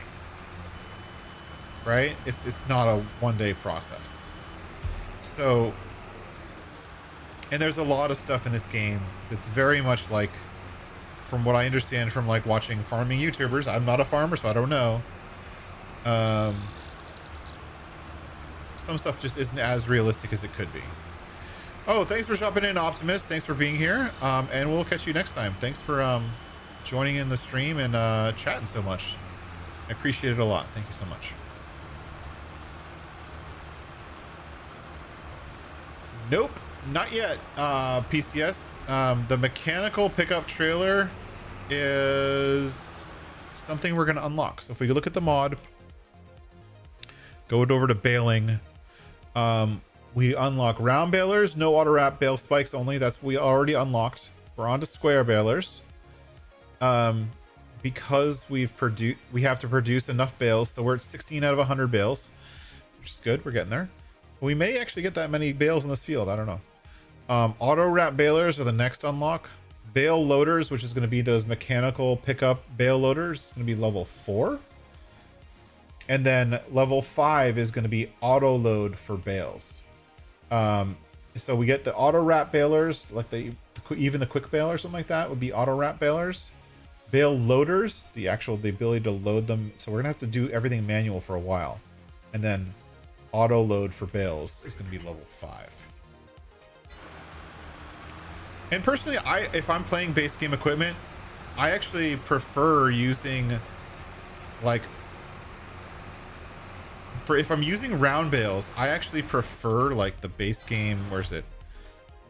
right? It's not a one-day process. So, and there's a lot of stuff in this game that's very much like, from what I understand from like watching farming YouTubers, I'm not a farmer, so I don't know. Some stuff just isn't as realistic as it could be. Oh, thanks for shopping in, Optimus. Thanks for being here. And we'll catch you next time. Thanks for joining in the stream and chatting so much. I appreciate it a lot. Thank you so much. Nope, not yet. PCS. The mechanical pickup trailer is something we're going to unlock. So if we look at the mod, go over to baling. We unlock round balers, no auto wrap bale spikes only. That's we already unlocked. We're on to square balers. Because we have to produce enough bales, so we're at 16 out of 100 bales, which is good. We're getting there. We may actually get that many bales in this field. I don't know. Auto wrap balers are the next unlock. Bale loaders, which is going to be those mechanical pickup bale loaders, is going to be level 4. And then level 5 is going to be auto load for bales. So we get the auto wrap balers, like even the quick bale or something like that would be auto wrap balers. Bale loaders, the ability to load them. So we're gonna have to do everything manual for a while, and then auto load for bales is gonna be level 5. And personally, if I'm playing base game equipment, I actually prefer using like. If I'm using round bales, I actually prefer like the base game. Where's it?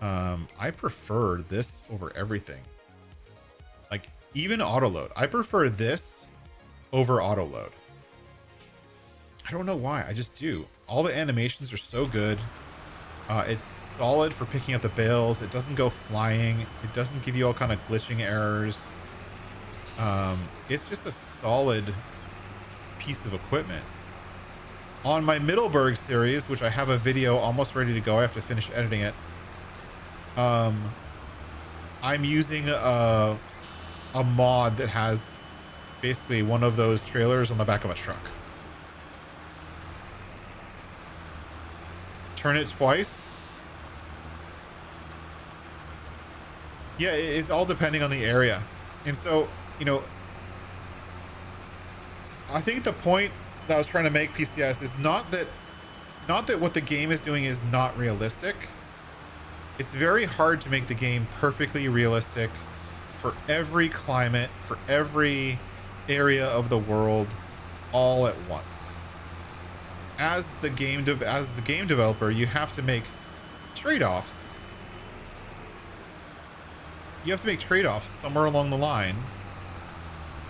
I prefer this over everything. Like even auto load. I prefer this over auto load. I don't know why. I just do. All the animations are so good. It's solid for picking up the bales. It doesn't go flying. It doesn't give you all kind of glitching errors. It's just a solid piece of equipment. On my Middleburg series, which I have a video almost ready to go, I have to finish editing it. I'm using a mod that has basically one of those trailers on the back of a truck. Turn it twice. Yeah, it's all depending on the area. And so, you know, I think the point that I was trying to make, PCS, is not not that what the game is doing is not realistic. It's very hard to make the game perfectly realistic for every climate, for every area of the world, all at once. As the game developer, you have to make trade-offs. You have to make trade-offs somewhere along the line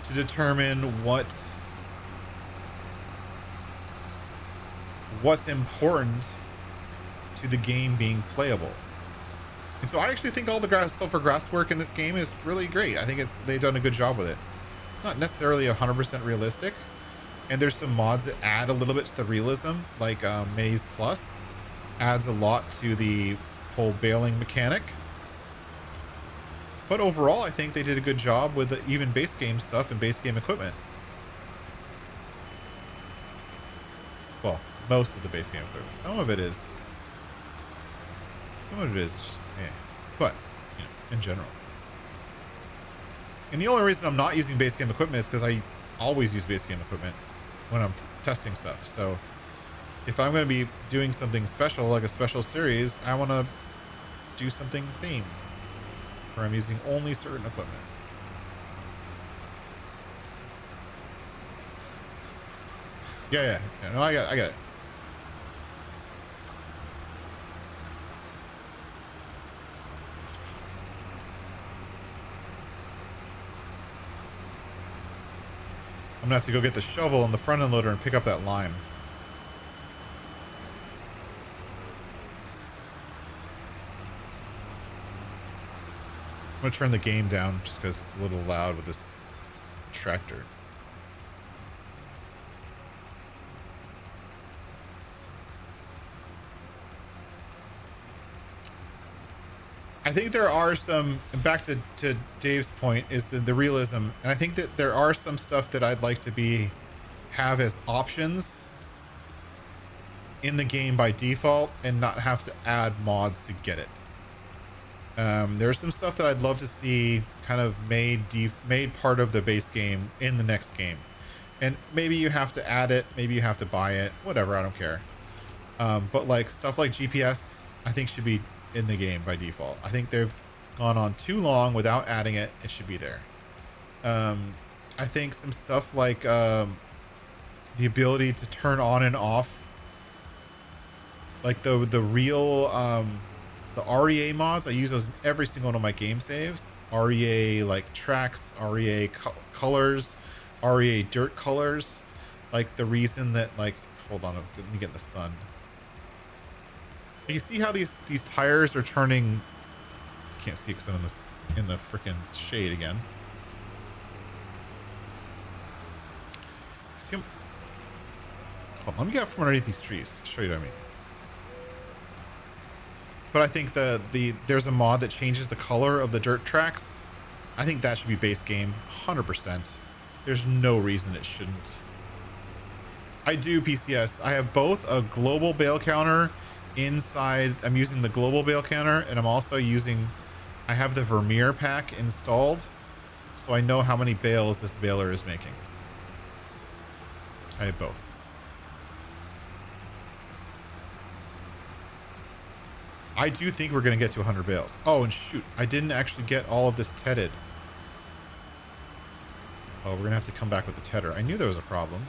to determine what's important to the game being playable. And so I actually think all the sulfur grass work in this game is really great. I think they've done a good job with it. It's not necessarily 100% realistic, and there's some mods that add a little bit to the realism, like Maze Plus adds a lot to the whole baling mechanic. But overall, I think they did a good job with even base game stuff and base game equipment. Well, most of the base game equipment. Some of it is just but you know, in general. And the only reason I'm not using base game equipment is because I always use base game equipment when I'm testing stuff. So if I'm going to be doing something special, like a special series, I want to do something themed where I'm using only certain equipment. Yeah. No, I got it. I'm gonna have to go get the shovel and the front end loader and pick up that lime. I'm gonna turn the game down just because it's a little loud with this tractor. I think there are some, back to Dave's point, is the realism, and I think that there are some stuff that I'd like to have as options in the game by default and not have to add mods to get it. There's some stuff that I'd love to see kind of made part of the base game in the next game, and maybe you have to add it, maybe you have to buy it, whatever, I don't care. But like stuff like GPS, I think should be in the game by default. I think they've gone on too long without adding it. It should be there. I think some stuff like the ability to turn on and off, like the real the REA mods. I use those in every single one of my game saves. REA like tracks, REA colors, REA dirt colors. Like the reason that, like, hold on, let me get in the sun. You see how these tires are turning. Can't see because I'm in the freaking shade again. See them? Hold on, let me get out from underneath these trees. Show you what I mean. But I think there's a mod that changes the color of the dirt tracks. I think that should be base game, 100%. There's no reason it shouldn't. I do PCS. I have both a global bale counter inside. I'm using the global bale counter, and I'm also I have the Vermeer pack installed, so I know how many bales this baler is making. I have both. I do think we're going to get to 100 bales. Oh, and shoot, I didn't actually get all of this tedded. Oh, we're going to have to come back with the tedder. I knew there was a problem.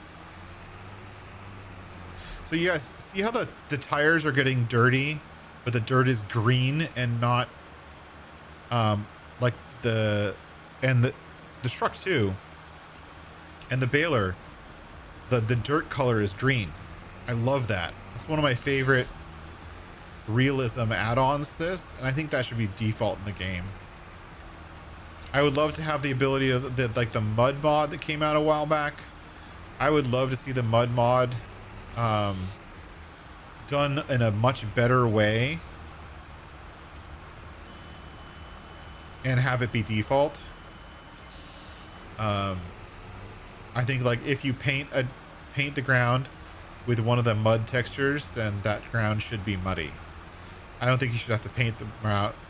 So you guys see how the tires are getting dirty, but the dirt is green and not like the truck too, and the baler, the dirt color is green. I love that. It's one of my favorite realism add-ons to this, and I think that should be default in the game. I would love to have the ability of the mud mod that came out a while back. I would love to see the mud mod done in a much better way and have it be default. I think like if you paint the ground with one of the mud textures, then that ground should be muddy. I don't think you should have to paint the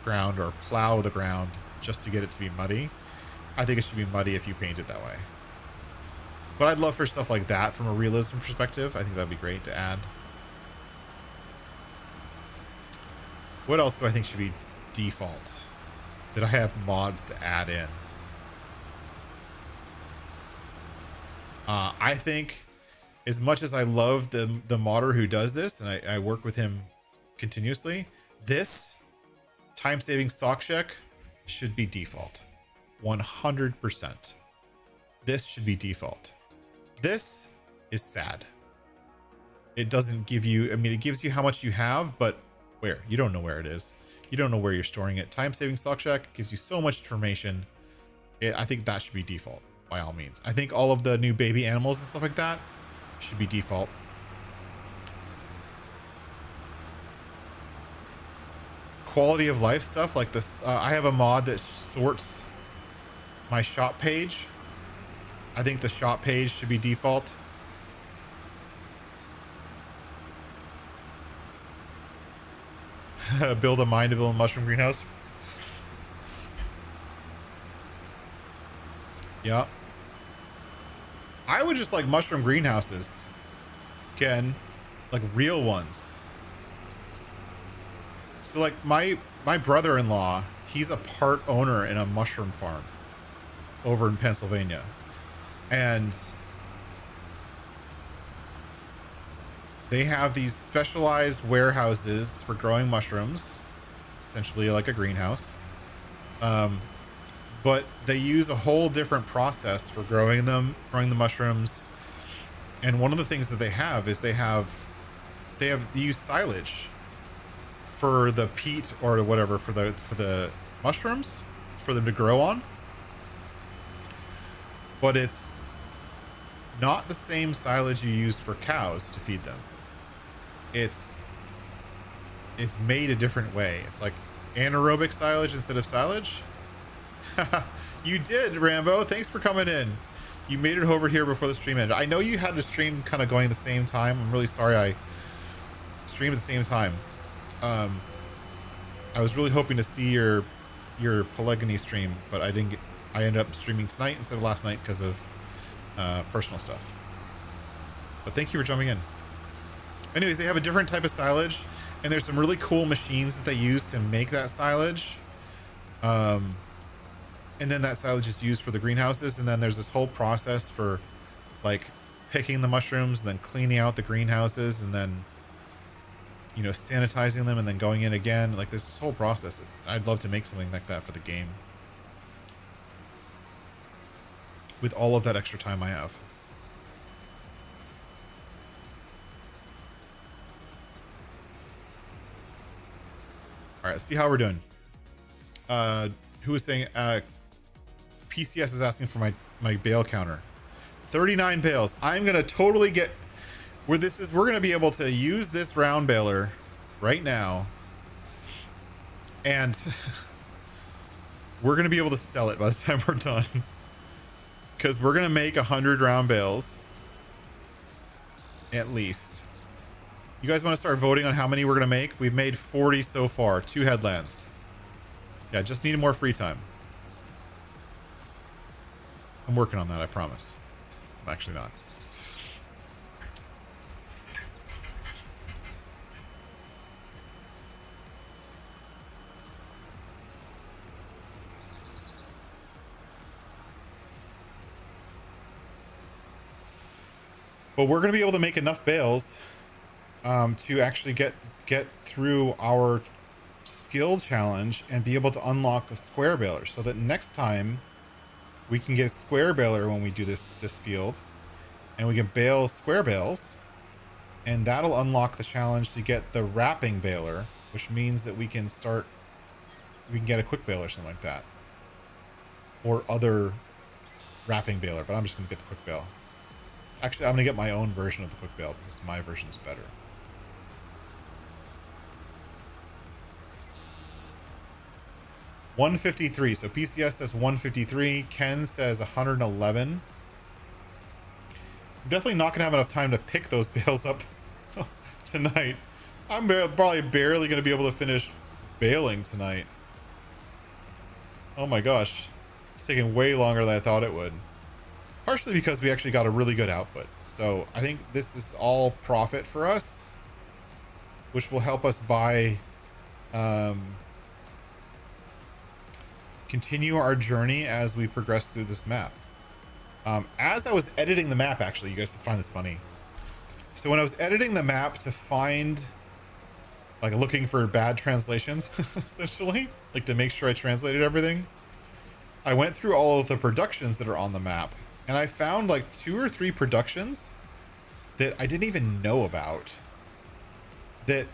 ground or plow the ground just to get it to be muddy. I think it should be muddy if you paint it that way. But I'd love for stuff like that from a realism perspective. I think that'd be great to add. What else do I think should be default that I have mods to add in? I think as much as I love the modder who does this, and I work with him continuously, this time-saving stock check should be default. 100%. This should be default. This is sad. It doesn't give you, I mean, it gives you how much you have, but where? You don't know where it is. You don't know where you're storing it. Time-saving stock check gives you so much information. I think that should be default by all means. I think all of the new baby animals and stuff like that should be default. Quality of life stuff like this. I have a mod that sorts my shop page. I think the shop page should be default. Build a mineable mushroom greenhouse. Yeah. I would just like mushroom greenhouses. Again, like real ones. So like my brother-in-law, he's a part owner in a mushroom farm over in Pennsylvania. And they have these specialized warehouses for growing mushrooms, essentially like a greenhouse. But they use a whole different process for growing the mushrooms. And one of the things that they have is they use silage for the peat or whatever for the mushrooms for them to grow on. But it's not the same silage you use for cows to feed them. It's made a different way. It's like anaerobic silage instead of silage. You did, Rambo. Thanks for coming in. You made it over here before the stream ended. I know you had the stream kind of going at the same time. I'm really sorry I streamed at the same time. I was really hoping to see your polygamy stream, but I didn't get. I ended up streaming tonight instead of last night because of personal stuff. But thank you for jumping in. Anyways, they have a different type of silage, and there's some really cool machines that they use to make that silage. And then that silage is used for the greenhouses, and then there's this whole process for like picking the mushrooms and then cleaning out the greenhouses and then, you know, sanitizing them and then going in again. Like there's this whole process. I'd love to make something like that for the game with all of that extra time I have. All right, let's see how we're doing. Who was saying PCS was asking for my bale counter. 39 bales. I'm gonna totally get where this is. We're gonna be able to use this round baler right now, and we're gonna be able to sell it by the time we're done, because we're gonna make 100 round bales at least. You guys want to start voting on how many we're gonna make? We've made 40 so far. 2 headlands. Yeah, just need more free time. I'm working on that, I promise. I'm actually not. But we're going to be able to make enough bales to actually get through our skill challenge and be able to unlock a square baler, so that next time we can get a square baler when we do this field, and we can bale square bales, and that'll unlock the challenge to get the wrapping baler, which means that we can get a quick baler or something like that, or other wrapping baler. But I'm just gonna get the quick bale. Actually, I'm gonna get my own version of the quick bale because my version is better. $153. So PCS says 153. Ken says 111. I'm definitely not gonna have enough time to pick those bales up tonight. I'm probably barely gonna be able to finish baling tonight. Oh my gosh, it's taking way longer than I thought it would. Partially because we actually got a really good output. So I think this is all profit for us, which will help us buy continue our journey as we progress through this map. As I was editing the map, actually, you guys find this funny. So when I was editing the map to find, like, looking for bad translations, essentially, like to make sure I translated everything, I went through all of the productions that are on the map, and I found like 2 or 3 productions that I didn't even know about that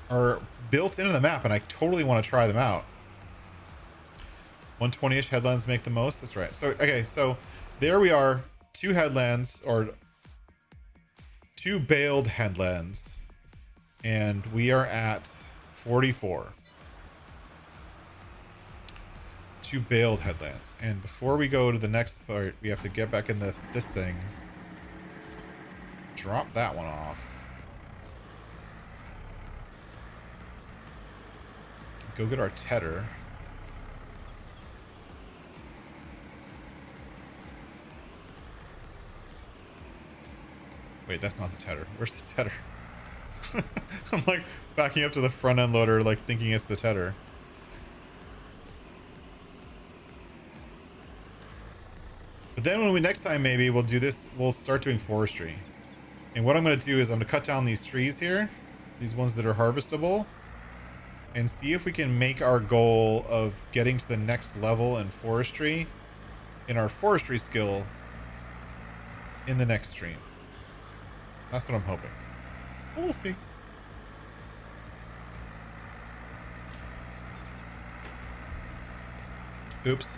are built into the map, and I totally want to try them out. 120-ish headlands make the most. That's right. So, okay, so there we are. 2 headlands, or 2 baled headlands, and we are at 44. 2 baled headlands. And before we go to the next part, we have to get back in this thing. Drop that one off. Go get our tedder. Wait, that's not the tedder. Where's the tedder? I'm like backing up to the front end loader, like thinking it's the tedder. But then when we next time, maybe we'll do this, we'll start doing forestry. And what I'm going to do is I'm going to cut down these trees here, these ones that are harvestable, and see if we can make our goal of getting to the next level in forestry, in our forestry skill, in the next stream. That's what I'm hoping. But we'll see. Oops.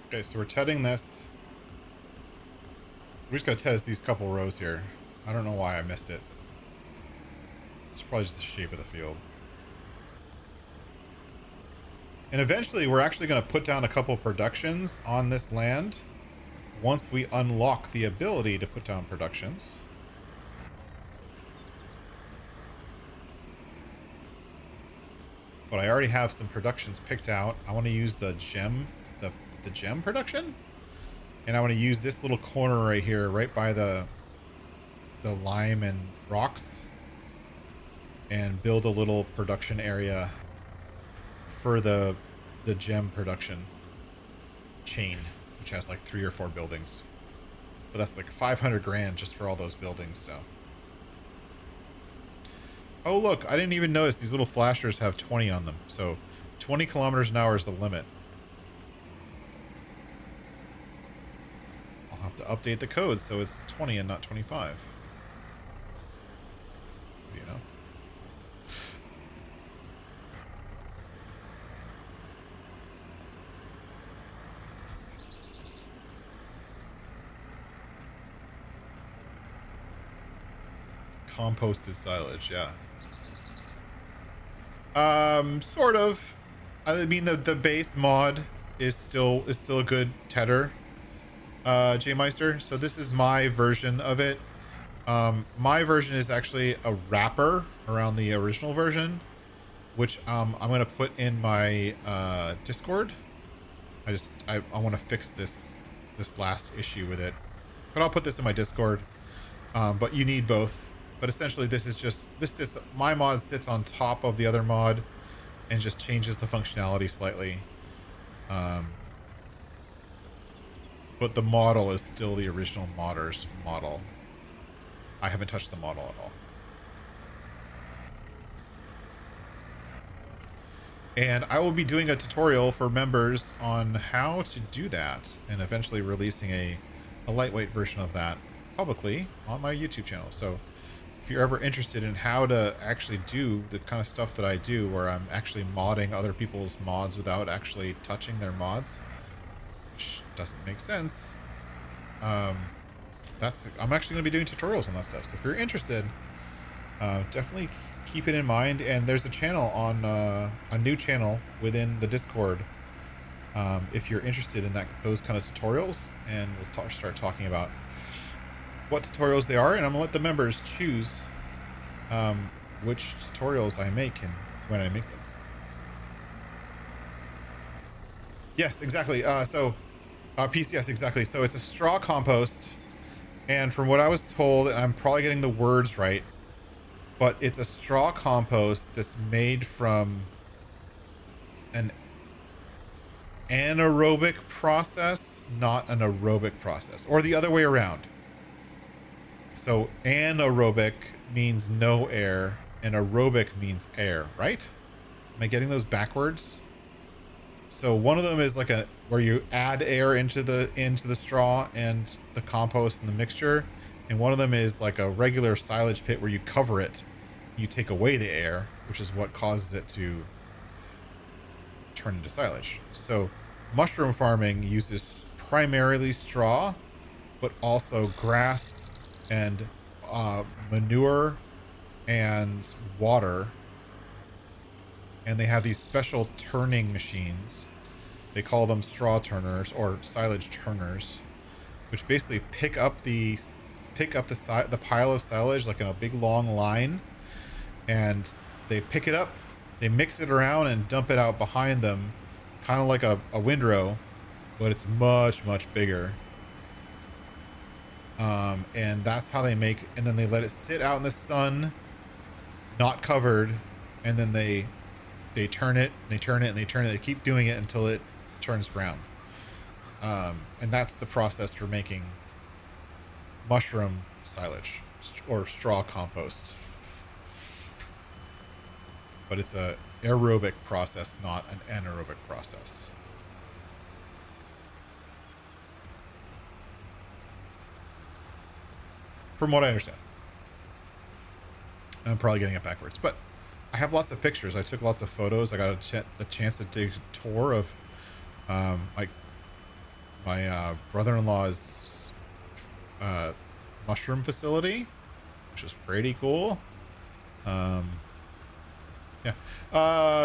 Okay, so we're tedding this. We just gotta test these couple rows here. I don't know why I missed it. It's probably just the shape of the field. And eventually we're actually gonna put down a couple productions on this land once we unlock the ability to put down productions. But I already have some productions picked out. I want to use the gem production, and I want to use this little corner right here, right by the lime and rocks, and build a little production area for the gem production chain, which has like 3 or 4 buildings. But that's like 500 grand just for all those buildings. So, oh look, I didn't even notice these little flashers have 20 on them. So 20 kilometers an hour is the limit. To update the code so it's 20 and not 25. Easy enough. Composted silage, yeah. Sort of. I mean, the base mod is still a good tedder. J-Meister. So this is my version of it. My version is actually a wrapper around the original version, which I'm going to put in my Discord. I want to fix this last issue with it, but I'll put this in my Discord. But you need both. But essentially this is just, my mod sits on top of the other mod and just changes the functionality slightly. But the model is still the original modder's model. I haven't touched the model at all. And I will be doing a tutorial for members on how to do that, and eventually releasing a lightweight version of that publicly on my YouTube channel. So if you're ever interested in how to actually do the kind of stuff that I do, where I'm actually modding other people's mods without actually touching their mods, which doesn't make sense, I'm actually going to be doing tutorials on that stuff. So if you're interested, definitely keep it in mind. And there's a channel on a new channel within the Discord. If you're interested in those kind of tutorials, and we'll start talking about what tutorials they are, and I'm gonna let the members choose which tutorials I make and when I make them. Yes, exactly. PCS, exactly. So it's a straw compost, and from what I was told, and I'm probably getting the words right, but it's a straw compost that's made from an anaerobic process, not an aerobic process, or the other way around. So anaerobic means no air, and aerobic means air, right? Am I getting those backwards? So one of them is like where you add air into the straw and the compost and the mixture, and one of them is like a regular silage pit where you cover it, you take away the air, which is what causes it to turn into silage. So mushroom farming uses primarily straw, but also grass and manure and water, and they have these special turning machines. They call them straw turners or silage turners, which basically pick up the pile of silage like in a big long line, and they pick it up, they mix it around and dump it out behind them, kind of like a windrow, but it's much bigger. And that's how they make, and then they let it sit out in the sun, not covered, and then they turn it, they turn it, and they turn it. They keep doing it until it turns brown. And that's the process for making mushroom silage or straw compost. But it's a aerobic process, not an anaerobic process. From what I understand. And I'm probably getting it backwards, but I have lots of pictures. I took lots of photos. I got the chance to take a tour of like my brother-in-law's mushroom facility, which is pretty cool. Yeah.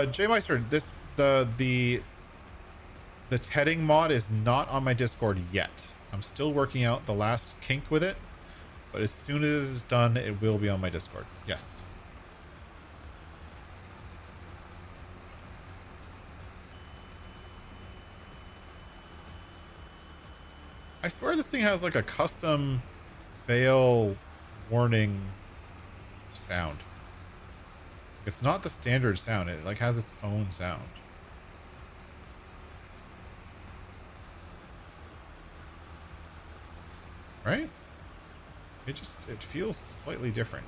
J Meister, the tedding mod is not on my Discord yet. I'm still working out the last kink with it, but as soon as it's done, it will be on my Discord. Yes. I swear this thing has like a custom bale warning sound. It's not the standard sound. It like has its own sound. Right? It feels slightly different.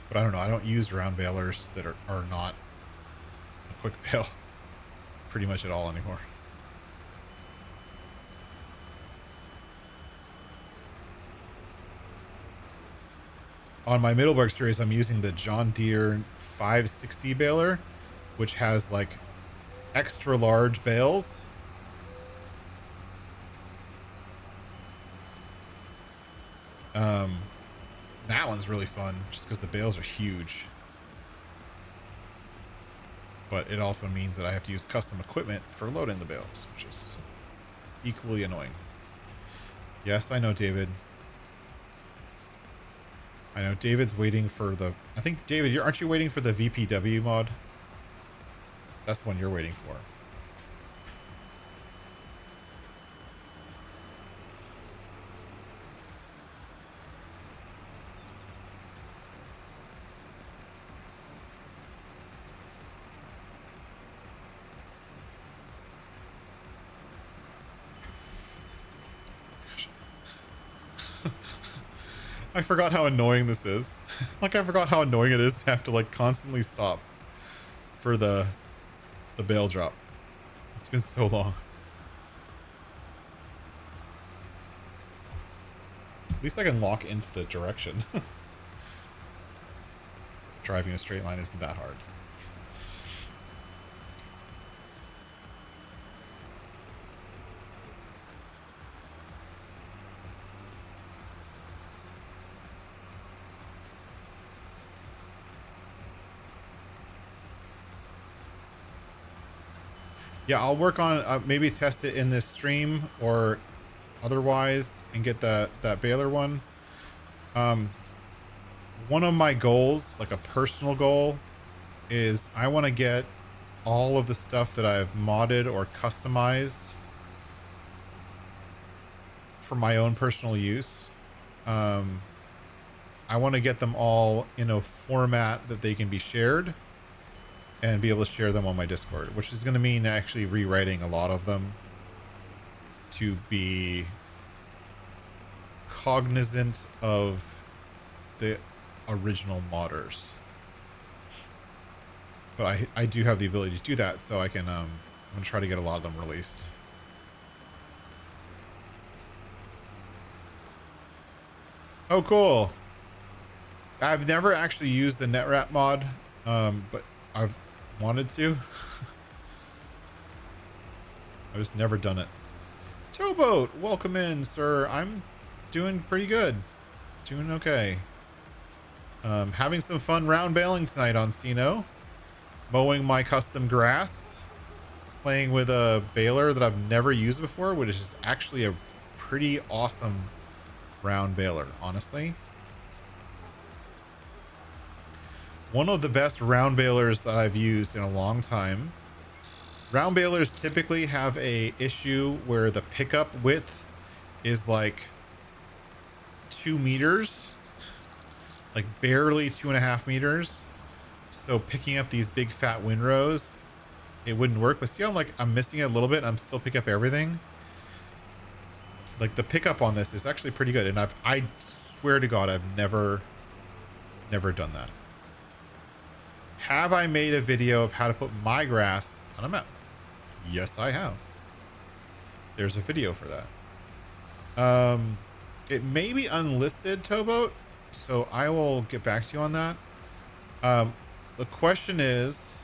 But I don't know. I don't use round balers that are not a quick bale pretty much at all anymore. On my Middleburg series, I'm using the John Deere 560 baler, which has like extra large bales. That one's really fun just because the bales are huge. But it also means that I have to use custom equipment for loading the bales, which is equally annoying. Yes, I know, David. I know David's waiting for the... I think, David, aren't you waiting for the VPW mod? That's the one you're waiting for. I forgot how annoying this is. Like, I forgot how annoying it is to have to, like, constantly stop for the bale drop. It's been so long. At least I can lock into the direction. Driving a straight line isn't that hard. Yeah, I'll work on maybe test it in this stream or otherwise and get that Baler one. One of my goals, like a personal goal, is I want to get all of the stuff that I've modded or customized for my own personal use. I want to get them all in a format that they can be shared and be able to share them on my Discord, which is going to mean actually rewriting a lot of them to be cognizant of the original modders. But I do have the ability to do that, so I can I'm gonna try to get a lot of them released. Oh, cool. I've never actually used the netwrap mod, but I've wanted to. I've just never done it. Towboat, welcome in, sir. I'm doing pretty good. Doing okay. Having some fun round baling tonight on Sino. Mowing my custom grass. Playing with a baler that I've never used before, which is actually a pretty awesome round baler, honestly. One of the best round balers that I've used in a long time. Round balers typically have a issue where the pickup width is like 2 meters, like barely 2.5 meters. So picking up these big fat windrows, it wouldn't work. But see how I'm missing it a little bit and I'm still picking up everything. Like the pickup on this is actually pretty good. And I swear to God, I've never done that. Have I made a video of how to put my grass on a map? Yes, I have. There's a video for that. It may be unlisted, Towboat, so I will get back to you on that. The question is,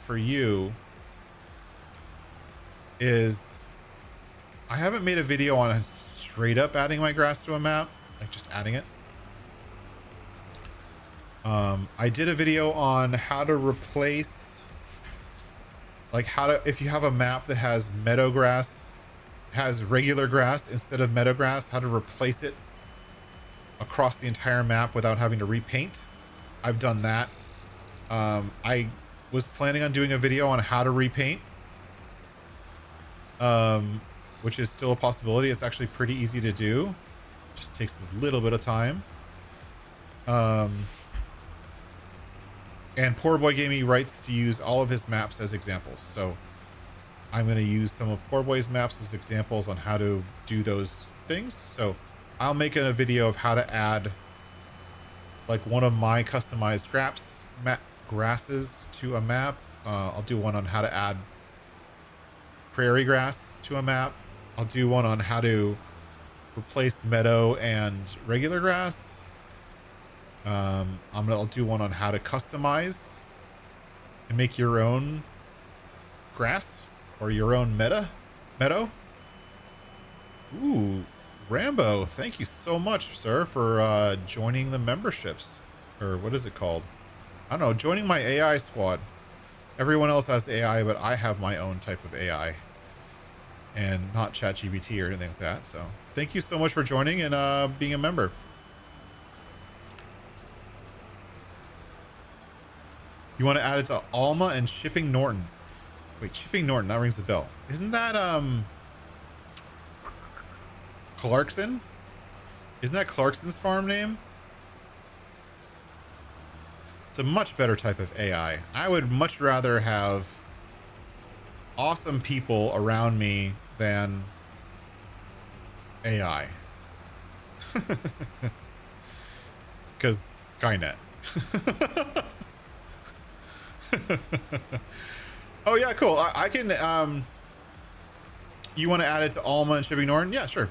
for you, is I haven't made a video on straight up adding my grass to a map, like just adding it. I did a video on how to replace, like if you have a map that has meadow grass, has regular grass instead of meadow grass, how to replace it across the entire map without having to repaint. I've done that. I was planning on doing a video on how to repaint, which is still a possibility. It's actually pretty easy to do. Just takes a little bit of time. And Poor Boy gave me rights to use all of his maps as examples. So I'm going to use some of Poor Boy's maps as examples on how to do those things. So I'll make a video of how to add like one of my customized grasses to a map. I'll do one on how to add prairie grass to a map. I'll do one on how to replace meadow and regular grass. I'll do one on how to customize and make your own grass or your own meadow. Ooh, Rambo, thank you so much, sir, for joining the memberships, or what is it called? I don't know, joining my AI squad. Everyone else has AI, but I have my own type of AI and not ChatGPT or anything like that. So thank you so much for joining and being a member. You want to add it to Alma and Shipping Norton. Wait, Shipping Norton, that rings the bell. Isn't that Clarkson? Isn't that Clarkson's farm name? It's a much better type of AI. I would much rather have awesome people around me than AI. Because Skynet. Oh yeah, cool. I can you want to add it to Alma and Shipping Norton? Yeah, sure.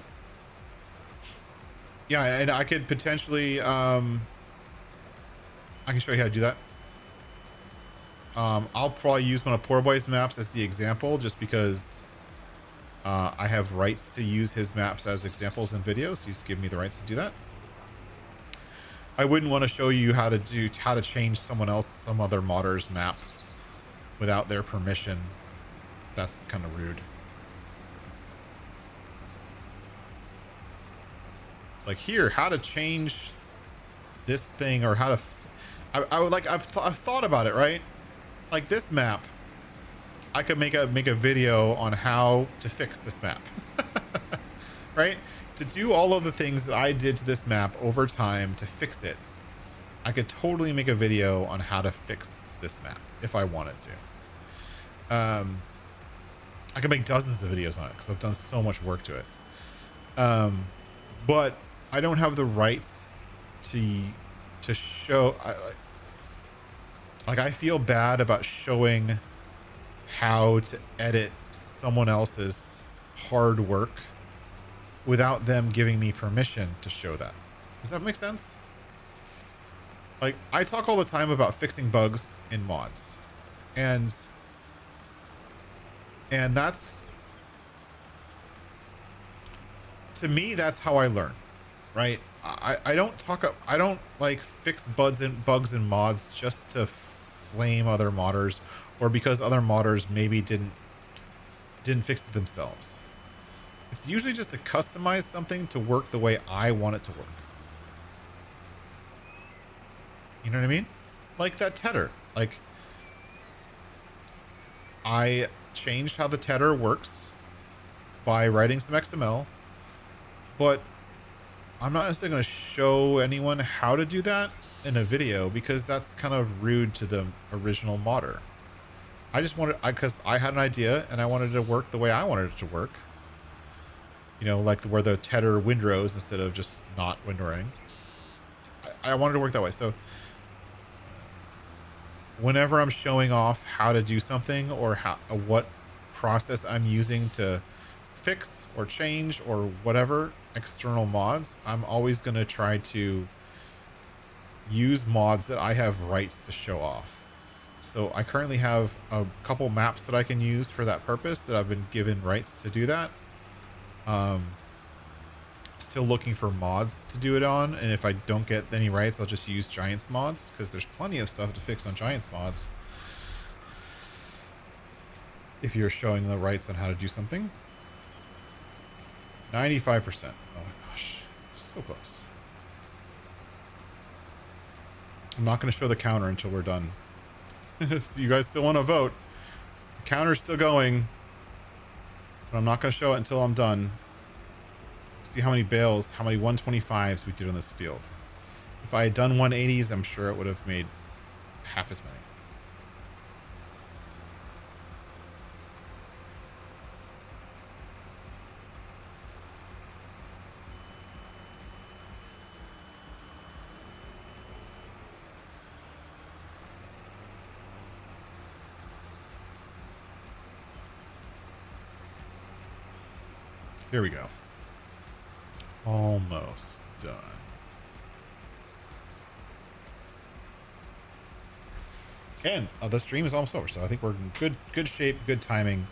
Yeah, and I could potentially I can show you how to do that. I'll probably use one of Poor Boy's maps as the example just because I have rights to use his maps as examples in videos. He's given me the rights to do that. I wouldn't want to show you how to change some other modder's map without their permission That's kind of rude. It's like, here, how to change this thing, or how to I would like, I've thought about it, right? Like this map, I could make a video on how to fix this map. Right? To do all of the things that I did to this map over time to fix it, I could totally make a video on how to fix this map if I wanted to. I could make dozens of videos on it because I've done so much work to it. But I don't have the rights to show. I feel bad about showing how to edit someone else's hard work without them giving me permission to show that. Does that make sense? Like, I talk all the time about fixing bugs in mods, and that's, to me, that's how I learn, right? I don't like fix bugs in mods just to flame other modders, or because other modders maybe didn't fix it themselves. It's usually just to customize something to work the way I want it to work. You know what I mean? Like that tedder. Like, I changed how the tedder works by writing some XML, but I'm not necessarily going to show anyone how to do that in a video because that's kind of rude to the original modder. I just wanted, because I had an idea and I wanted it to work the way I wanted it to work. You know, like where the tedder windrows instead of just not windrowing. I wanted to work that way. So whenever I'm showing off how to do something, or what process I'm using to fix or change or whatever external mods, I'm always going to try to use mods that I have rights to show off. So I currently have a couple maps that I can use for that purpose that I've been given rights to do that. Still looking for mods to do it on, and if I don't get any rights, I'll just use Giants mods, because there's plenty of stuff to fix on Giants mods if you're showing the rights on how to do something. 95%. Oh my gosh, so close. I'm not going to show the counter until we're done. So you guys still want to vote. The counter's still going, but I'm not going to show it until I'm done. See how many bales, how many 125s we did on this field. If I had done 180s, I'm sure it would have made half as many. Here we go. Almost done. And the stream is almost over, so I think we're in good shape, good timing.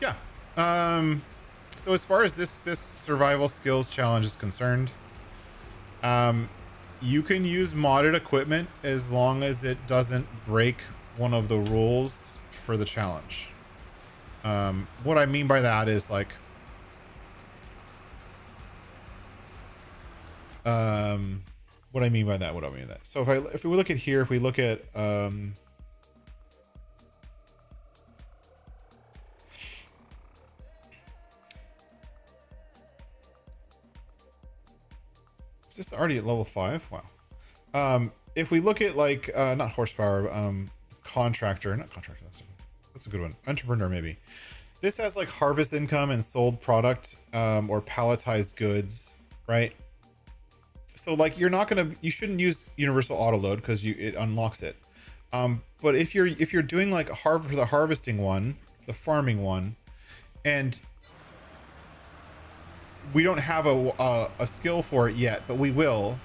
Yeah. So as far as this survival skills challenge is concerned, you can use modded equipment as long as it doesn't break one of the rules for the challenge. What I mean by that is like, what I mean by that. So if we look at here, if we look at, is this already at level 5? Wow. If we look at like, not horsepower, not contractor, that's a good one. Entrepreneur, maybe. This has like harvest income and sold product, or palletized goods, right? So like you shouldn't use universal auto load because it unlocks it. But if you're doing like for the harvesting one, the farming one, and we don't have a skill for it yet, but we will,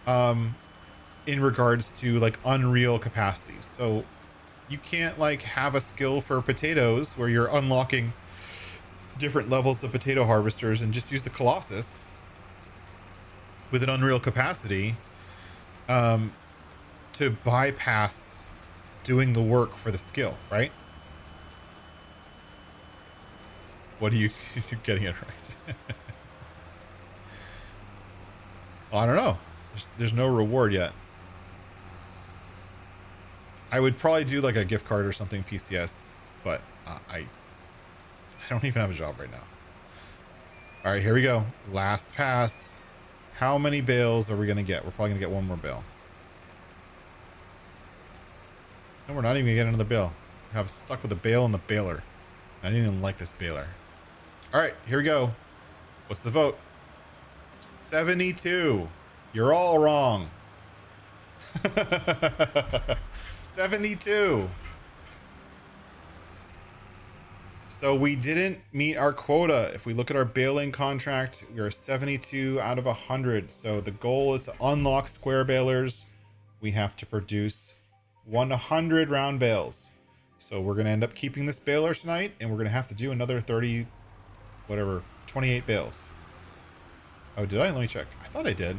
in regards to like unreal capacities. So you can't like have a skill for potatoes where you're unlocking different levels of potato harvesters and just use the Colossus with an unreal capacity to bypass doing the work for the skill, right? What are you getting it right? Well, I don't know. There's no reward yet. I would probably do like a gift card or something PCS, but I don't even have a job right now. All right, here we go. Last pass. How many bales are we gonna get? We're probably gonna get one more bale. No, we're not even gonna get another bale. I have stuck with a bale and the baler. I didn't even like this baler. All right, here we go. What's the vote? 72. You're all wrong. 72. So we didn't meet our quota. If we look at our baling contract, we are 72 out of 100. So the goal is to unlock square balers. We have to produce 100 round bales. So we're going to end up keeping this baler tonight, and we're going to have to do another 30, whatever, 28 bales. Oh, did I? Let me check. I thought I did.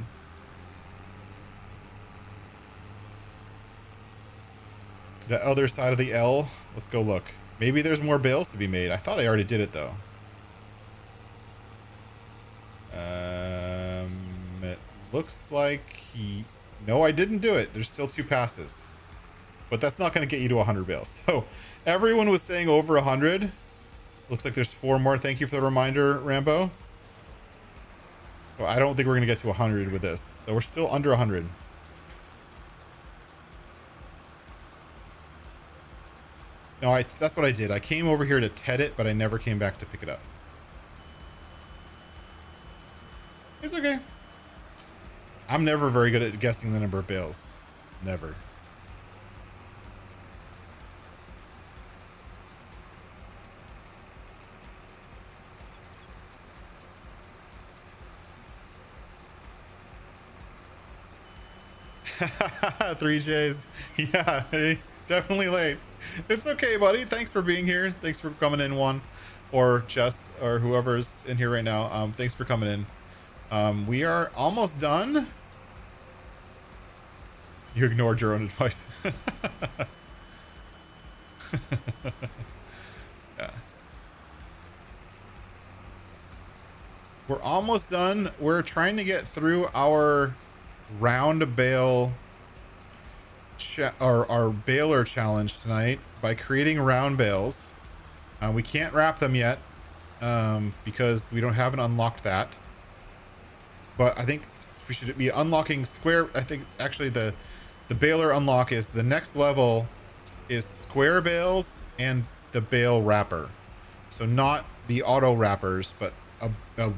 The other side of the L. Let's go look. Maybe there's more bales to be made. I thought I already did it, though. It looks like no, I didn't do it. There's still 2 passes. But that's not going to get you to 100 bales. So everyone was saying over 100. Looks like there's 4 more. Thank you for the reminder, Rambo. Well, I don't think we're going to get to 100 with this. So we're still under 100. No, that's what I did. I came over here to TED it, but I never came back to pick it up. It's okay. I'm never very good at guessing the number of bales. Never. Three J's. Yeah, definitely late. It's okay, buddy. Thanks for being here. Thanks for coming in, Juan, or Jess, or whoever's in here right now. Thanks for coming in. We are almost done. You ignored your own advice. Yeah. We're almost done. We're trying to get through our round bale our baler challenge tonight by creating round bales. We can't wrap them yet because we don't haven't unlocked that, but I think we should be unlocking square. I think actually the baler unlock is the next level is square bales and the bale wrapper. So not the auto wrappers, but a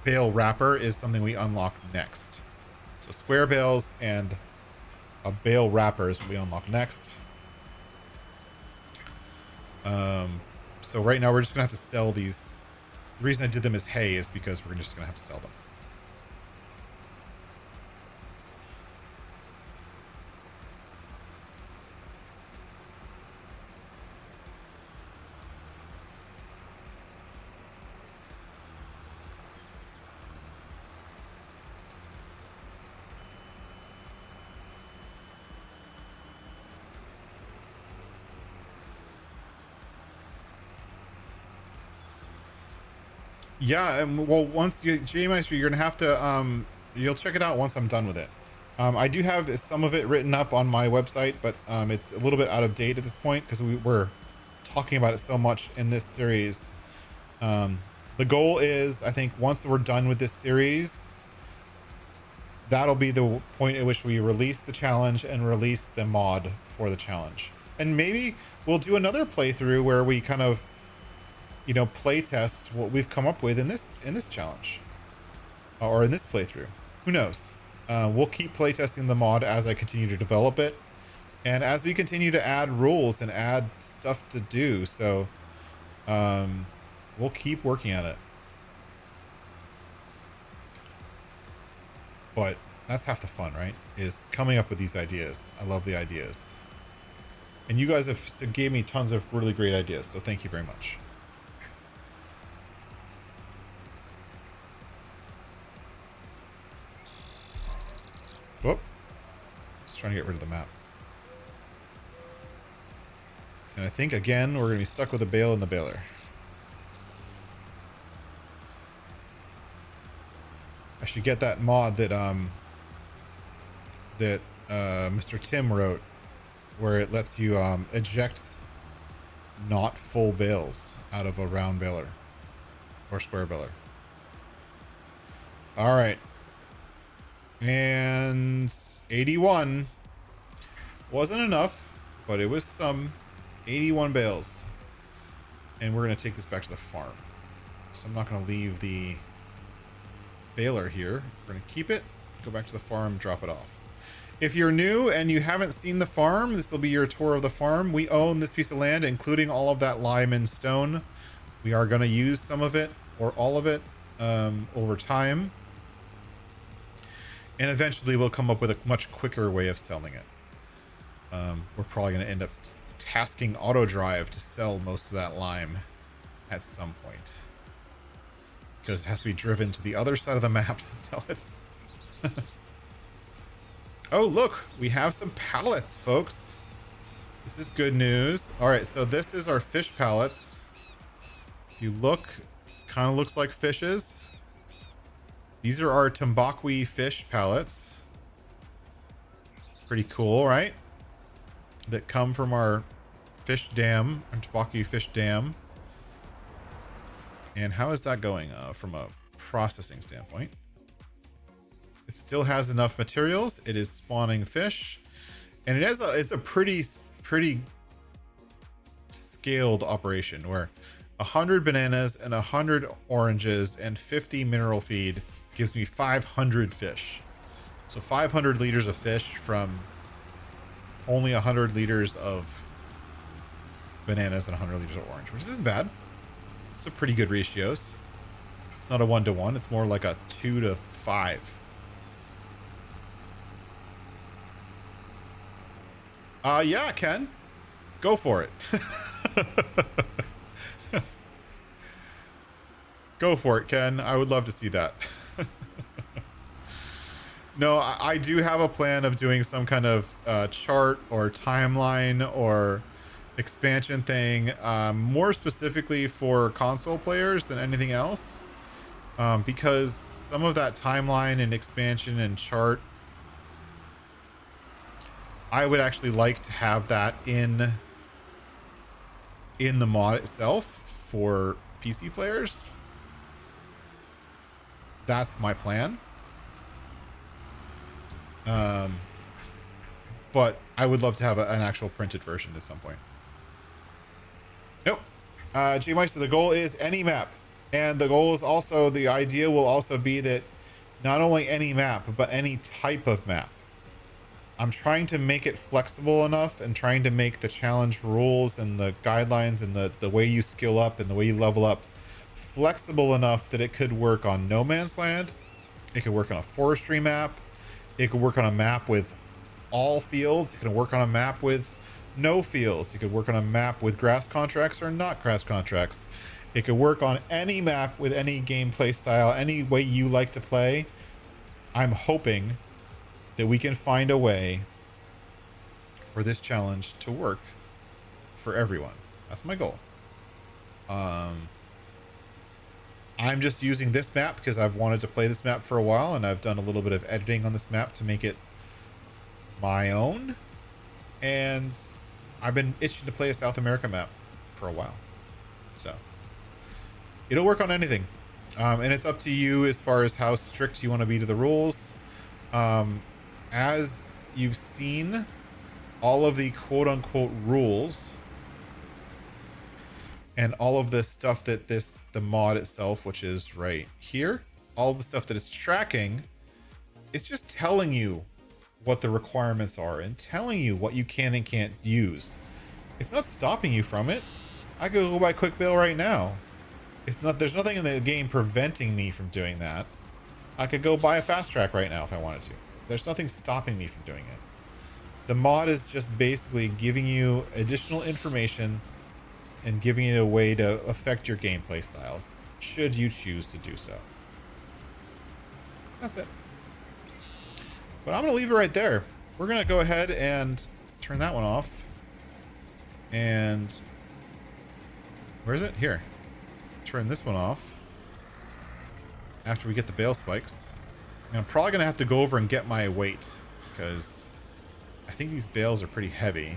bale wrapper is something we unlock next. So square bales and a bale wrapper is what we unlock next. So right now we're just gonna have to sell these. The reason I did them as hay is because we're just gonna have to sell them. Yeah, well, once you J-Meister, you're gonna have to you'll check it out once I'm done with it. I do have some of it written up on my website, but it's a little bit out of date at this point because we're talking about it so much in this series. The goal is, I think, once we're done with this series, that'll be the point at which we release the challenge and release the mod for the challenge. And maybe we'll do another playthrough where we kind of, you know, play test what we've come up with in this challenge or in this playthrough. Who knows? We'll keep playtesting the mod as I continue to develop it, and as we continue to add rules and add stuff to do. So we'll keep working on it. But that's half the fun, right? Is coming up with these ideas. I love the ideas, and you guys have gave me tons of really great ideas. So thank you very much. Whoop. Just trying to get rid of the map. And I think, again, we're going to be stuck with the bale and the baler. I should get that mod that Mr. Tim wrote, where it lets you eject not full bales out of a round baler or square baler. All right. And 81 wasn't enough, but it was some. 81 bales. And we're going to take this back to the farm. So I'm not going to leave the baler here. We're going to keep it, go back to the farm, drop it off. If you're new and you haven't seen the farm, this will be your tour of the farm. We own this piece of land, including all of that lime and stone. We are going to use some of it or all of it over time. And eventually we'll come up with a much quicker way of selling it. We're probably going to end up tasking Autodrive to sell most of that lime at some point. Because it has to be driven to the other side of the map to sell it. Oh, look, we have some pallets, folks. This is good news. All right, so this is our fish pallets. If you look, kind of looks like fishes. These are our Tambaqui fish pallets. Pretty cool, right? That come from our fish dam, our Tambaqui fish dam. And how is that going from a processing standpoint? It still has enough materials. It is spawning fish, and it's a pretty scaled operation where 100 bananas and 100 oranges and 50 mineral feed gives me 500 fish. So 500 liters of fish from only 100 liters of bananas and 100 liters of orange, which isn't bad. It's a pretty good ratios. It's not a 1-to-1. It's more like a 2-to-5. Yeah, Ken. Go for it. Go for it, Ken. I would love to see that. No, I do have a plan of doing some kind of chart or timeline or expansion thing, more specifically for console players than anything else, because some of that timeline and expansion and chart, I would actually like to have that in the mod itself for PC players. That's my plan. But I would love to have an actual printed version at some point. Nope. J Meister, the goal is any map. And the goal is also, the idea will also be that not only any map, but any type of map. I'm trying to make it flexible enough and trying to make the challenge rules and the guidelines and the way you skill up and the way you level up flexible enough that it could work on no man's land. It could work on a forestry map. It could work on a map with all fields. It could work on a map with no fields. It could work on a map with grass contracts or not grass contracts. It could work on any map with any gameplay style, any way you like to play. I'm hoping that we can find a way for this challenge to work for everyone. That's my goal. I'm just using this map because I've wanted to play this map for a while, and I've done a little bit of editing on this map to make it my own. And I've been itching to play a South America map for a while. So it'll work on anything. And it's up to you as far as how strict you want to be to the rules. As you've seen, all of the quote-unquote rules and all of the stuff that the mod itself, which is right here, all of the stuff that it's tracking, it's just telling you what the requirements are and telling you what you can and can't use. It's not stopping you from it. I could go buy Quick Bale right now. There's nothing in the game preventing me from doing that. I could go buy a fast track right now if I wanted to. There's nothing stopping me from doing it. The mod is just basically giving you additional information and giving it a way to affect your gameplay style, should you choose to do so. That's it. But I'm gonna leave it right there. We're gonna go ahead and turn that one off. And where is it? Here. Turn this one off after we get the bale spikes. And I'm probably gonna have to go over and get my weight because I think these bales are pretty heavy.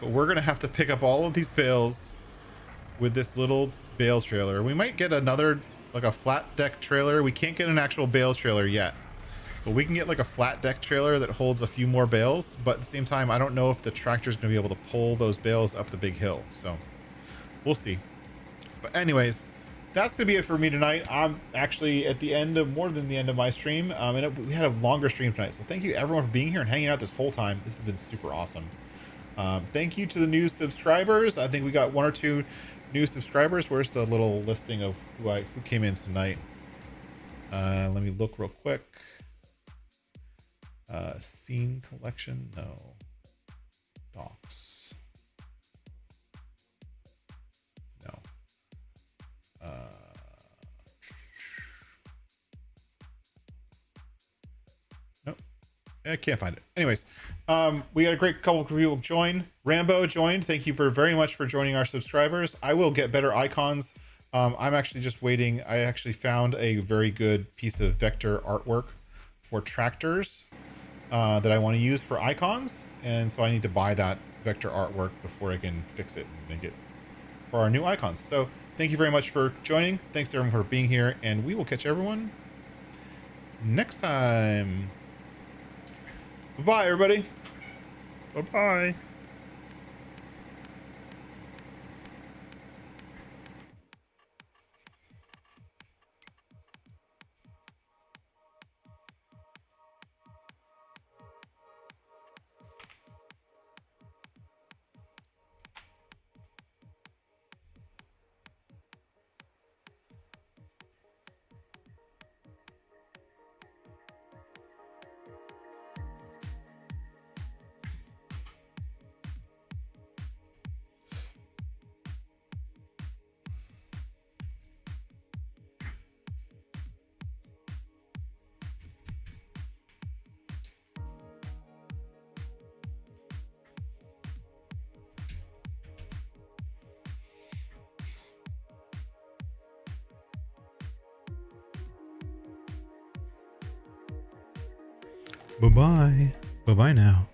But we're gonna have to pick up all of these bales with this little bale trailer. We might get another, like a flat deck trailer. We can't get an actual bale trailer yet, but we can get like a flat deck trailer that holds a few more bales. But at the same time, I don't know if the tractor is going to be able to pull those bales up the big hill. So we'll see. But anyways, that's going to be it for me tonight. I'm actually at the end of, more than the end of my stream. We had a longer stream tonight. So thank you everyone for being here and hanging out this whole time. This has been super awesome. Thank you to the new subscribers. I think we got 1 or 2 new subscribers. Where's the little listing of who came in tonight? Let me look real quick. Scene collection, no. Docs, no. Nope, I can't find it. Anyways, we got a great couple of people join. Rambo joined. Thank you very much for joining our subscribers. I will get better icons. I'm actually just waiting. I actually found a very good piece of vector artwork for tractors that I want to use for icons. And so I need to buy that vector artwork before I can fix it and make it for our new icons. So thank you very much for joining. Thanks everyone for being here, and we will catch everyone next time. Bye-bye, everybody. Bye-bye. Bye-bye. Bye-bye now.